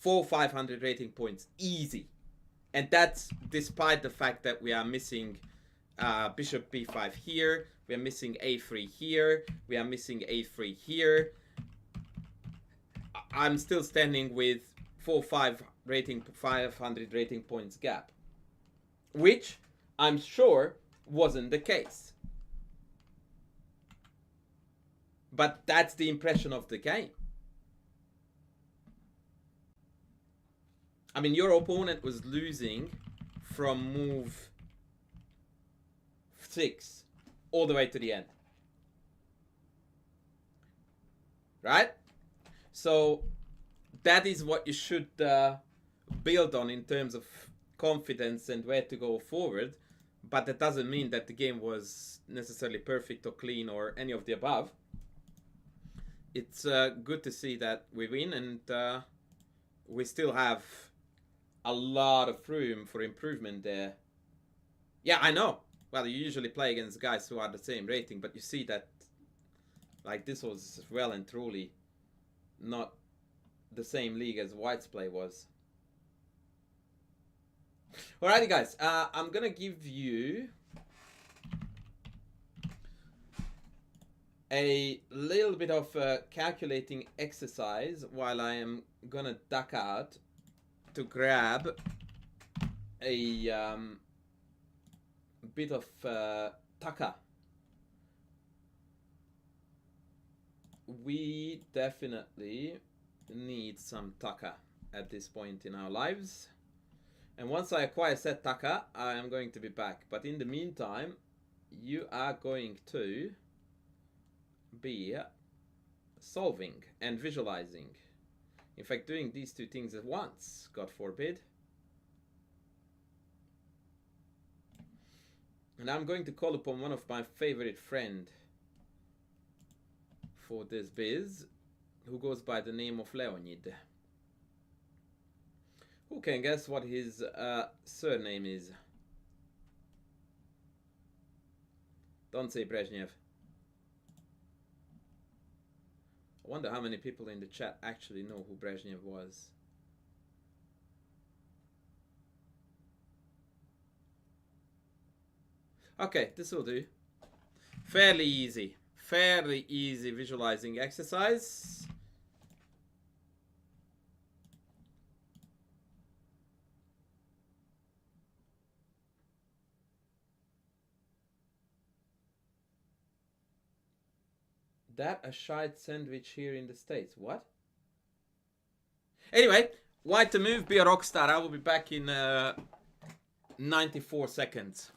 400-500 rating points, easy. And that's despite the fact that we are missing bishop b5 here, we are missing a3 here, we are missing a3 here. I'm still standing with 500 rating points gap, which I'm sure wasn't the case. But that's the impression of the game. I mean, your opponent was losing from move 6 all the way to the end. Right? So that is what you should build on in terms of confidence and where to go forward. But that doesn't mean that the game was necessarily perfect or clean or any of the above. It's good to see that we win, and we still have a lot of room for improvement there. Yeah, I know. Well, you usually play against guys who are the same rating, but you see that like this was well and truly not the same league as White's play was. Alrighty, guys. I'm gonna give you a little bit of calculating exercise while I am gonna duck out to grab a bit of tucker. We definitely need some tucker at this point in our lives. And once I acquire said tucker, I am going to be back. But in the meantime, you are going to be solving and visualizing. In fact, doing these two things at once, God forbid. And I'm going to call upon one of my favorite friends for this biz, who goes by the name of Leonid. Who can guess what his surname is? Don't say Brezhnev. I wonder how many people in the chat actually know who Brezhnev was. Okay, this will do. Fairly easy visualizing exercise. That a shite sandwich here in the States. What? Anyway, white to move, be a rock star. I will be back in 94 seconds.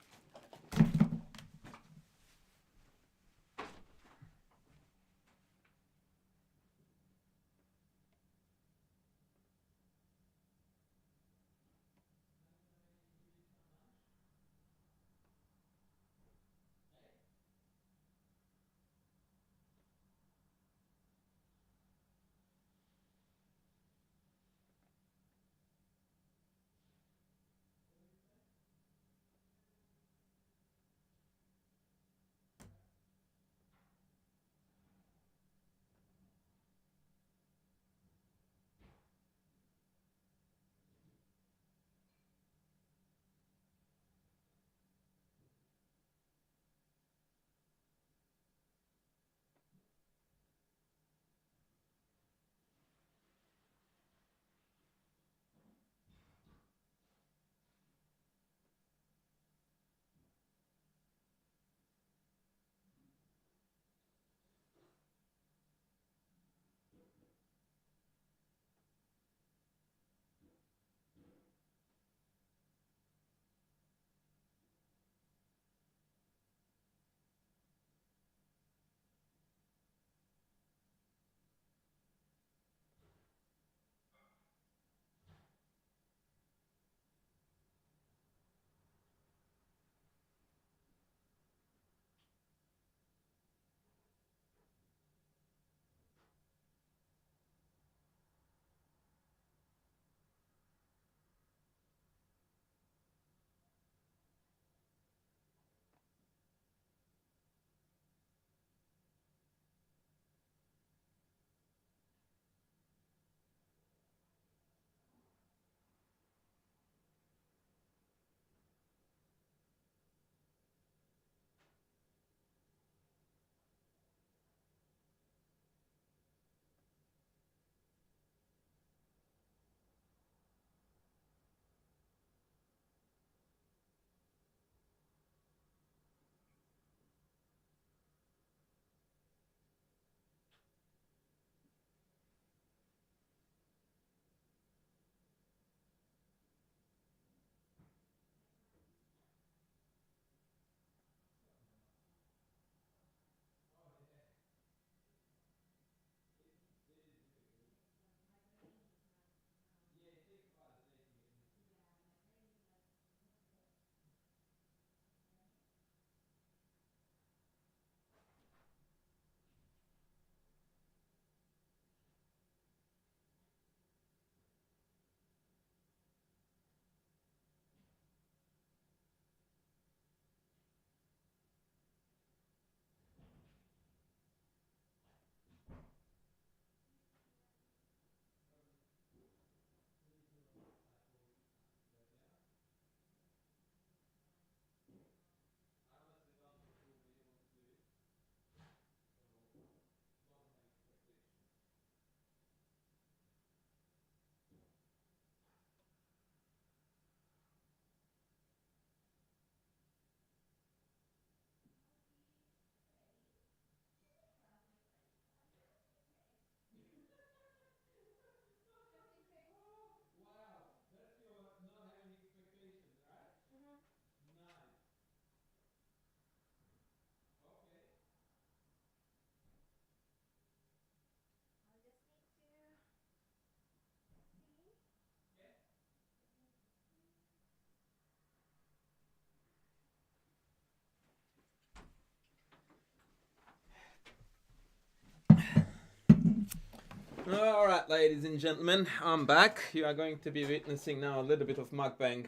Alright, ladies and gentlemen, I'm back. You are going to be witnessing now a little bit of mukbang.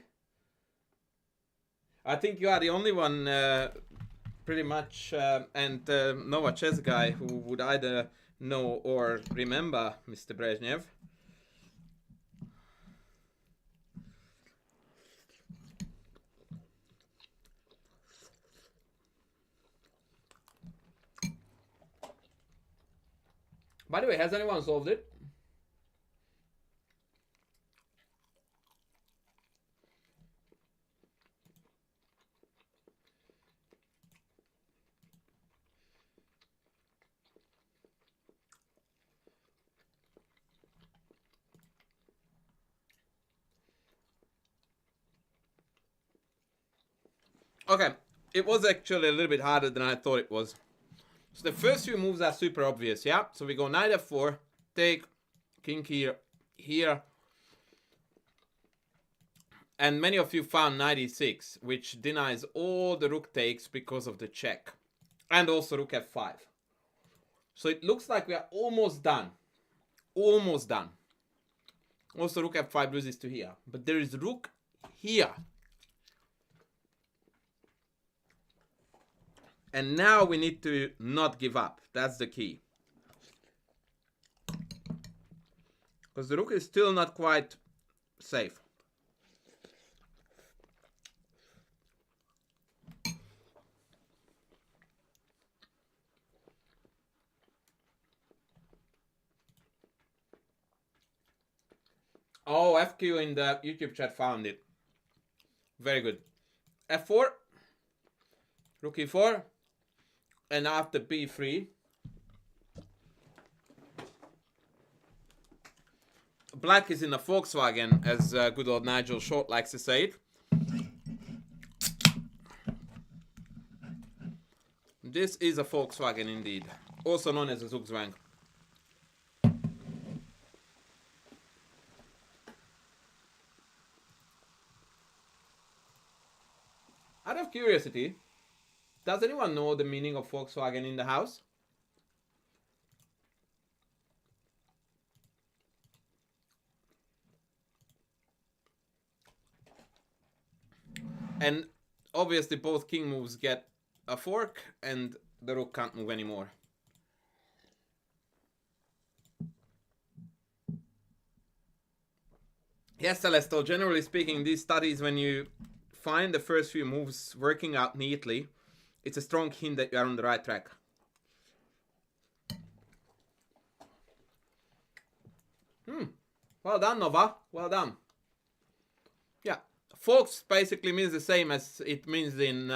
I think you are the only one, pretty much, and Nova Chess guy who would either know or remember Mr. Brezhnev. By the way, has anyone solved it? Okay, it was actually a little bit harder than I thought it was. So the first few moves are super obvious, yeah? So we go knight f4, take, king here, here. And many of you found knight e6, which denies all the rook takes because of the check. And also rook f5. So it looks like we are almost done. Almost done. Also rook f5 loses to here. But there is rook here. And now we need to not give up. That's the key. Because the rook is still not quite safe. Oh, FQ in the YouTube chat found it. Very good. F4. Rook e4. And after b3. Black is in a Volkswagen, as good old Nigel Short likes to say it. This is a Volkswagen indeed. Also known as a Zugzwang. Out of curiosity, does anyone know the meaning of Volkswagen in the house? And obviously both king moves get a fork and the rook can't move anymore. Yes, Celestial, generally speaking, these studies, when you find the first few moves working out neatly, it's a strong hint that you are on the right track. Well done, Nova. Well done. Yeah. Folks basically means the same as it means in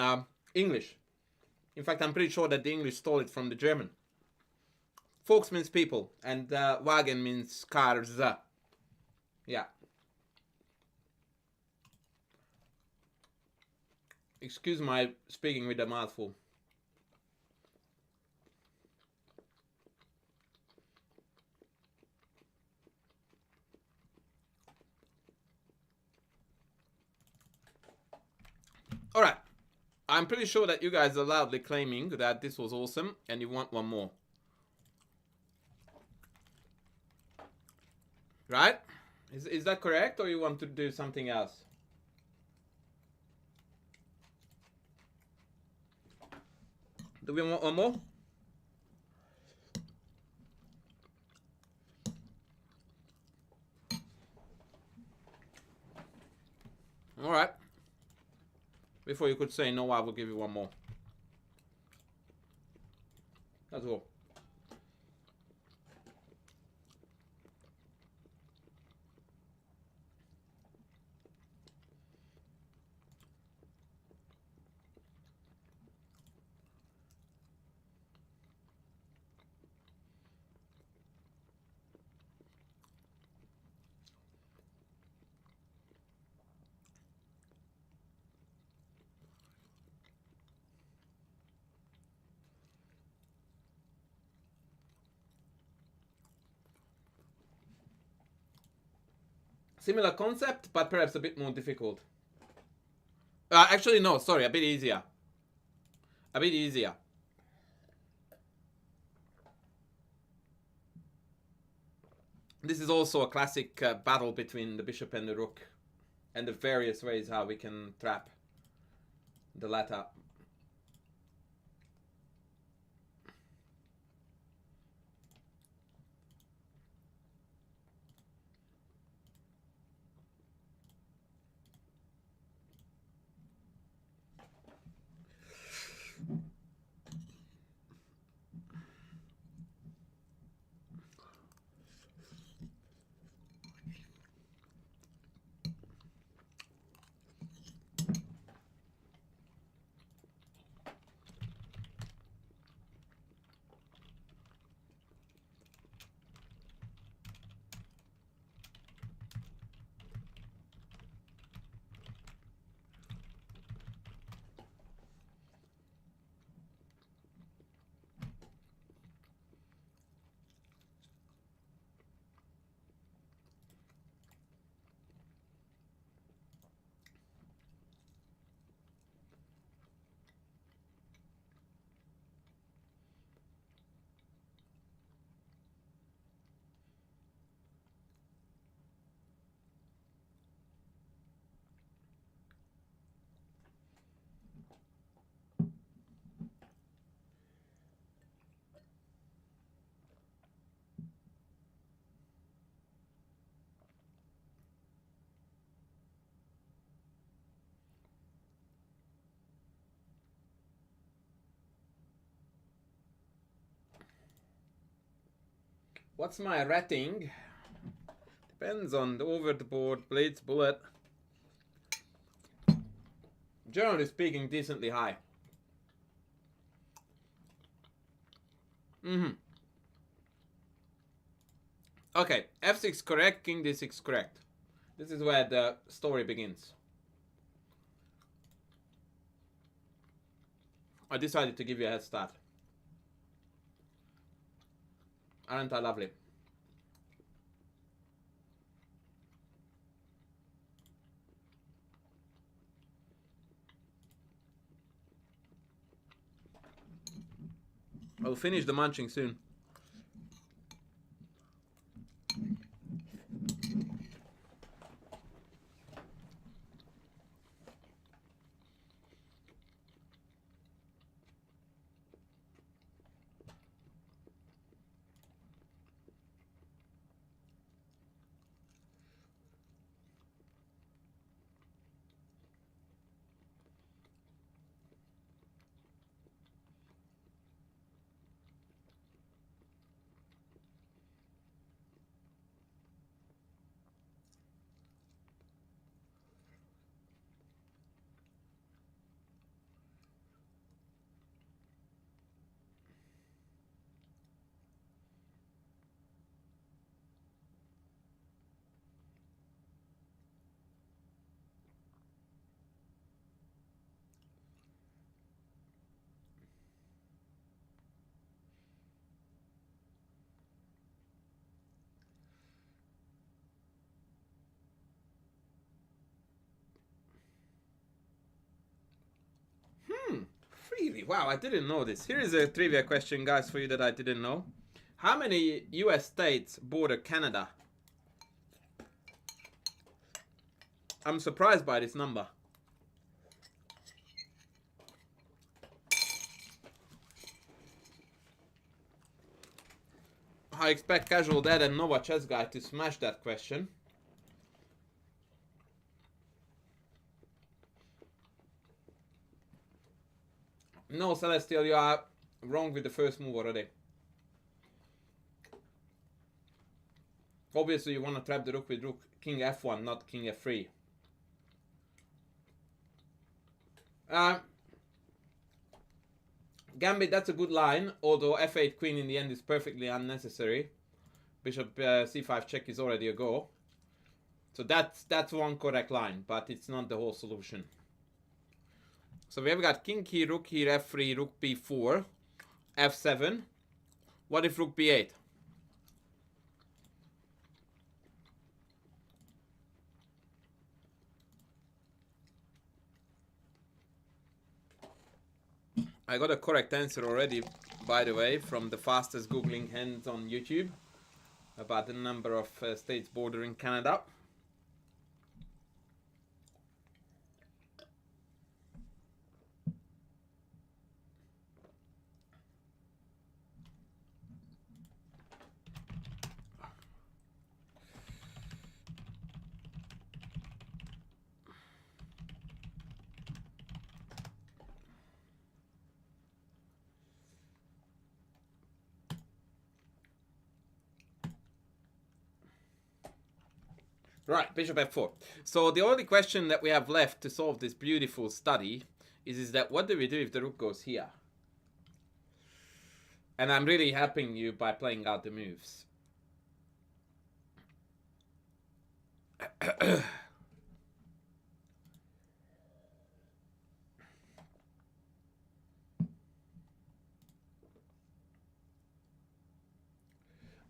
English. In fact, I'm pretty sure that the English stole it from the German. Folks means people, and Wagen means cars. Yeah. Excuse my speaking with a mouthful. Alright. I'm pretty sure that you guys are loudly claiming that this was awesome and you want one more. Right? Is that correct, or you want to do something else? Do we want one more? Alright. Before you could say no, I will give you one more. That's all. Similar concept, but perhaps a bit more difficult. Actually, no, sorry, a bit easier. A bit easier. This is also a classic battle between the bishop and the rook, and the various ways how we can trap the latter. What's my rating? Depends on the over the board, blades, bullet. Generally speaking, decently high. Okay, f6 correct, king d6 correct. This is where the story begins. I decided to give you a head start. Aren't I lovely? I'll finish the munching soon. Really? Wow, I didn't know this. Here is a trivia question, guys, for you that I didn't know. How many US states border Canada? I'm surprised by this number. I expect Casual Dad and Nova Chess Guy to smash that question. No, Celestial, you are wrong with the first move already. Obviously, you want to trap the rook with rook king f1, not king f3. Gambit, that's a good line, although f8 queen in the end is perfectly unnecessary. Bishop c5 check is already a go. So that's one correct line, but it's not the whole solution. So we have got king here, rook here, f3, rook b4, f7. What if rook b8? I got a correct answer already, by the way, from the fastest Googling hands on YouTube. about the number of states bordering Canada. Right, bishop f4. So the only question that we have left to solve this beautiful study is that what do we do if the rook goes here? And I'm really helping you by playing out the moves.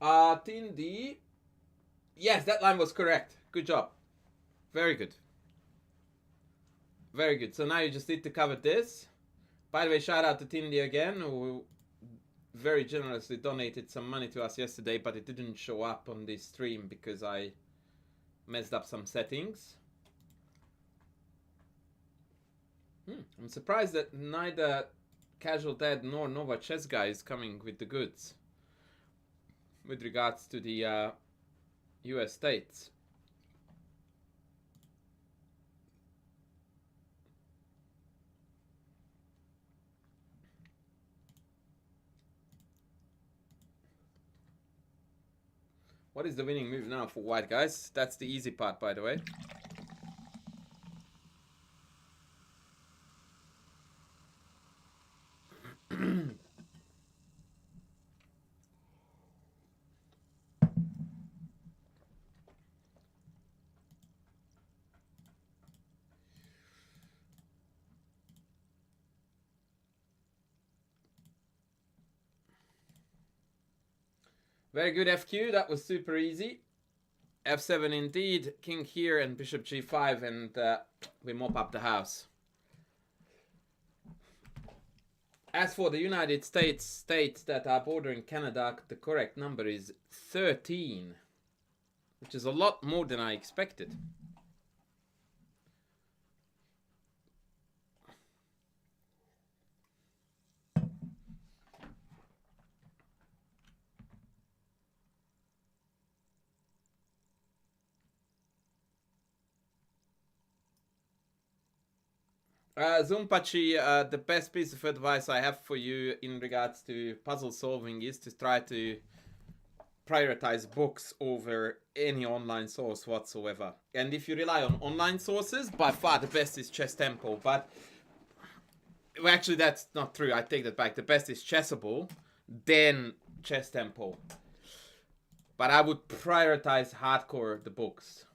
Tindi. Yes, that line was correct. Good job. Very good. Very good. So now you just need to cover this. By the way, shout out to Tindi again, who very generously donated some money to us yesterday, but it didn't show up on this stream because I messed up some settings. I'm surprised that neither Casual Dad nor Nova Chess Guy is coming with the goods with regards to the US states. What is the winning move now for white, guys? That's the easy part, by the way. Very good FQ, that was super easy. F7 indeed, king here and bishop g5, and we mop up the house. As for the United States that are bordering Canada, the correct number is 13, which is a lot more than I expected. Zumpachi, the best piece of advice I have for you in regards to puzzle solving is to try to prioritize books over any online source whatsoever. And if you rely on online sources, by far the best is Chess Temple. But well, actually, that's not true. I take that back. The best is Chessable, then Chess Temple. But I would prioritize hardcore the books.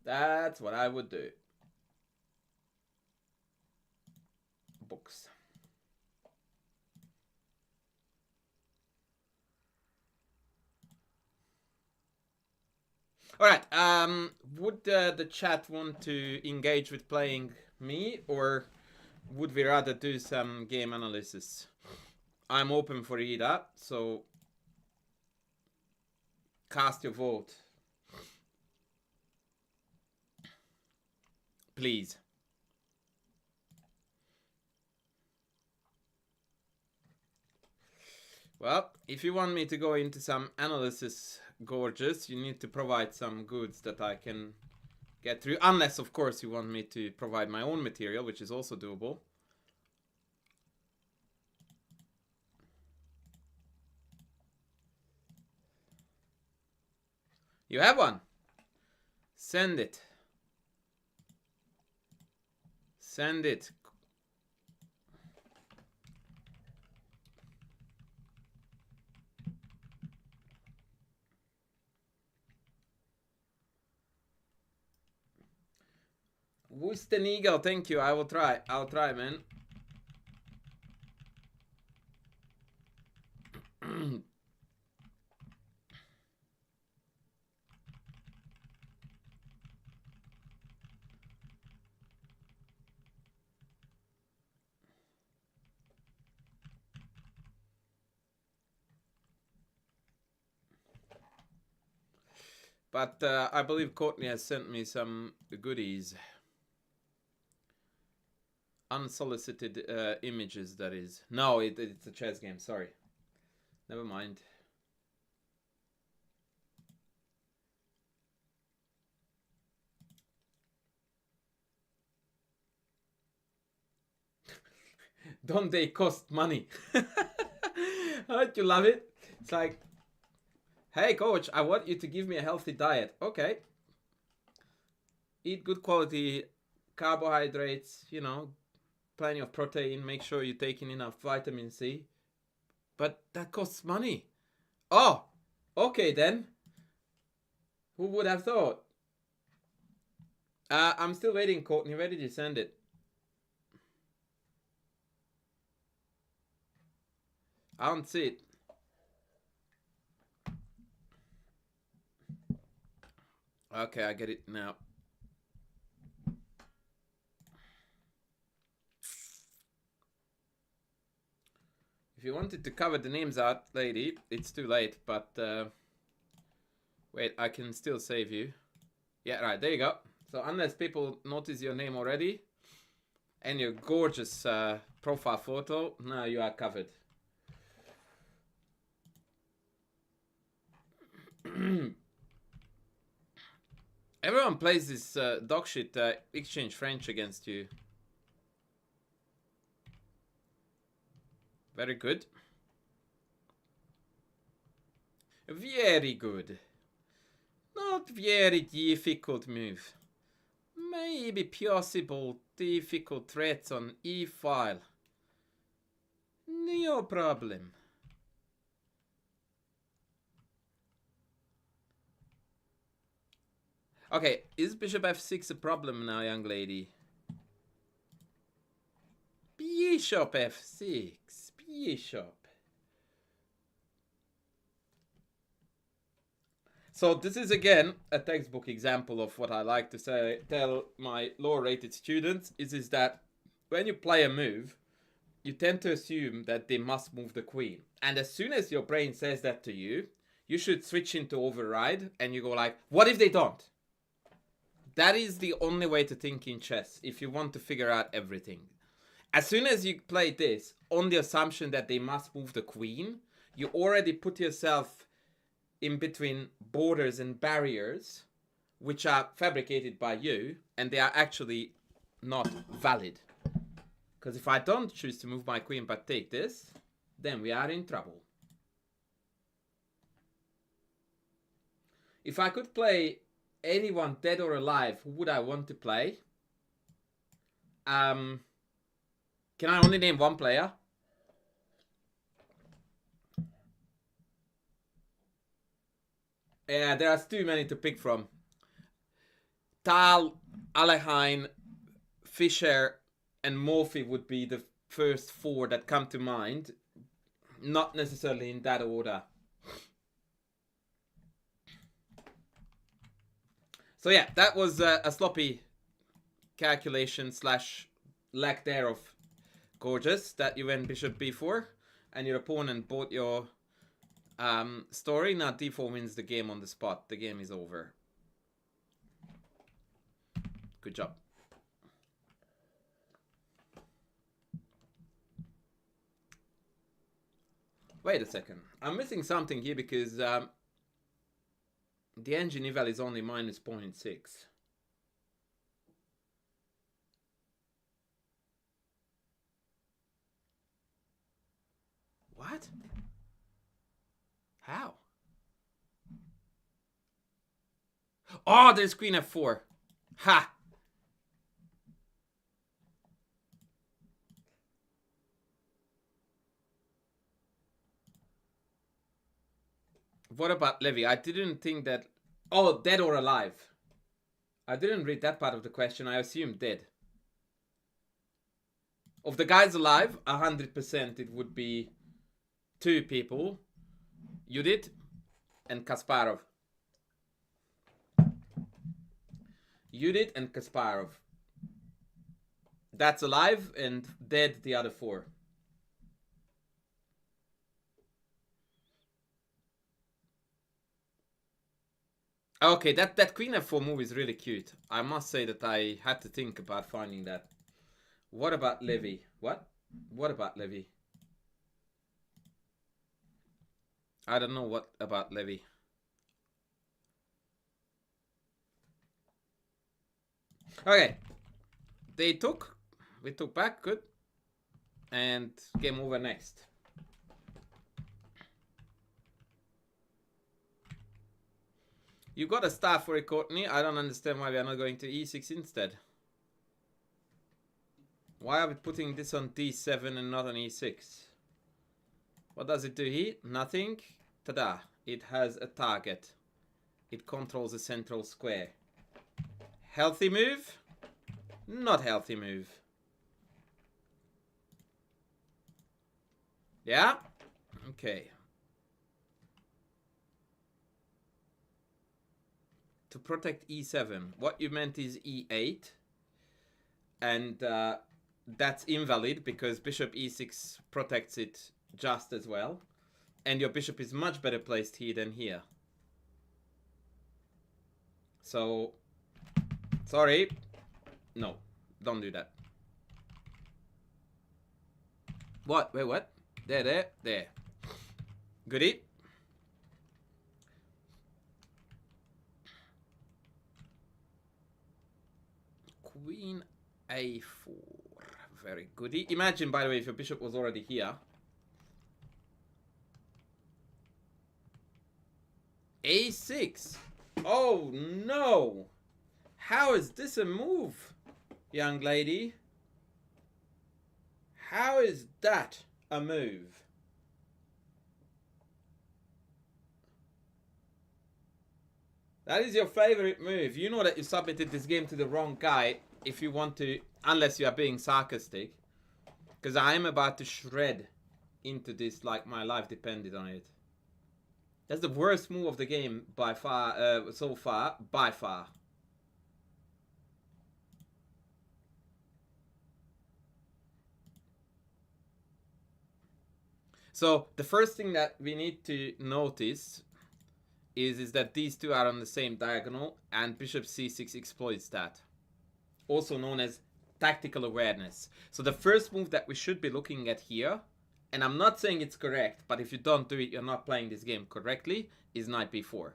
That's what I would do. Books. Alright, would the chat want to engage with playing me, or would we rather do some game analysis? I'm open for either, so cast your vote. Please. Well, if you want me to go into some analysis, gorgeous, you need to provide some goods that I can get through. Unless, of course, you want me to provide my own material, which is also doable. You have one. Send it. Send it. Woosten Eagle, thank you. I will try. I'll try, man. But I believe Courtney has sent me some goodies. Unsolicited images, that is. No, it's a chess game, sorry. Never mind. Don't they cost money? Don't you love it? It's like, hey coach, I want you to give me a healthy diet. Okay. Eat good quality carbohydrates, you know, plenty of protein, make sure you're taking enough vitamin C. But that costs money. Oh, okay then. Who would have thought? I'm still waiting, Courtney. Where did you send it? I don't see it. Okay, I get it now. If you wanted to cover the names out, lady, it's too late, but wait, I can still save you. Yeah, right, there you go. So unless people notice your name already and your gorgeous profile photo, now you are covered. Everyone plays this dog shit exchange French against you. Very good. Very good. Not very difficult move. Maybe possible difficult threats on e-file. No problem. Okay, is bishop f6 a problem now, young lady? Bishop f6. Bishop. So this is again a textbook example of what I like to tell my lower rated students is that when you play a move, you tend to assume that they must move the queen. And as soon as your brain says that to you, you should switch into override and you go like, what if they don't? That is the only way to think in chess if you want to figure out everything. As soon as you play this on the assumption that they must move the queen, you already put yourself in between borders and barriers which are fabricated by you and they are actually not valid. Because if I don't choose to move my queen but take this, then we are in trouble. If I could play anyone dead or alive, who would I want to play? Can I only name one player? Yeah, there are too many to pick from. Tal, Alekhine, Fischer, and Morphy would be the first four that come to mind. Not necessarily in that order. So yeah, that was a sloppy calculation slash lack thereof gorgeous that you went bishop b4 and your opponent bought your story. Now d4 wins the game on the spot. The game is over. Good job. Wait a second. I'm missing something here because the engine eval is only minus 0.6. What? How? Oh, there's queen f4. Ha! What about Levy? I didn't think that... Oh, dead or alive. I didn't read that part of the question. I assumed dead. Of the guys alive, 100% it would be two people. Judith and Kasparov. Judith and Kasparov. That's alive and dead the other four. Okay, that queen f4 move is really cute. I must say that I had to think about finding that. What about Levy? What? What about Levy? I don't know what about Levy. Okay. We took back, good. And game over next. You got a star for it, Courtney. I don't understand why we are not going to e6 instead. Why are we putting this on d7 and not on e6? What does it do here? Nothing. Ta-da. It has a target. It controls a central square. Healthy move? Not healthy move. Yeah? Okay. To protect e7. What you meant is e8. And that's invalid because bishop e6 protects it just as well. And your bishop is much better placed here than here. So, sorry. No, don't do that. What? Wait, what? There. Goodie. Queen a4. Very goodie. Imagine, by the way, if your bishop was already here. a6. Oh, no. How is this a move, young lady? How is that a move? That is your favorite move. You know that you submitted this game to the wrong guy if you want to, unless you are being sarcastic. Because I am about to shred into this like my life depended on it. That's the worst move of the game by far, so far, by far. So the first thing that we need to notice is that these two are on the same diagonal and bishop c6 exploits that. Also known as tactical awareness. So the first move that we should be looking at here, and I'm not saying it's correct, but if you don't do it, you're not playing this game correctly, is knight b4.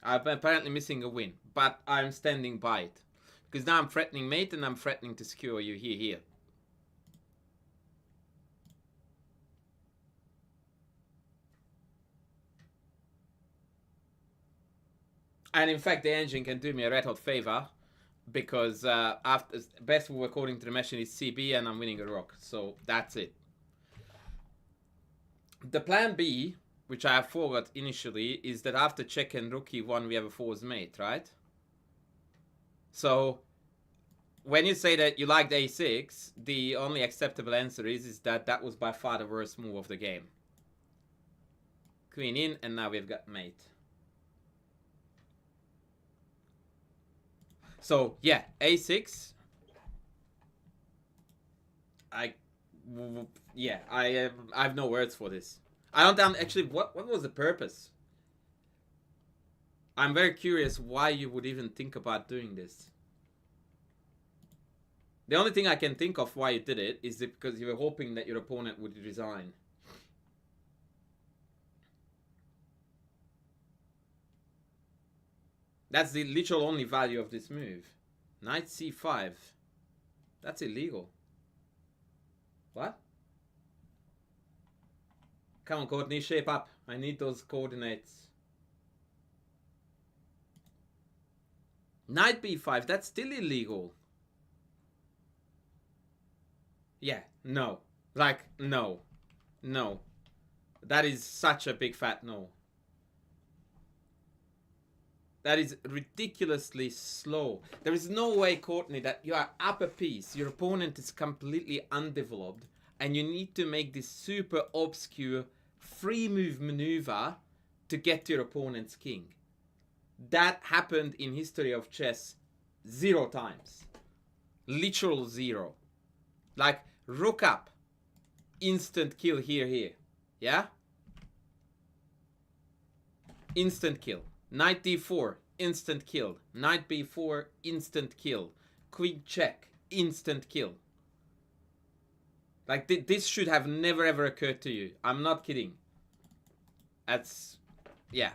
I'm apparently missing a win, but I'm standing by it. Because now I'm threatening mate and I'm threatening to skewer you here. And in fact, the engine can do me a red hot favor because after best move according to the machine is CB and I'm winning a rook. So that's it. The plan B, which I forgot initially, is that after check and rook e1 we have a forced mate, right? So when you say that you liked a6, the only acceptable answer is that that was by far the worst move of the game. Queen in, and now we've got mate. So yeah, a6. I have no words for this. I don't actually. What was the purpose? I'm very curious why you would even think about doing this. The only thing I can think of why you did it is because you were hoping that your opponent would resign. That's the literal only value of this move. Knight c5. That's illegal. What? Come on, Courtney, shape up. I need those coordinates. Knight b5, that's still illegal. Yeah, no. Like, no. No. That is such a big fat no. That is ridiculously slow. There is no way, Courtney, that you are up a piece, your opponent is completely undeveloped, and you need to make this super obscure free move maneuver to get to your opponent's king. That happened in history of chess 0 times. Literal 0. Like, rook up. Instant kill here. Yeah? instant kill. Knight d4, instant kill. Knight b4, instant kill. Queen check, instant kill. Like, this should have never ever occurred to you. I'm not kidding. That's, yeah.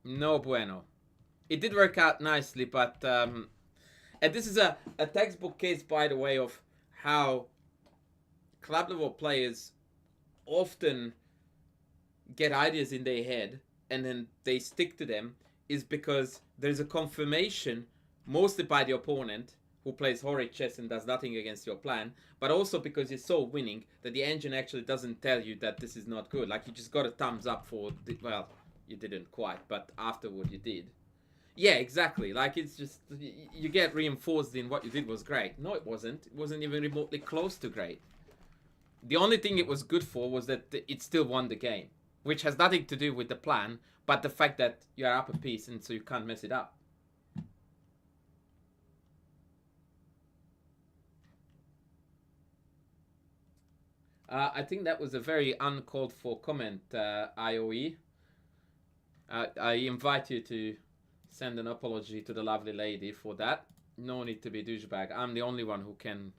No bueno. It did work out nicely, but, and this is a textbook case, by the way, of how club level players often get ideas in their head and then they stick to them, is because there's a confirmation, mostly by the opponent, who plays horrid chess and does nothing against your plan, but also because you're so winning that the engine actually doesn't tell you that this is not good. Like, you just got a thumbs up for, well, you didn't quite, but afterward you did. Yeah, exactly. Like, it's just, you get reinforced in what you did was great. No, it wasn't. It wasn't even remotely close to great. The only thing it was good for was that it still won the game, which has nothing to do with the plan, but the fact that you're up a piece and so you can't mess it up. I think that was a very uncalled for comment, IOE. I invite you to send an apology to the lovely lady for that. No need to be a douchebag. I'm the only one who can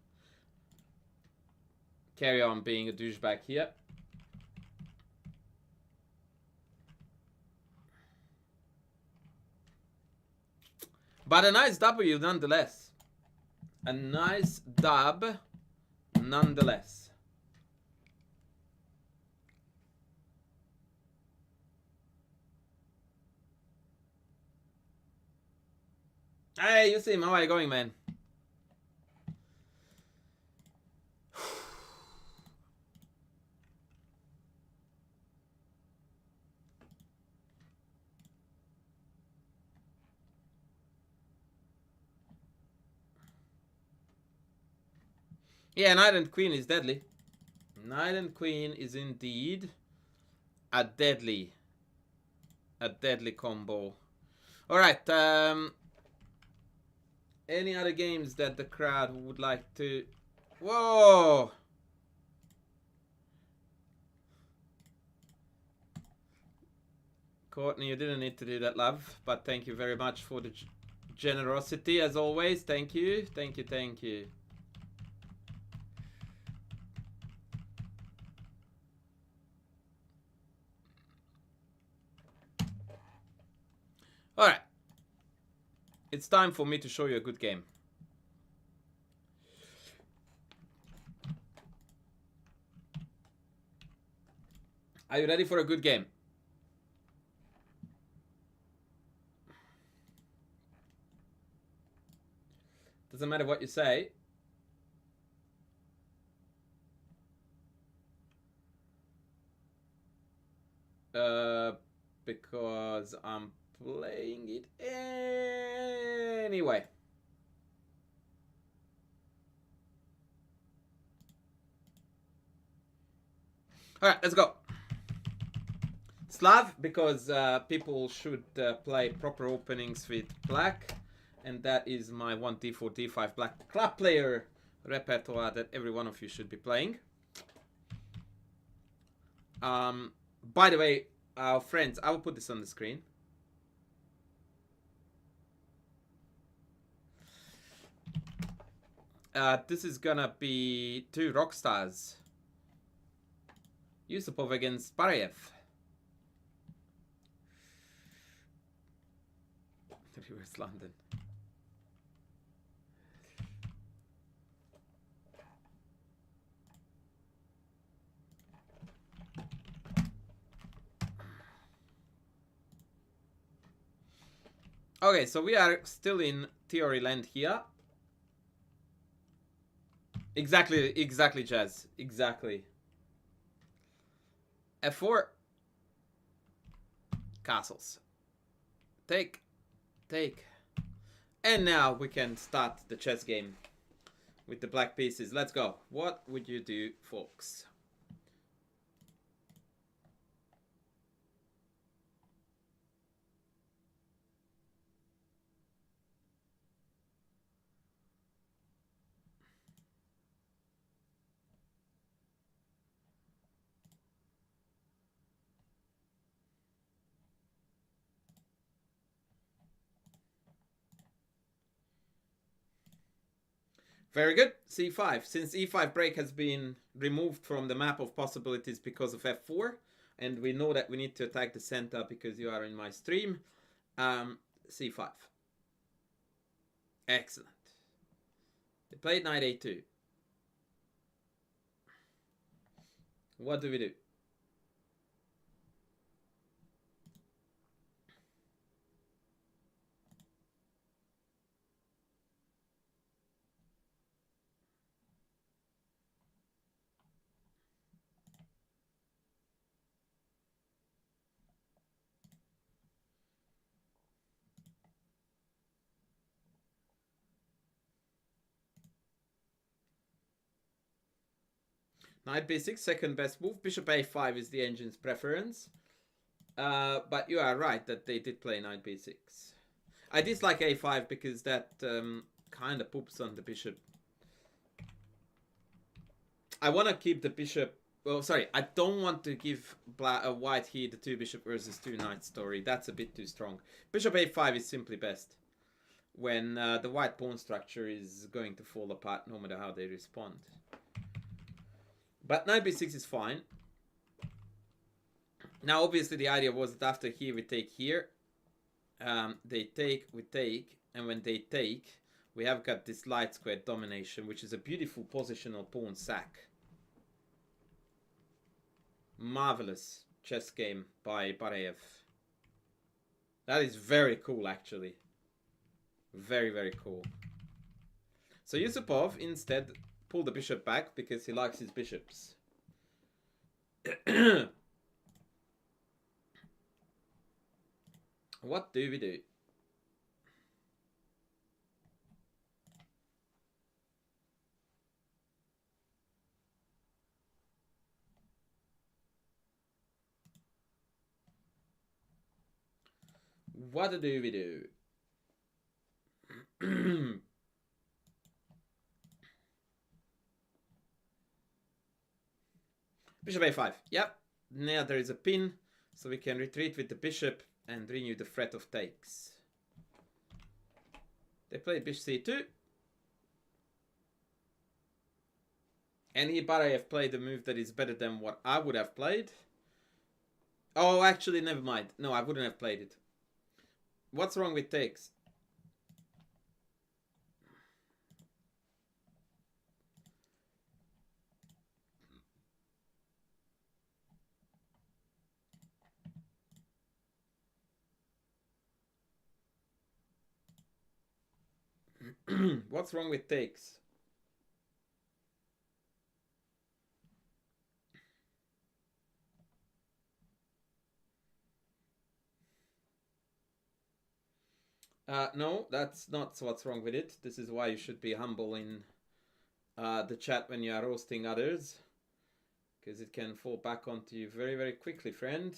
carry on being a douchebag here. But a nice W nonetheless. A nice dub nonetheless. Hey, you see, how are you going, man? Yeah, knight and queen is deadly. Knight and queen is indeed a deadly combo. All right. Any other games that the crowd would like to? Whoa! Courtney, you didn't need to do that, love. But thank you very much for the generosity, as always. Thank you. Thank you. Thank you. All right. It's time for me to show you a good game. Are you ready for a good game? Doesn't matter what you say. Because I'm playing it anyway. All right, let's go. Slav, because people should play proper openings with black, and that is my 1d4 d5 black club player repertoire that every one of you should be playing. By the way, friends, I will put this on the screen. This is gonna be two rock stars. Yusupov against Parayev. West London. Okay, so we are still in theory land here. Exactly, Jazz. Exactly. F4. Castles. Take. And now we can start the chess game with the black pieces. Let's go. What would you do, folks? Very good. c5. Since e5 break has been removed from the map of possibilities because of f4, and we know that we need to attack the center because you are in my stream, c5. Excellent. They played knight a2. What do we do? Knight b6, second best move. Bishop a5 is the engine's preference. But you are right that they did play knight b6. I dislike a5 because that kind of poops on the bishop. I want to keep the bishop... Well, sorry, I don't want to give white here the 2 bishop versus 2 knight story. That's a bit too strong. Bishop a5 is simply best when the white pawn structure is going to fall apart no matter how they respond. But knight b6 is fine. Now, obviously, the idea was that after here, we take here. They take, we take. And when they take, we have got this light square domination, which is a beautiful positional pawn sack. Marvelous chess game by Bareyev. That is very cool, actually. Very, very cool. So Yusupov instead pulled the bishop back because he likes his bishops. What do we do? What do we do? Bishop a5. Yep. Now there is a pin, so we can retreat with the bishop and renew the threat of takes. They played bishop c2. And here Barayev played a move that is better than what I would have played. Oh, actually, never mind. No, I wouldn't have played it. What's wrong with takes? What's wrong with takes? No, that's not what's wrong with it. This is why you should be humble in the chat when you are roasting others. Because it can fall back onto you very, very quickly, friend.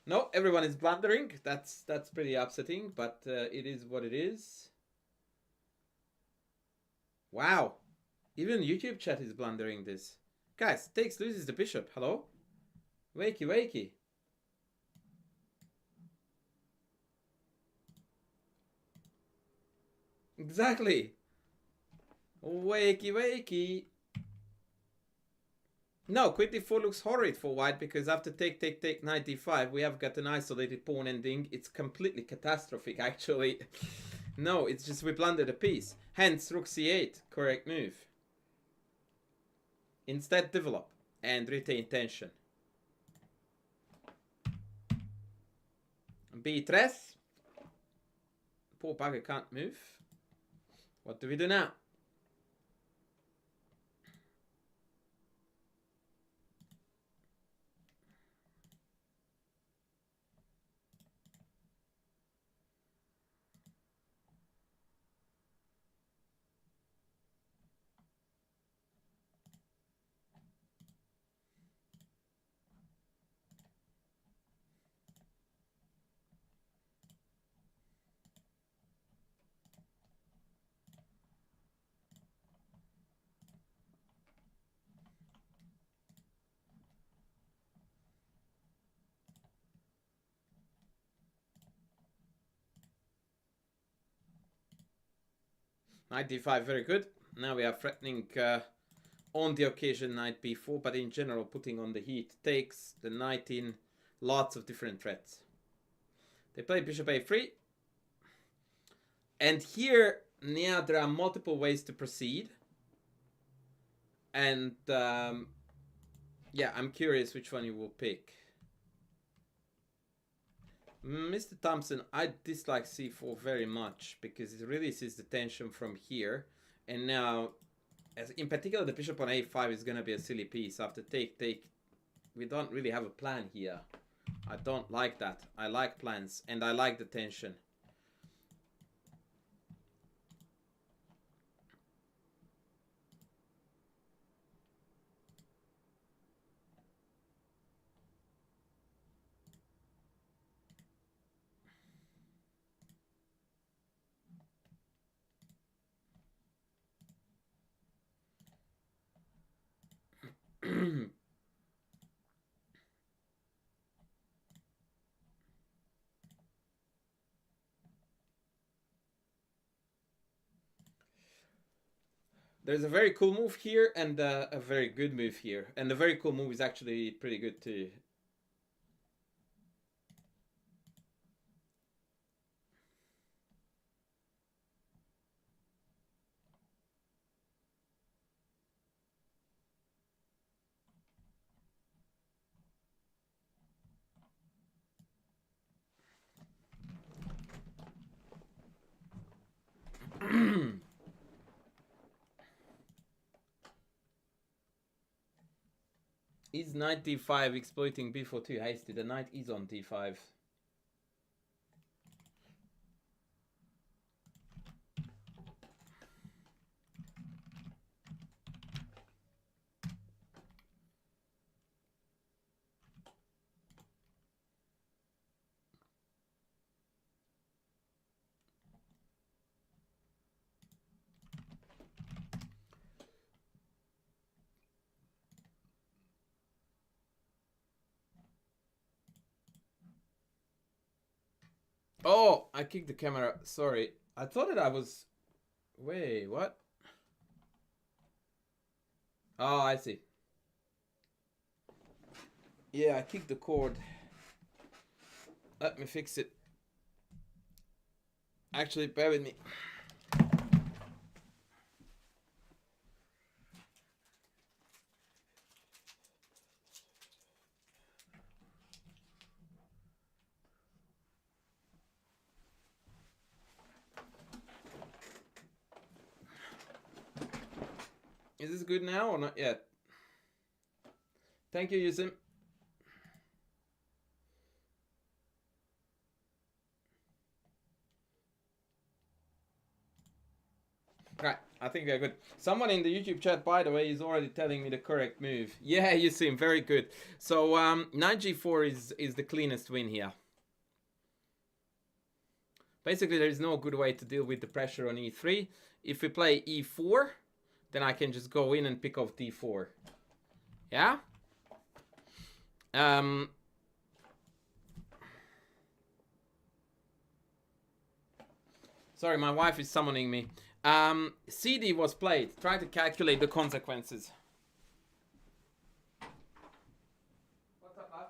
No, everyone is blundering. That's pretty upsetting, but it is what it is. Wow. Even YouTube chat is blundering this. Guys, takes loses the bishop. Hello? Wakey, wakey. Exactly. Wakey, wakey. No, queen d4 looks horrid for white because after take, knight d5, we have got an isolated pawn ending. It's completely catastrophic, actually. No, it's just we blundered a piece. Hence, rook c8, correct move. Instead, develop and retain tension. B3. Poor bugger can't move. What do we do now? Knight d5, very good. Now we are threatening on the occasion knight b4, but in general putting on the heat takes the knight in, lots of different threats. They play bishop a3. And here, yeah, there are multiple ways to proceed. And yeah, I'm curious which one you will pick. Mr. Thompson, I dislike c4 very much because it releases the tension from here. And now, as in particular, the bishop on a5 is going to be a silly piece. After take, we don't really have a plan here. I don't like that. I like plans, and I like the tension. There's a very cool move here and a very good move here. And the very cool move is actually pretty good too. Is knight d5 exploiting b4 too hasty? The knight is on d5. Oh, I kicked the camera. Sorry. I thought that I was... Wait, what? Oh, I see. Yeah, I kicked the cord. Let me fix it. Actually, bear with me. Is this good now or not yet? Thank you, Yusim. Right, I think we are good. Someone in the YouTube chat, by the way, is already telling me the correct move. Yeah, Yusim, very good. So knight g4 is the cleanest win here. Basically, there is no good way to deal with the pressure on e3. If we play e4, then I can just go in and pick off d4. Yeah? Sorry, my wife is summoning me. CD was played. Try to calculate the consequences. What's up, love?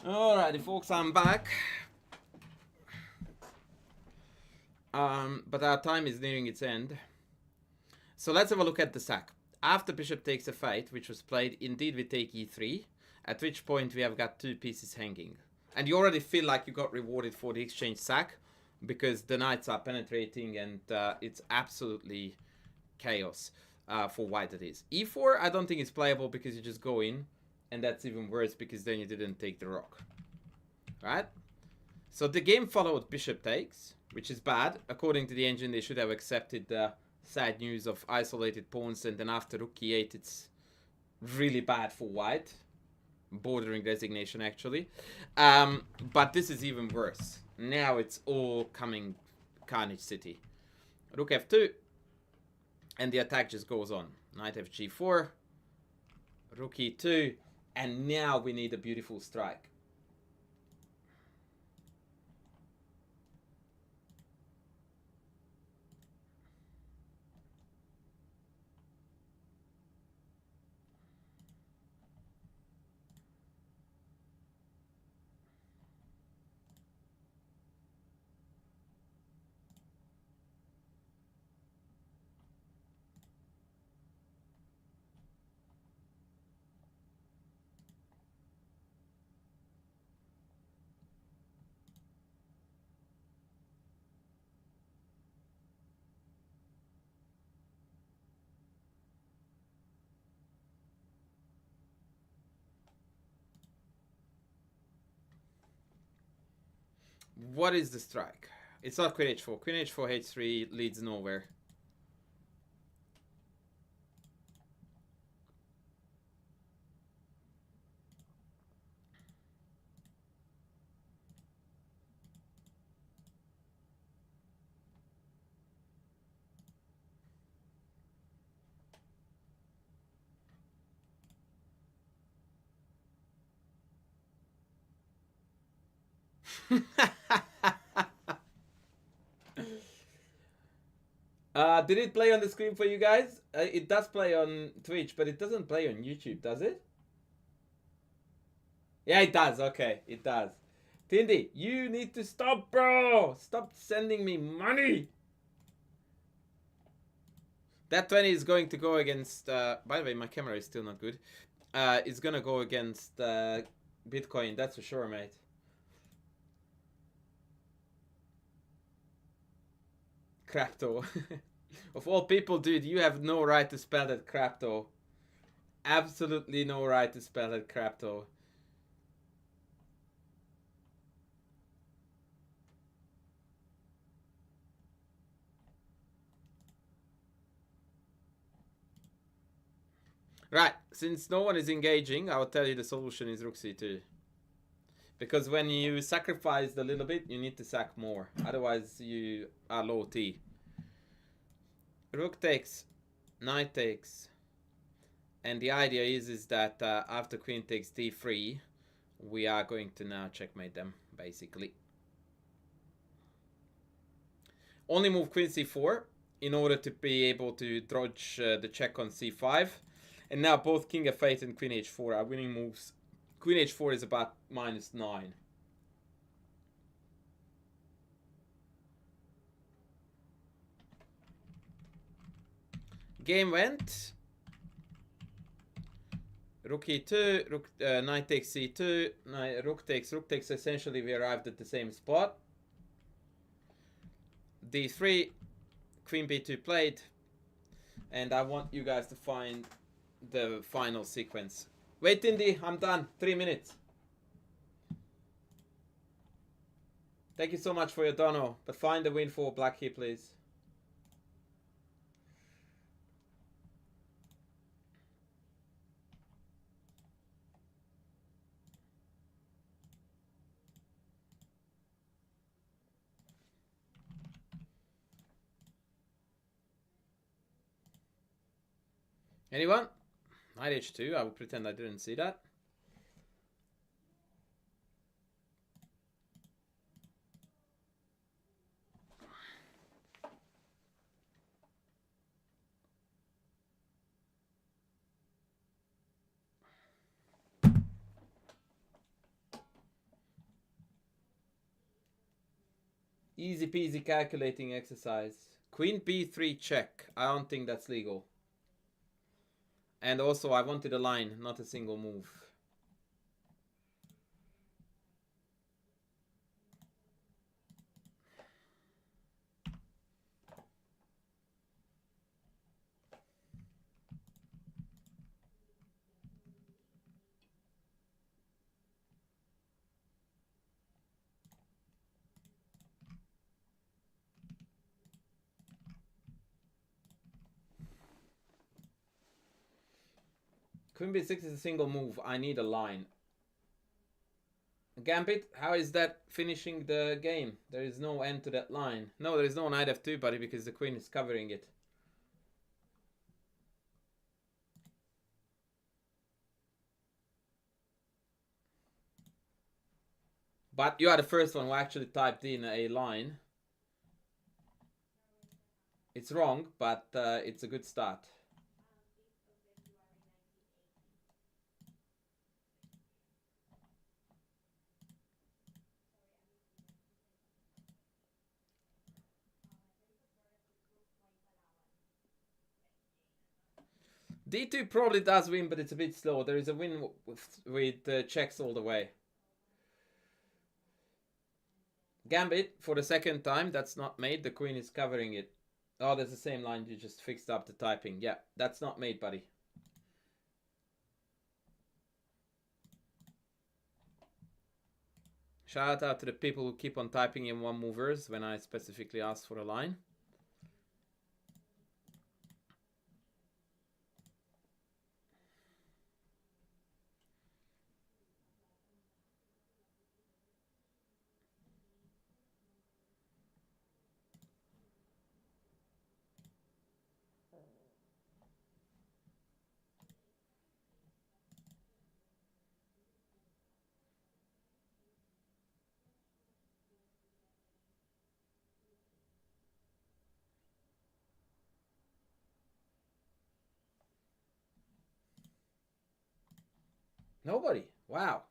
Alrighty, folks, I'm back. But our time is nearing its end. So let's have a look at the sack. After bishop takes a fight, which was played, indeed we take e3, at which point we have got 2 pieces hanging. And you already feel like you got rewarded for the exchange sack, because the knights are penetrating and it's absolutely chaos for white, that is. e4, I don't think it's playable because you just go in, and that's even worse because then you didn't take the rook. Right? So the game followed bishop takes, which is bad. According to the engine, they should have accepted the sad news of isolated pawns, and then after rook e8, it's really bad for white. Bordering resignation, actually. But this is even worse. Now it's all coming Carnage City. Rook f2, and the attack just goes on. Knight fg4, rook e2, and now we need a beautiful strike. What is the strike? It's not queen h4. Queen h4, h3 leads nowhere. Did it play on the screen for you guys? It does play on Twitch, but it doesn't play on YouTube, does it? Yeah, it does. Okay, it does. Tindy, you need to stop, bro. Stop sending me money. That 20 is going to go against... by the way, my camera is still not good. It's going to go against Bitcoin, that's for sure, mate. Crapto. Of all people, dude, you have no right to spell that crapto. Absolutely no right to spell that crapto. Right, since no one is engaging, I'll tell you the solution is rook c2. Because when you sacrifice a little bit, you need to sack more. Otherwise, you are low T. Rook takes, knight takes. And the idea is that after queen takes d3, we are going to now checkmate them, basically. Only move queen c4 in order to be able to dodge the check on c5. And now both king f8 and queen h4 are winning moves. Queen h4 is about -9. Game went rook e2, rook, knight takes c2, rook takes. Essentially, we arrived at the same spot. d3, queen b2 played, and I want you guys to find the final sequence. Wait, Indy, I'm done. 3 minutes. Thank you so much for your dono, but find the win for black here, please. Anyone? Knight h2. I will pretend I didn't see that. Easy peasy calculating exercise. Queen b3 check. I don't think that's legal. And also I wanted a line, not a single move. Queen b6 is a single move. I need a line. Gambit, how is that finishing the game? There is no end to that line. No, there is no knight f2, buddy, because the queen is covering it. But you are the first one who actually typed in a line. It's wrong, but it's a good start. D2 probably does win, but it's a bit slow. There is a win with checks all the way. Gambit, for the second time, that's not made. The queen is covering it. Oh, there's the same line. You just fixed up the typing. Yeah, that's not made, buddy. Shout out to the people who keep on typing in one movers when I specifically ask for a line. Nobody. Wow.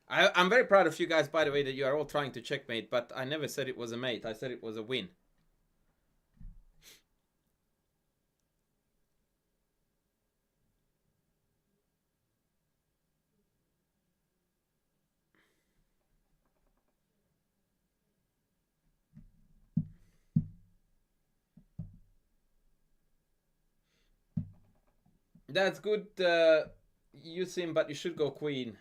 I'm very proud of you guys, by the way, that you are all trying to checkmate, but I never said it was a mate. I said it was a win. That's good, Yusim, but you should go queen.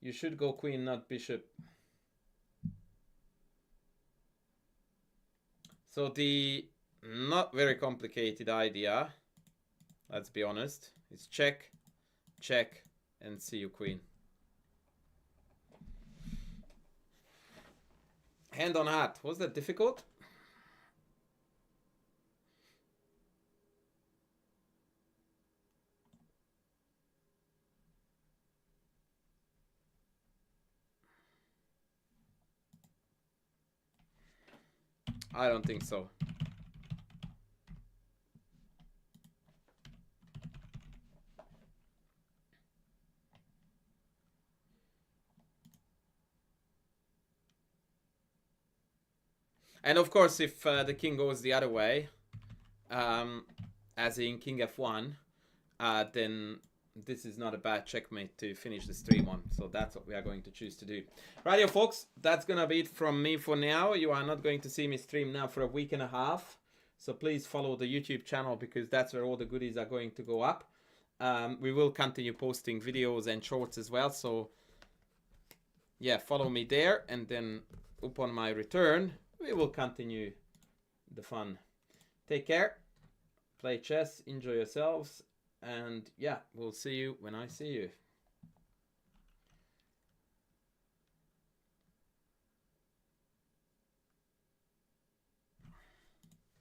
You should go queen, not bishop. So the not very complicated idea, let's be honest, is check, check, and see you queen. Hand on heart. Was that difficult? I don't think so. And of course, if the king goes the other way, as in king f1, then this is not a bad checkmate to finish this 3-1. So that's what we are going to choose to do. Rightio, folks, that's going to be it from me for now. You are not going to see me stream now for a week and a half. So please follow the YouTube channel because that's where all the goodies are going to go up. We will continue posting videos and shorts as well. So yeah, follow me there. And then upon my return, we will continue the fun. Take care. Play chess. Enjoy yourselves. And yeah, we'll see you when I see you.